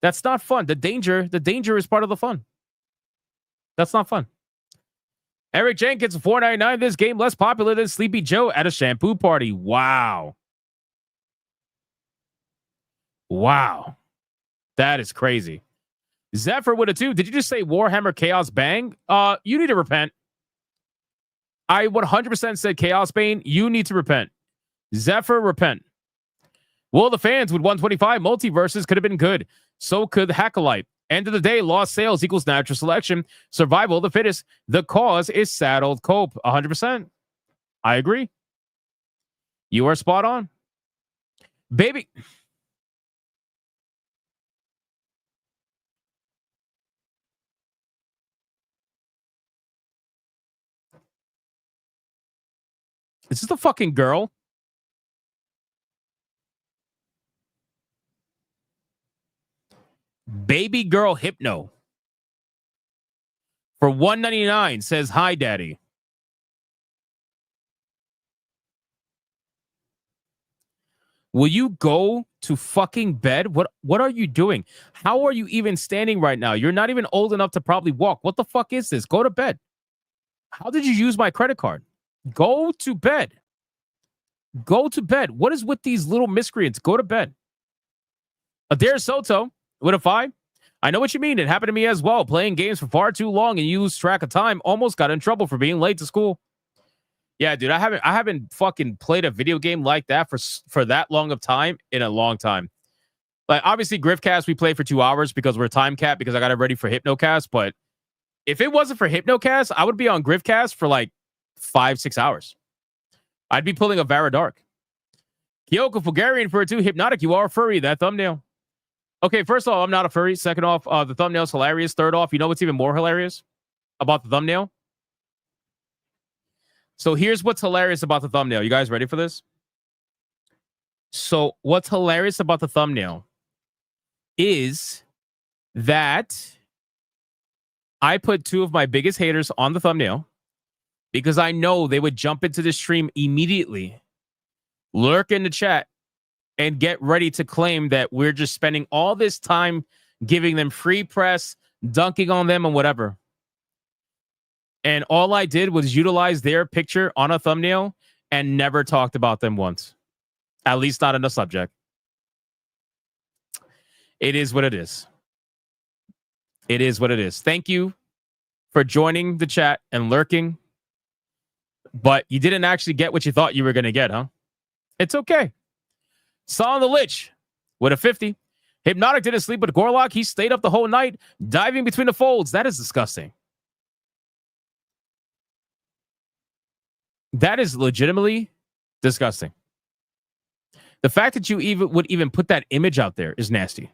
Speaker 17: That's not fun. The danger is part of the fun. That's not fun. Eric Jenkins, 499. This game less popular than Sleepy Joe at a shampoo party. Wow. Wow. That is crazy. Zephyr with a 2. Did you just say Warhammer Chaos Bang? You need to repent. I 100% said Chaos Bane. You need to repent. Zephyr, repent. Will the fans with 125 multiverses could have been good. So could Hackalite. End of the day, lost sales equals natural selection. Survival of the fittest. The cause is saddled cope. 100%. I agree. You are spot on. Baby. Is this the fucking girl? Baby girl Hypno. For $1.99 says, hi, daddy. Will you go to fucking bed? What are you doing? How are you even standing right now? You're not even old enough to probably walk. What the fuck is this? Go to bed. How did you use my credit card? Go to bed. Go to bed. What is with these little miscreants? Go to bed. Adair Soto with a 5. I know what you mean. It happened to me as well. Playing games for far too long and you lose track of time. Almost got in trouble for being late to school. Yeah, dude, I haven't fucking played a video game like that for that long of time in a long time. Like, obviously, Griftcast, we play for 2 hours because we're time capped because I got it ready for Hypnocast. But if it wasn't for Hypnocast, I would be on Griftcast for like 5-6 hours. I'd be pulling a Vara Dark. Kyoko Bulgarian for 2. Hypnotic, you are a furry. That thumbnail. Okay, first off, I'm not a furry. Second off, the thumbnail's hilarious. Third off, you know what's even more hilarious about the thumbnail? So here's what's hilarious about the thumbnail. You guys ready for this? So what's hilarious about the thumbnail is that I put 2 of my biggest haters on the thumbnail because I know they would jump into the stream immediately, lurk in the chat, and get ready to claim that we're just spending all this time giving them free press, dunking on them and whatever. And all I did was utilize their picture on a thumbnail and never talked about them once. At least not in the subject. It is what it is. It is what it is. Thank you for joining the chat and lurking. But you didn't actually get what you thought you were going to get, huh? It's okay. Saw the Lich with a 50. Hypnotic didn't sleep with Gorlock. He stayed up the whole night, diving between the folds. That is disgusting. That is legitimately disgusting. The fact that you would even put that image out there is nasty.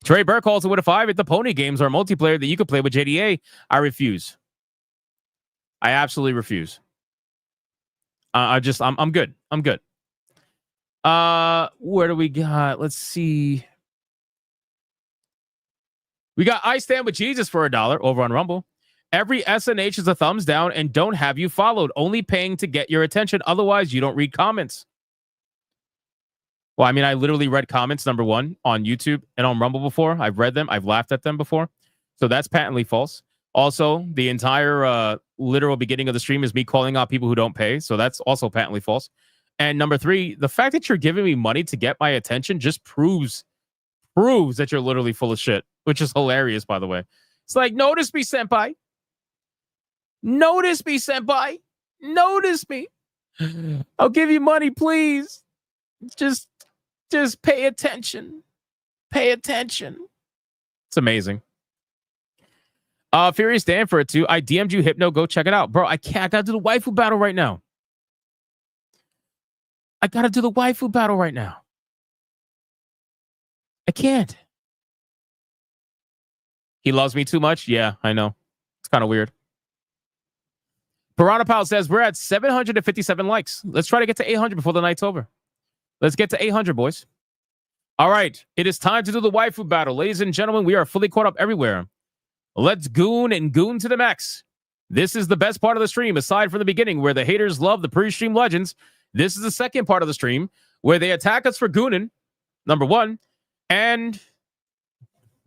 Speaker 17: Trey Burke also with a 5. If the pony games are multiplayer that you could play with JDA, I refuse. I absolutely refuse. I'm good. I'm good. Where do we got? Let's see. We got I Stand With Jesus for $1 over on Rumble. Every SNH is a thumbs down and don't have you followed. Only paying to get your attention. Otherwise, you don't read comments. Well, I mean, I literally read comments, number 1, on YouTube and on Rumble before. I've read them. I've laughed at them before. So that's patently false. Also, the entire literal beginning of the stream is me calling out people who don't pay. So that's also patently false. And number 3, the fact that you're giving me money to get my attention just proves that you're literally full of shit, which is hilarious, by the way. It's like, notice me, senpai. Notice me, senpai. Notice me. I'll give you money, please. Just pay attention. Pay attention. It's amazing. Furious Dan for it too. I DM'd you, Hypno. Go check it out. Bro, I can't. I gotta do the waifu battle right now. I can't. He loves me too much? Yeah, I know. It's kind of weird. Piranha Pal says, we're at 757 likes. Let's try to get to 800 before the night's over. Let's get to 800, boys. All right. It is time to do the waifu battle. Ladies and gentlemen, we are fully caught up everywhere. Let's goon and goon to the max. This is the best part of the stream, aside from the beginning, where the haters love the pre-stream legends. This is the second part of the stream, where they attack us for gooning, number 1, and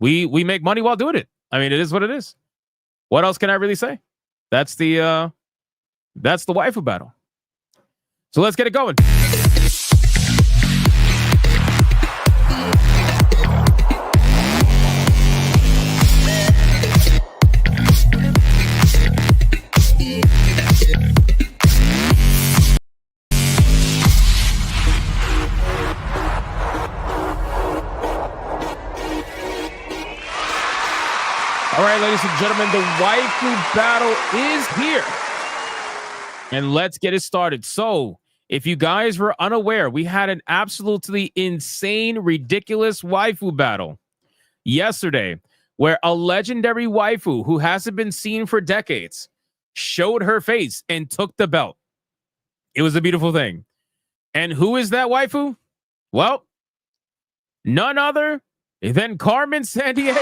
Speaker 17: we make money while doing it. I mean, it is what it is. What else can I really say? That's the waifu battle. So let's get it going. All right, ladies and gentlemen, the waifu battle is here. And let's get it started. So, if you guys were unaware, we had an absolutely insane, ridiculous waifu battle yesterday, where a legendary waifu who hasn't been seen for decades showed her face and took the belt. It was a beautiful thing. And who is that waifu? Well, none other than Carmen Sandiego.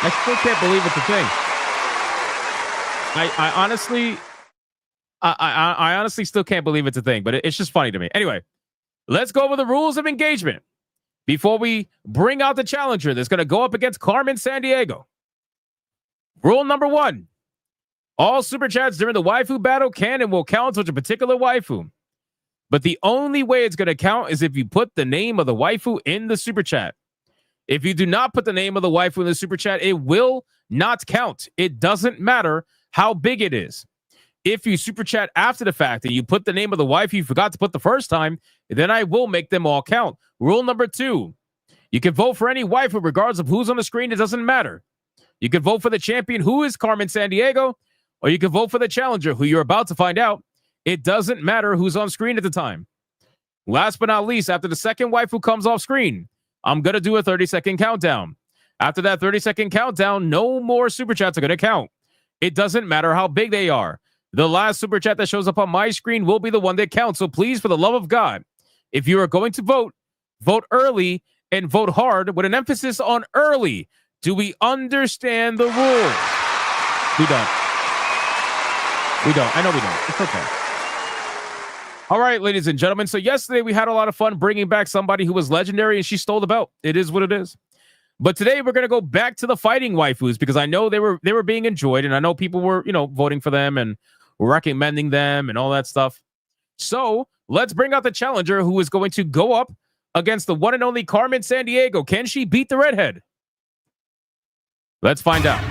Speaker 17: I still can't believe it's a thing. I honestly still can't believe it's a thing, but it's just funny to me. Anyway, let's go over the rules of engagement before we bring out the challenger that's going to go up against Carmen Sandiego. Rule number 1. All super chats during the waifu battle can and will count towards a particular waifu. But the only way it's going to count is if you put the name of the waifu in the super chat. If you do not put the name of the waifu in the super chat, it will not count. It doesn't matter how big it is. If you super chat after the fact and you put the name of the waifu you forgot to put the first time, then I will make them all count. Rule number 2. You can vote for any waifu regardless of who's on the screen. It doesn't matter. You can vote for the champion, who is Carmen Sandiego, or you can vote for the challenger, who you're about to find out. It doesn't matter who's on screen at the time. Last but not least, after the second waifu comes off screen, I'm going to do a 30-second countdown. After that 30-second countdown, no more super chats are going to count. It doesn't matter how big they are. The last super chat that shows up on my screen will be the one that counts. So please, for the love of God, if you are going to vote, vote early and vote hard with an emphasis on early. Do we understand the rules? We don't. We don't. I know we don't. It's okay. All right, ladies and gentlemen. So yesterday we had a lot of fun bringing back somebody who was legendary and she stole the belt. It is what it is. But today we're going to go back to the fighting waifus because I know they were being enjoyed and I know people were, voting for them and recommending them and all that stuff. So let's bring out the challenger who is going to go up against the one and only Carmen Sandiego. Can she beat the redhead? Let's find out.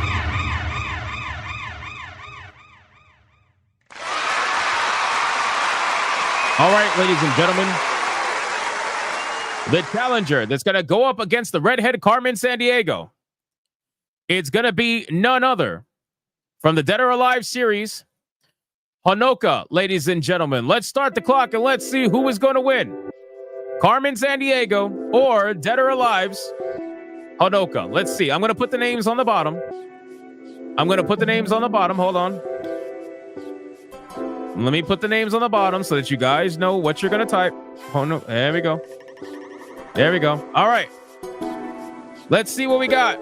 Speaker 17: All right, ladies and gentlemen. The challenger that's going to go up against the redhead Carmen Sandiego. It's going to be none other from the Dead or Alive series, Honoka, ladies and gentlemen. Let's start the clock and let's see who is going to win. Carmen Sandiego or Dead or Alive's Honoka. Let's see. I'm going to put the names on the bottom. Hold on. Let me put the names on the bottom so that you guys know what you're going to type. Oh, no. There we go. All right. Let's see what we got.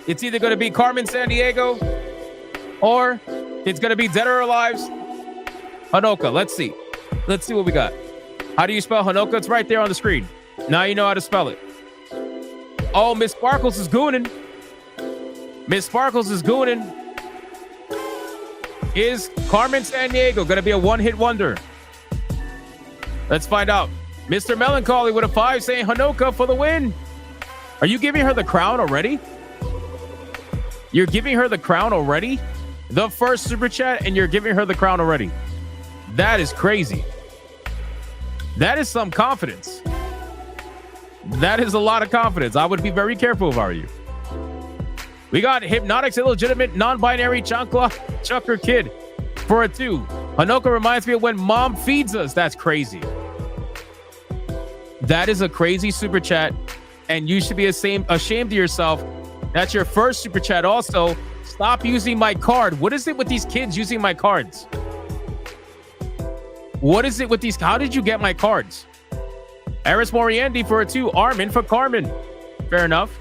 Speaker 17: It's either going to be Carmen Sandiego or it's going to be Dead or Alive's Honoka. Let's see what we got. How do you spell Honoka? It's right there on the screen. Now you know how to spell it. Oh, Miss Sparkles is gooning. Is Carmen Sandiego going to be a one-hit wonder? Let's find out. Mr. Melancholy with a 5 saying Honoka for the win. Are you giving her the crown already? You're giving her the crown already? The first super chat and you're giving her the crown already. That is crazy. That is some confidence. That is a lot of confidence. I would be very careful if I were you. We got Hypnotic's illegitimate non-binary chancla chucker kid for a 2. Honoka reminds me of when mom feeds us. That's crazy. That is a crazy super chat, and you should be ashamed of yourself. That's your first super chat. Also, stop using my card. What is it with these kids using my cards? What is it with these? How did you get my cards? Eris Moriendi for a 2. Armin for Carmen. Fair enough.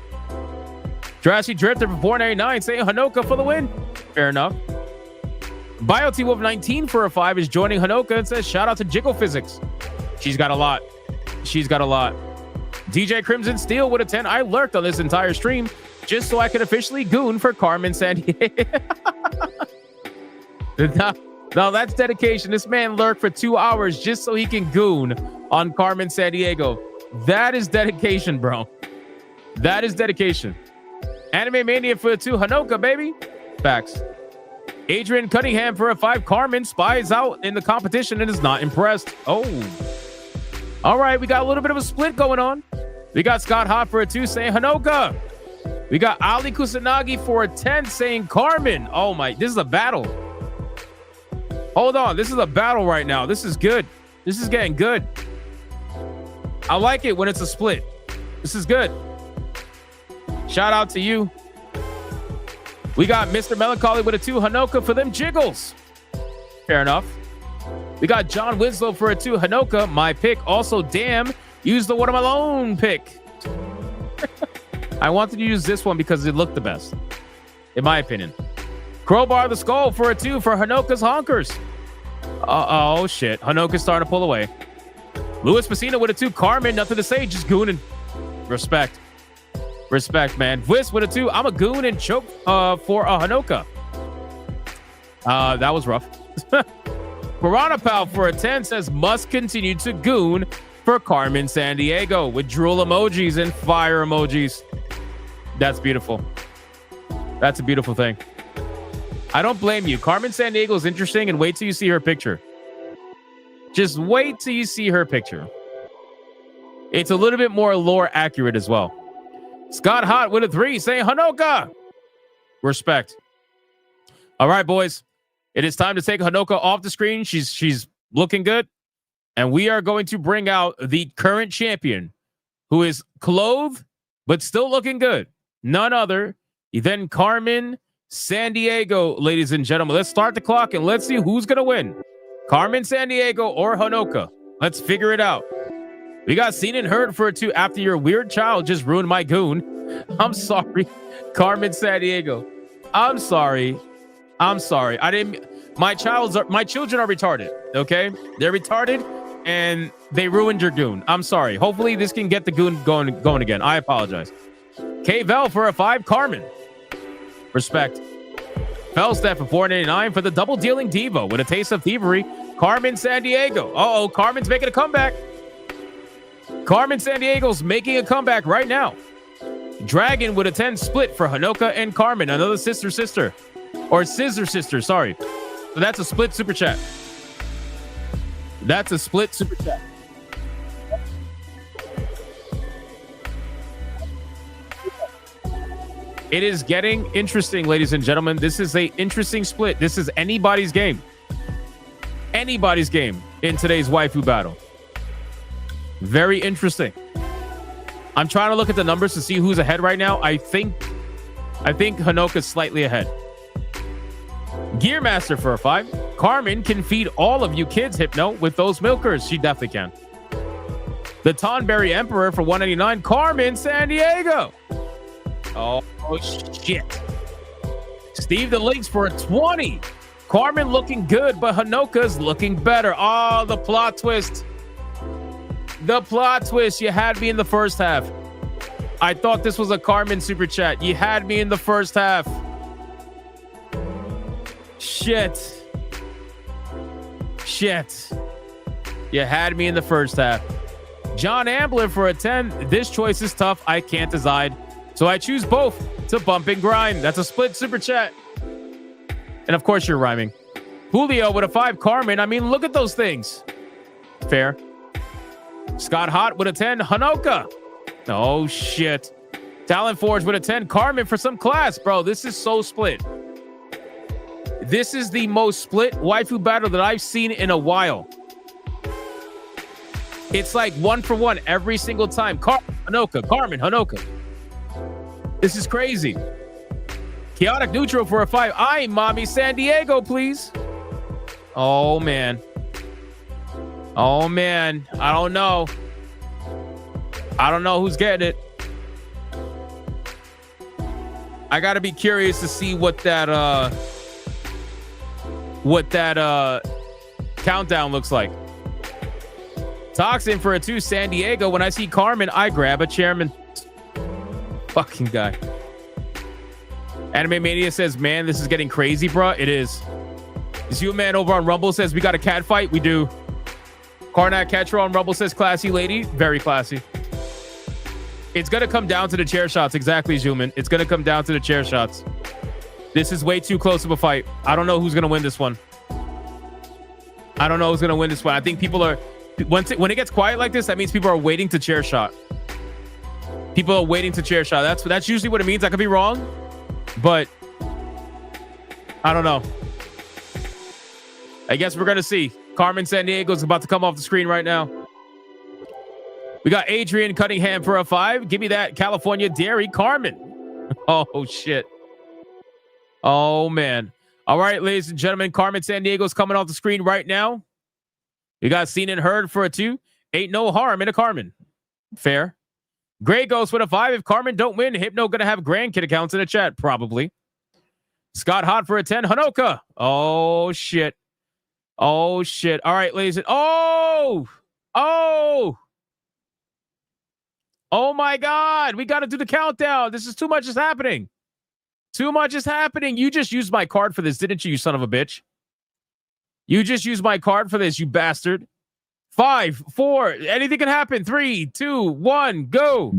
Speaker 17: Jurassic Drifter for 499 saying Honoka for the win. Fair enough. BioT Wolf 19 for a 5 is joining Honoka and says shout out to Jiggle Physics. She's got a lot. DJ Crimson Steel with a 10. I lurked on this entire stream just so I could officially goon for Carmen Sandiego. No, that's dedication. This man lurked for 2 hours just so he can goon on Carmen Sandiego. That is dedication, bro. That is dedication. Anime Mania for a 2. Honoka, baby. Facts. Adrian Cunningham for a 5. Carmen spies out in the competition and is not impressed. Oh. All right, we got a little bit of a split going on. We got Scott Hott for a 2 saying Honoka. We got Ali Kusanagi for a 10 saying Carmen. Oh my, this is a battle. Hold on, this is a battle right now. This is good. This is getting good. I like it when it's a split. This is good. Shout out to you. We got Mr. Melancholy with a 2. Hanoka for them jiggles. Fair enough. We got John Winslow for a 2. Hanoka, my pick. Also, damn, use the one of my own pick. I wanted to use this one because it looked the best, in my opinion. Crowbar the Skull for a 2 for Hanoka's Honkers. Oh, shit. Hanoka's starting to pull away. Louis Messina with a 2. Carmen, nothing to say, just gooning. Respect. Respect, man. Whis with a 2. I'm a goon and choke for a Hanoka. That was rough. Piranha Pal for a 10 says must continue to goon for Carmen Sandiego with drool emojis and fire emojis. That's beautiful. That's a beautiful thing. I don't blame you. Carmen Sandiego is interesting, and wait till you see her picture. Just wait till you see her picture. It's a little bit more lore accurate as well. Scott Hot with a 3 saying Hanoka. Respect. All right, boys. It is time to take Hanoka off the screen. She's looking good. And we are going to bring out the current champion, who is clothed but still looking good. None other than Carmen Sandiego, ladies and gentlemen. Let's start the clock and let's see who's going to win. Carmen Sandiego or Hanoka. Let's figure it out. We got seen and heard for a 2 after your weird child just ruined my goon. I'm sorry, Carmen Sandiego. I'm sorry. I didn't. My children are retarded. Okay, they're retarded, and they ruined your goon. I'm sorry. Hopefully, this can get the goon going again. I apologize. K Vel for a 5. Carmen. Respect. Felstep for 4.99 for the double dealing Devo with a taste of thievery. Carmen Sandiego. Uh-oh, Carmen's making a comeback. Carmen Sandiego's making a comeback right now. Dragon with a 10 split for Hanoka and Carmen. Another sister. Or scissor sister, sorry. So that's a split super chat. That's a split super chat. It is getting interesting, ladies and gentlemen. This is an interesting split. This is anybody's game. Anybody's game in today's waifu battle. Very interesting. I'm trying to look at the numbers to see who's ahead right now. I think Hanoka's slightly ahead. Gearmaster for a 5. Carmen can feed all of you kids, Hypno, with those milkers. She definitely can. The Tonberry Emperor for 199. Carmen Sandiego. Oh, shit. Steve the Links for a 20. Carmen looking good, but Hanoka's looking better. Oh, the plot twist. The plot twist. You had me in the first half. I thought this was a Carmen super chat. You had me in the first half. Shit. You had me in the first half. John Ambler for a 10. This choice is tough. I can't decide. So I choose both to bump and grind. That's a split super chat. And of course you're rhyming. Julio with a 5. Carmen. I mean, look at those things. Fair. Scott Hot with a 10. Hanoka. Oh, shit. Talon Forge with a 10. Carmen for some class. Bro, this is so split. This is the most split waifu battle that I've seen in a while. It's like 1 for 1 every single time. Hanoka. Carmen. Hanoka. This is crazy. Chaotic Neutral for a 5. I'm Mommy Sandiego, please. Oh, man. I don't know. I don't know who's getting it. I got to be curious to see what that countdown looks like. Toxin for a 2. Sandiego. When I see Carmen, I grab a chairman. Fucking guy. Anime Mania says, man, this is getting crazy, bro. It is. You man over on Rumble says, we got a cat fight. We do. Karnak Catcher on Rumble says, classy lady. Very classy. It's going to come down to the chair shots. Exactly, Zuman. It's going to come down to the chair shots. This is way too close of a fight. I don't know who's going to win this one. I think people are... When it gets quiet like this, that means people are waiting to chair shot. That's usually what it means. I could be wrong, but I don't know. I guess we're going to see. Carmen Sandiego is about to come off the screen right now. We got Adrian Cunningham for a 5. Give me that California Dairy. Carmen. Oh, shit. Oh, man. All right, ladies and gentlemen, Carmen Sandiego's coming off the screen right now. You got seen and heard for a 2. Ain't no harm in a Carmen. Fair. Gray Ghost with a 5. If Carmen don't win, Hypno gonna have grandkid accounts in the chat. Probably. Scott Hot for a 10. Hanoka. Oh, shit. Oh, shit. All right, ladies and... Oh! Oh! Oh, my God. We got to do the countdown. This is too much is happening. Too much is happening. You just used my card for this, didn't you, you son of a bitch? You just used my card for this, you bastard. 5, 4, anything can happen. 3, 2, 1, go.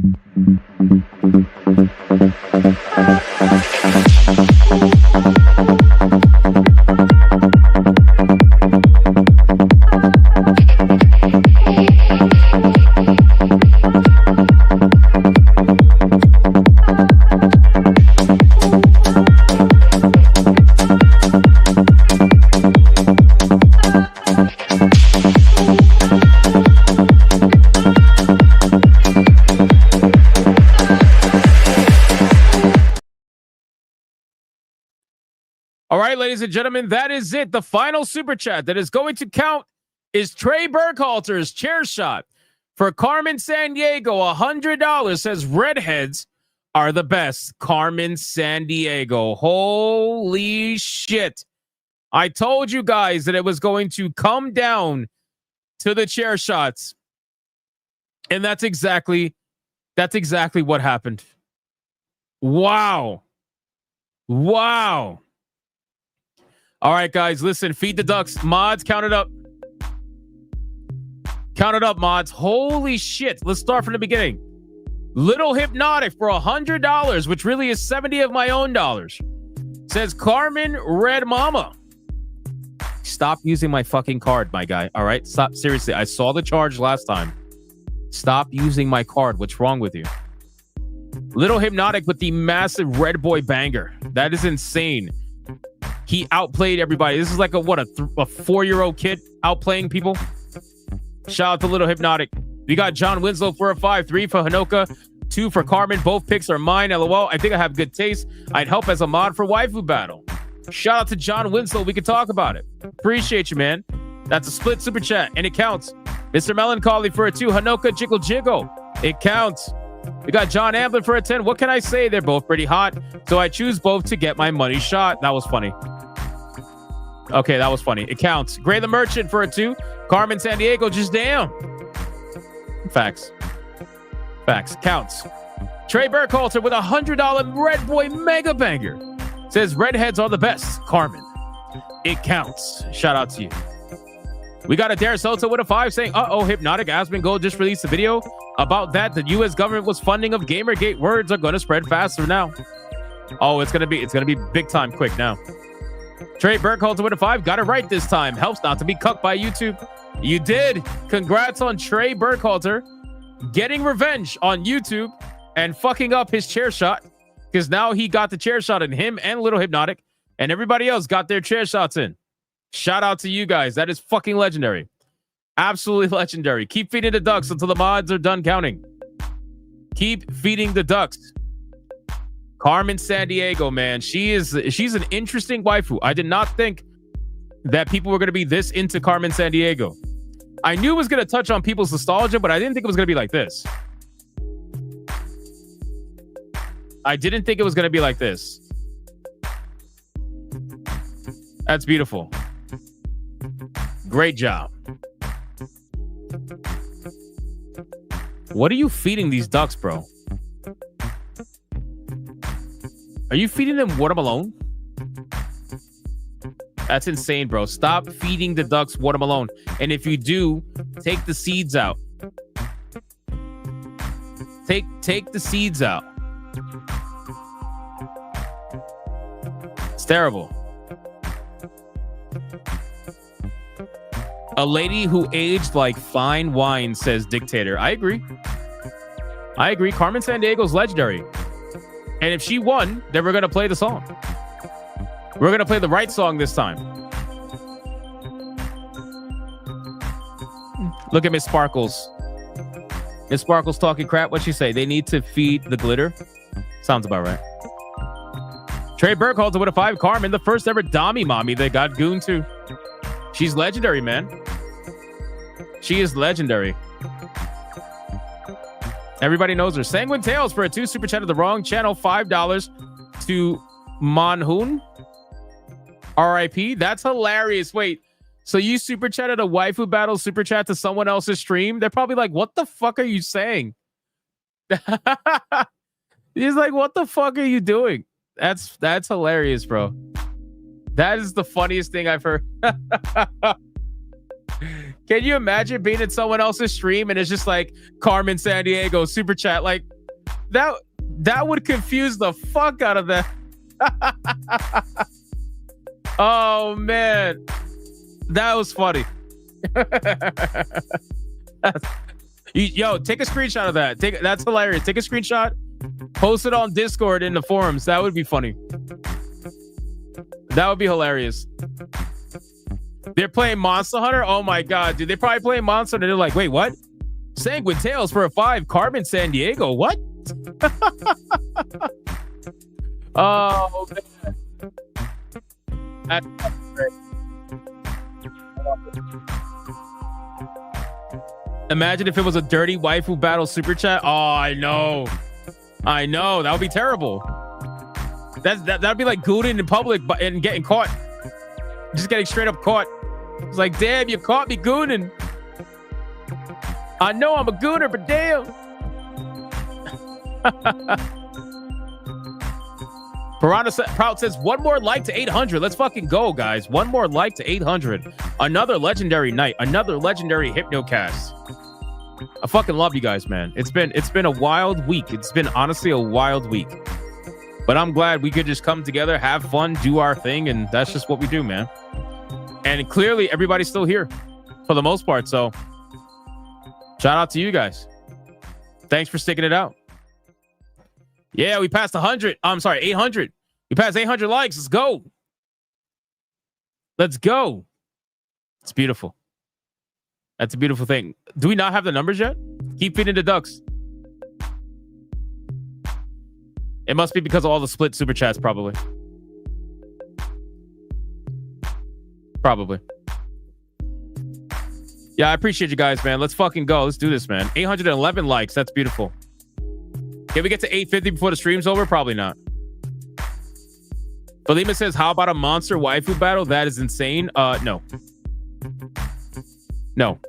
Speaker 17: All right, ladies and gentlemen, that is it. The final super chat that is going to count is Trey Burkhalter's chair shot for Carmen Sandiego. $100 says redheads are the best. Carmen Sandiego. Holy shit. I told you guys that it was going to come down to the chair shots. And that's exactly what happened. Wow. Wow. All right, guys, listen, feed the ducks. Mods, count it up. Count it up, mods. Holy shit. Let's start from the beginning. Little Hypnotic for $100, which really is 70 of my own dollars. Says Carmen Red Mama. Stop using my fucking card, my guy. All right, stop. Seriously, I saw the charge last time. Stop using my card. What's wrong with you? Little Hypnotic with the massive red boy banger. That is insane. He outplayed everybody. This is like a 4-year-old kid outplaying people. Shout out to Little Hypnotic. We got John Winslow for a 5, 3 for Hanoka, 2 for Carmen. Both picks are mine. LOL. I think I have good taste. I'd help as a mod for Waifu Battle. Shout out to John Winslow. We can talk about it. Appreciate you, man. That's a split super chat, and it counts. Mr. Melancholy for a 2. Hanoka Jiggle Jiggle. It counts. We got John Amblin for a 10. What can I say? They're both pretty hot, so I choose both to get my money shot. That was funny. Okay, that was funny. It counts. Gray the Merchant for a 2. Carmen Sandiego, just damn. Facts. Facts. Counts. Trey Burkhalter with $100 Red Boy Mega Banger. Says redheads are the best. Carmen. It counts. Shout out to you. We got a Dare Soto with a 5 saying, uh-oh, Hypnotic Asmongold just released a video about that. The U.S. government was funding of Gamergate. Words are going to spread faster now. Oh, it's gonna be big time quick now. Trey Burkhalter with a 5. Got it right this time. Helps not to be cucked by YouTube. You did. Congrats on Trey Burkhalter getting revenge on YouTube and fucking up his chair shot, because now he got the chair shot in him and Little Hypnotic, and everybody else got their chair shots in. Shout out to you guys. That is fucking legendary. Absolutely legendary. Keep feeding the ducks until the mods are done counting. Keep feeding the ducks. Carmen Sandiego, man. She's an interesting waifu. I did not think that people were going to be this into Carmen Sandiego. I knew it was going to touch on people's nostalgia, but I didn't think it was going to be like this. I didn't think it was going to be like this. That's beautiful. Great job. What are you feeding these ducks, bro? Are you feeding them watermelon? That's insane, bro. Stop feeding the ducks watermelon. And if you do, take the seeds out. Take the seeds out. It's terrible. A lady who aged like fine wine, says Dictator. I agree. Carmen Sandiego's legendary. And if she won, then we're going to play the song. We're going to play the right song this time. Look at Miss Sparkles. Miss Sparkles talking crap. What'd she say? They need to feed the glitter? Sounds about right. Trey Burkhalter with a 5. Carmen, the first ever Dami mommy that got goon to. She's legendary, man. She is legendary. Everybody knows her. Sanguine Tales for a 2 super chat of the wrong channel. $5 to Monhoon. RIP. That's hilarious. Wait, so you super chatted a waifu battle super chat to someone else's stream? They're probably like, what the fuck are you saying? He's like, what the fuck are you doing? That's hilarious, bro. That is the funniest thing I've heard. Can you imagine being in someone else's stream and it's just like Carmen San Diego super chat? Like that would confuse the fuck out of that. Oh man, that was funny. Yo, take a screenshot of that. That's hilarious. Take a screenshot, post it on Discord in the forums. That would be funny. That would be hilarious. They're playing Monster Hunter. Oh my god, dude! They probably playing Monster Hunter. They're like, wait, what? Sanguine Tales for a 5. Carmen San Diego. What? Oh man. That's great. Imagine if it was a dirty waifu battle super chat. Oh, I know. That would be terrible. That'd be like gooning in public and getting caught. Just getting straight up caught. It's like, damn, you caught me gooning. I know I'm a gooner, but damn. Piranha Proud says, one more like to 800. Let's fucking go, guys. One more like to 800. Another legendary night. Another legendary Hypnocast. I fucking love you guys, man. It's been a wild week. It's been honestly a wild week. But I'm glad we could just come together, have fun, do our thing, and that's just what we do, man. And clearly, everybody's still here for the most part. So, shout out to you guys. Thanks for sticking it out. Yeah, we passed 100. I'm sorry, 800. We passed 800 likes. Let's go. Let's go. It's beautiful. That's a beautiful thing. Do we not have the numbers yet? Keep feeding the ducks. It must be because of all the split super chats, probably. Probably. Yeah, I appreciate you guys, man. Let's fucking go. Let's do this, man. 811 likes. That's beautiful. Can we get to 850 before the stream's over? Probably not. Belima says, how about a monster waifu battle? That is insane. No. No.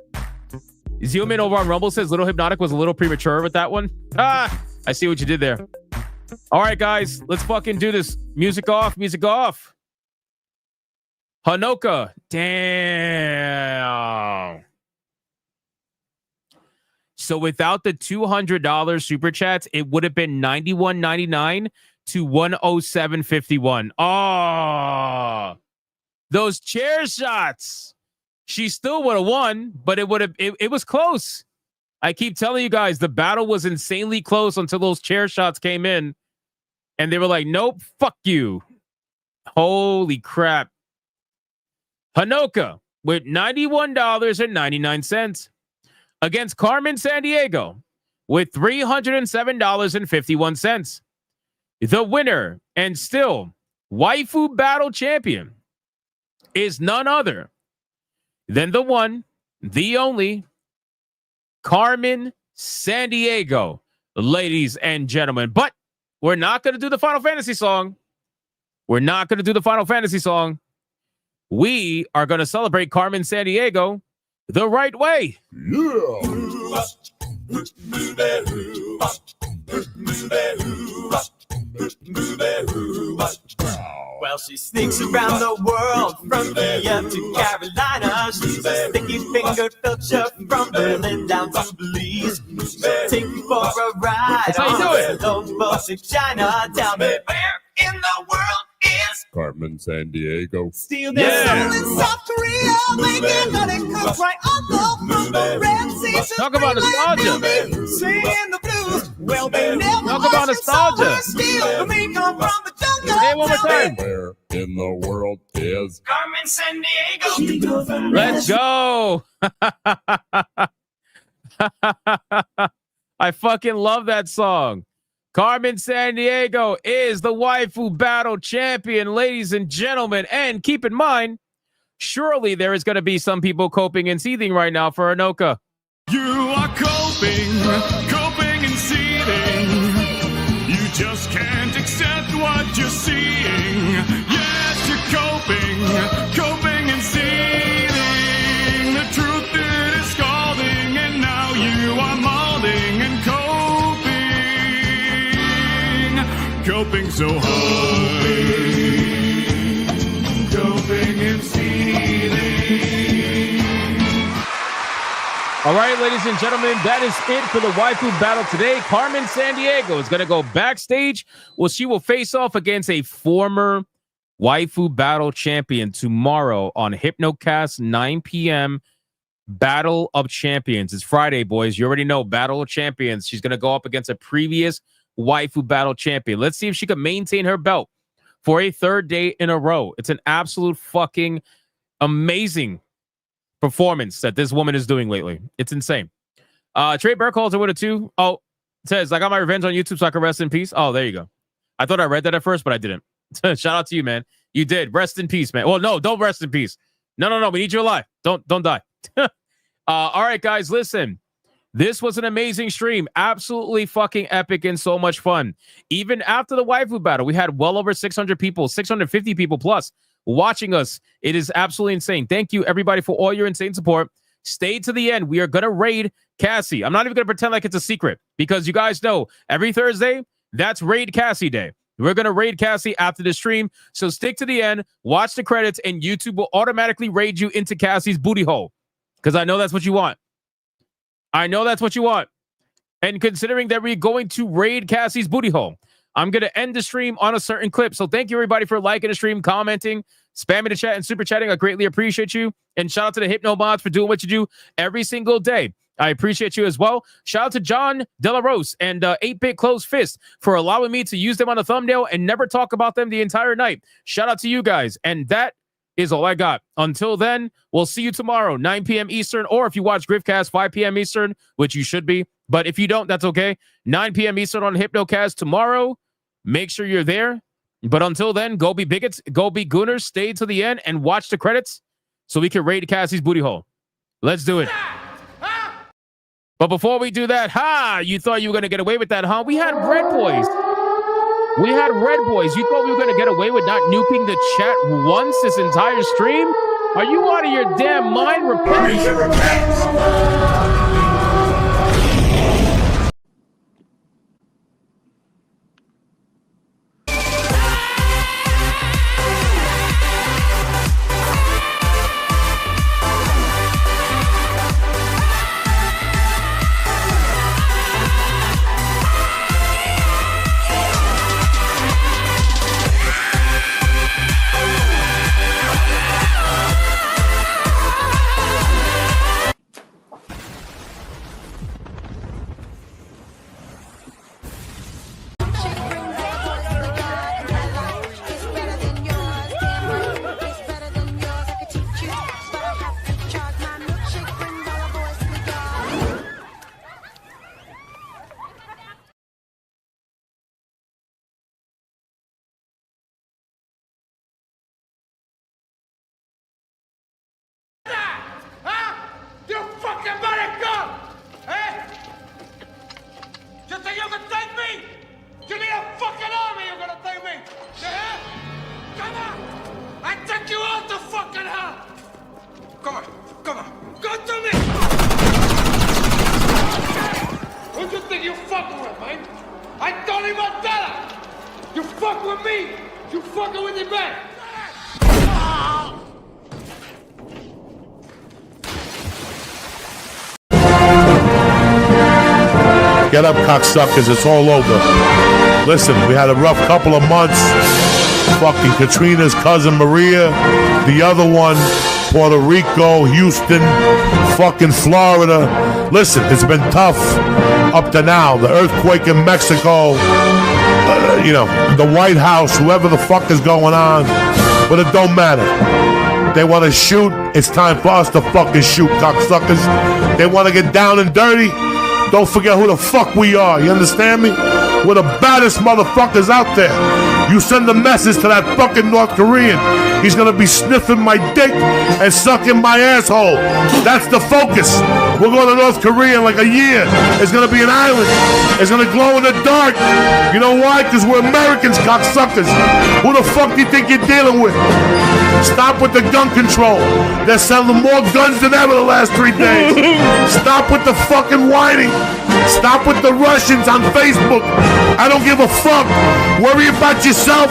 Speaker 17: Zoom in over on Rumble says Little Hypnotic was a little premature with that one. Ah, I see what you did there. All right, guys, let's fucking do this. Music off, music off. Hanoka. Damn. So without the $200 super chats, it would have been $91.99 to $107.51. Oh, those chair shots. She still would have won, but it was close. I keep telling you guys, the battle was insanely close until those chair shots came in. And they were like, nope, fuck you. Holy crap. Hanoka with $91.99 against Carmen San Diego with $307.51. The winner and still Waifu Battle champion is none other than the one, the only Carmen San Diego, ladies and gentlemen. But we're not going to do the Final Fantasy song. We're not going to do the Final Fantasy song. We are going to celebrate Carmen San Diego the right way.
Speaker 6: Well, she sneaks around the world from India to Carolina. She's a sticky-fingered filcher from Berlin down to Belize. Take you for a ride.
Speaker 17: That's how you do it.
Speaker 6: Don't bullshit China. Tell me where in the world is
Speaker 25: Carmen San Diego.
Speaker 6: Steal their soul in South Korea. Making money comes right on from the Red Sea.
Speaker 17: Talk about nostalgia.
Speaker 6: Singing the blues. Well, they never
Speaker 17: Talk about nostalgia.
Speaker 6: Steal me come from the jungle.
Speaker 17: Say it one more time.
Speaker 25: Where in the world is
Speaker 6: Carmen San Diego?
Speaker 17: Let's go. I fucking love that song. Carmen Sandiego is the Waifu Battle champion, ladies and gentlemen. And keep in mind, surely there is going to be some people coping and seething right now for Anoka.
Speaker 6: You are coping and seething. You just can't accept what you're seeing. Yes, you're coping and seething. The truth it is scalding, and now you are molding and coping so hard. Coping and seething.
Speaker 17: All right, ladies and gentlemen, that is it for the Waifu Battle today. Carmen Sandiego is going to go backstage. Well, she will face off against a former Waifu Battle champion tomorrow on Hypnocast, 9 p.m. Battle of Champions. It's Friday, boys. You already know, Battle of Champions. She's going to go up against a previous Waifu Battle champion. Let's see if she can maintain her belt for a third day in a row. It's an absolute fucking amazing performance that this woman is doing lately. It's insane. Trey Burke calls her with a 2. Oh, says, I got my revenge on YouTube so I can rest in peace. Oh, there you go. I thought I read that at first, but I didn't. Shout out to you, man. You did. Rest in peace, man. Well, no, don't rest in peace. No. We need you alive. Don't die. All right, guys, listen. This was an amazing stream. Absolutely fucking epic and so much fun. Even after the Waifu Battle, we had well over 600 people, 650 people plus watching us. It is absolutely insane. Thank you, everybody, for all your insane support. Stay to the end. We are going to raid Cassie. I'm not even going to pretend like it's a secret because you guys know every Thursday, that's Raid Cassie Day. We're going to raid Cassie after the stream. So stick to the end, watch the credits, and YouTube will automatically raid you into Cassie's booty hole because I know that's what you want. I know that's what you want. And considering that we're going to raid Cassie's booty hole, I'm going to end the stream on a certain clip. So thank you, everybody, for liking the stream, commenting, spamming the chat, and super chatting. I greatly appreciate you. And shout out to the Hypno Mods for doing what you do every single day. I appreciate you as well. Shout out to John Delarose and 8-Bit Closed Fist for allowing me to use them on the thumbnail and never talk about them the entire night. Shout out to you guys. And that is all I got. Until then, we'll see you tomorrow, 9 p.m. Eastern, or if you watch Griftcast, 5 p.m. Eastern, which you should be. But if you don't, that's okay. 9 p.m. Eastern on Hypnocast tomorrow. Make sure you're there. But until then, go be bigots, go be gooners, stay to the end, and watch the credits so we can raid Cassie's booty hole. Let's do it. But before we do that, you thought you were going to get away with that, huh? We had Red Boys. We had Red Boys. You thought we were going to get away with not nuking the chat once this entire stream? Are you out of your damn mind? Repent.
Speaker 11: Get up, cocksuckers, it's all over. Listen, we had a rough couple of months. Fucking Katrina's cousin Maria, the other one, Puerto Rico, Houston, fucking Florida. Listen, it's been tough up to now. The earthquake in Mexico, the White House, whoever the fuck is going on. But it don't matter. They want to shoot, it's time for us to fucking shoot, cocksuckers. They want to get down and dirty. Don't forget who the fuck we are. You understand me? We're the baddest motherfuckers out there. You send a message to that fucking North Korean. He's gonna be sniffing my dick and sucking my asshole. That's the focus. We're going to North Korea in like a year. It's gonna be an island. It's gonna glow in the dark. You know why? Because we're Americans, cocksuckers. Who the fuck do you think you're dealing with? Stop with the gun control. They're selling more guns than ever the last 3 days. Stop with the fucking whining. Stop with the Russians on Facebook. I don't give a fuck. Worry about yourself.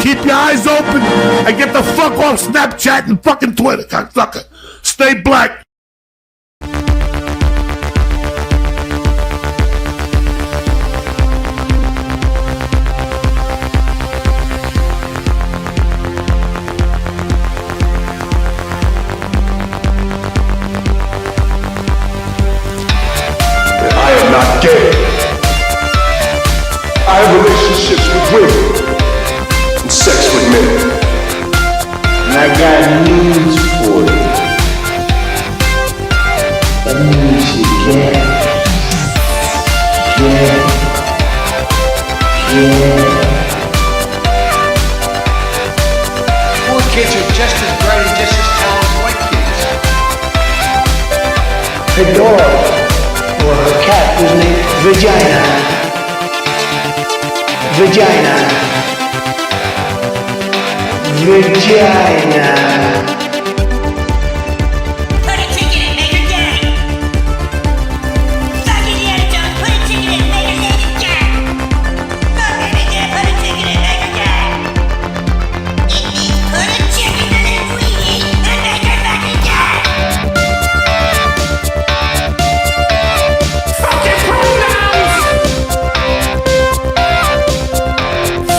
Speaker 11: Keep your eyes open and get the fuck off Snapchat and fucking Twitter, cocksucker. Stay black.
Speaker 4: I am not gay. I have relationships with women and sex with men. And I got news for you. That means you can't.
Speaker 6: Poor kids are just as bright and just as talented as white kids.
Speaker 7: Her dog or her cat was named Vagina. Vagina. Vagina.
Speaker 6: Put a ticket in, make her gay. Suck it, yeah, John. Put a ticket in, make her gay. No, baby, yeah, put a ticket in, make her gay. It means put a chicken in it, sweetie, and make her fucking gay. Fucking pronouns!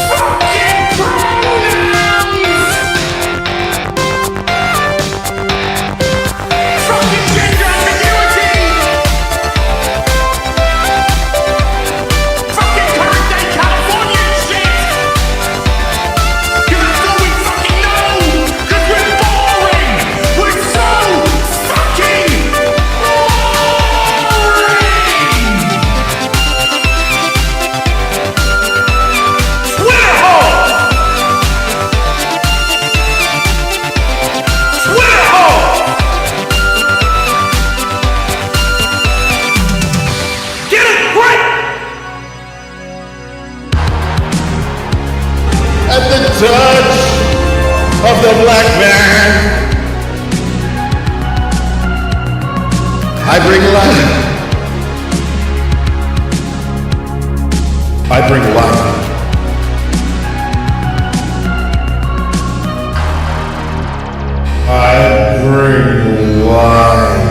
Speaker 6: Fucking pronouns! Fucking gender ambiguity! Fucking current day California shit! That's all we fucking know! Cause we're boring! We're so fucking Twitter hole! Twitter hole! Get it right!
Speaker 4: At the touch of the black man, I bring life. I bring life. I bring life.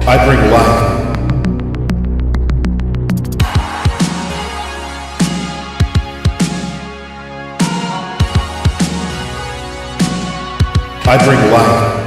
Speaker 4: I bring life. I bring life.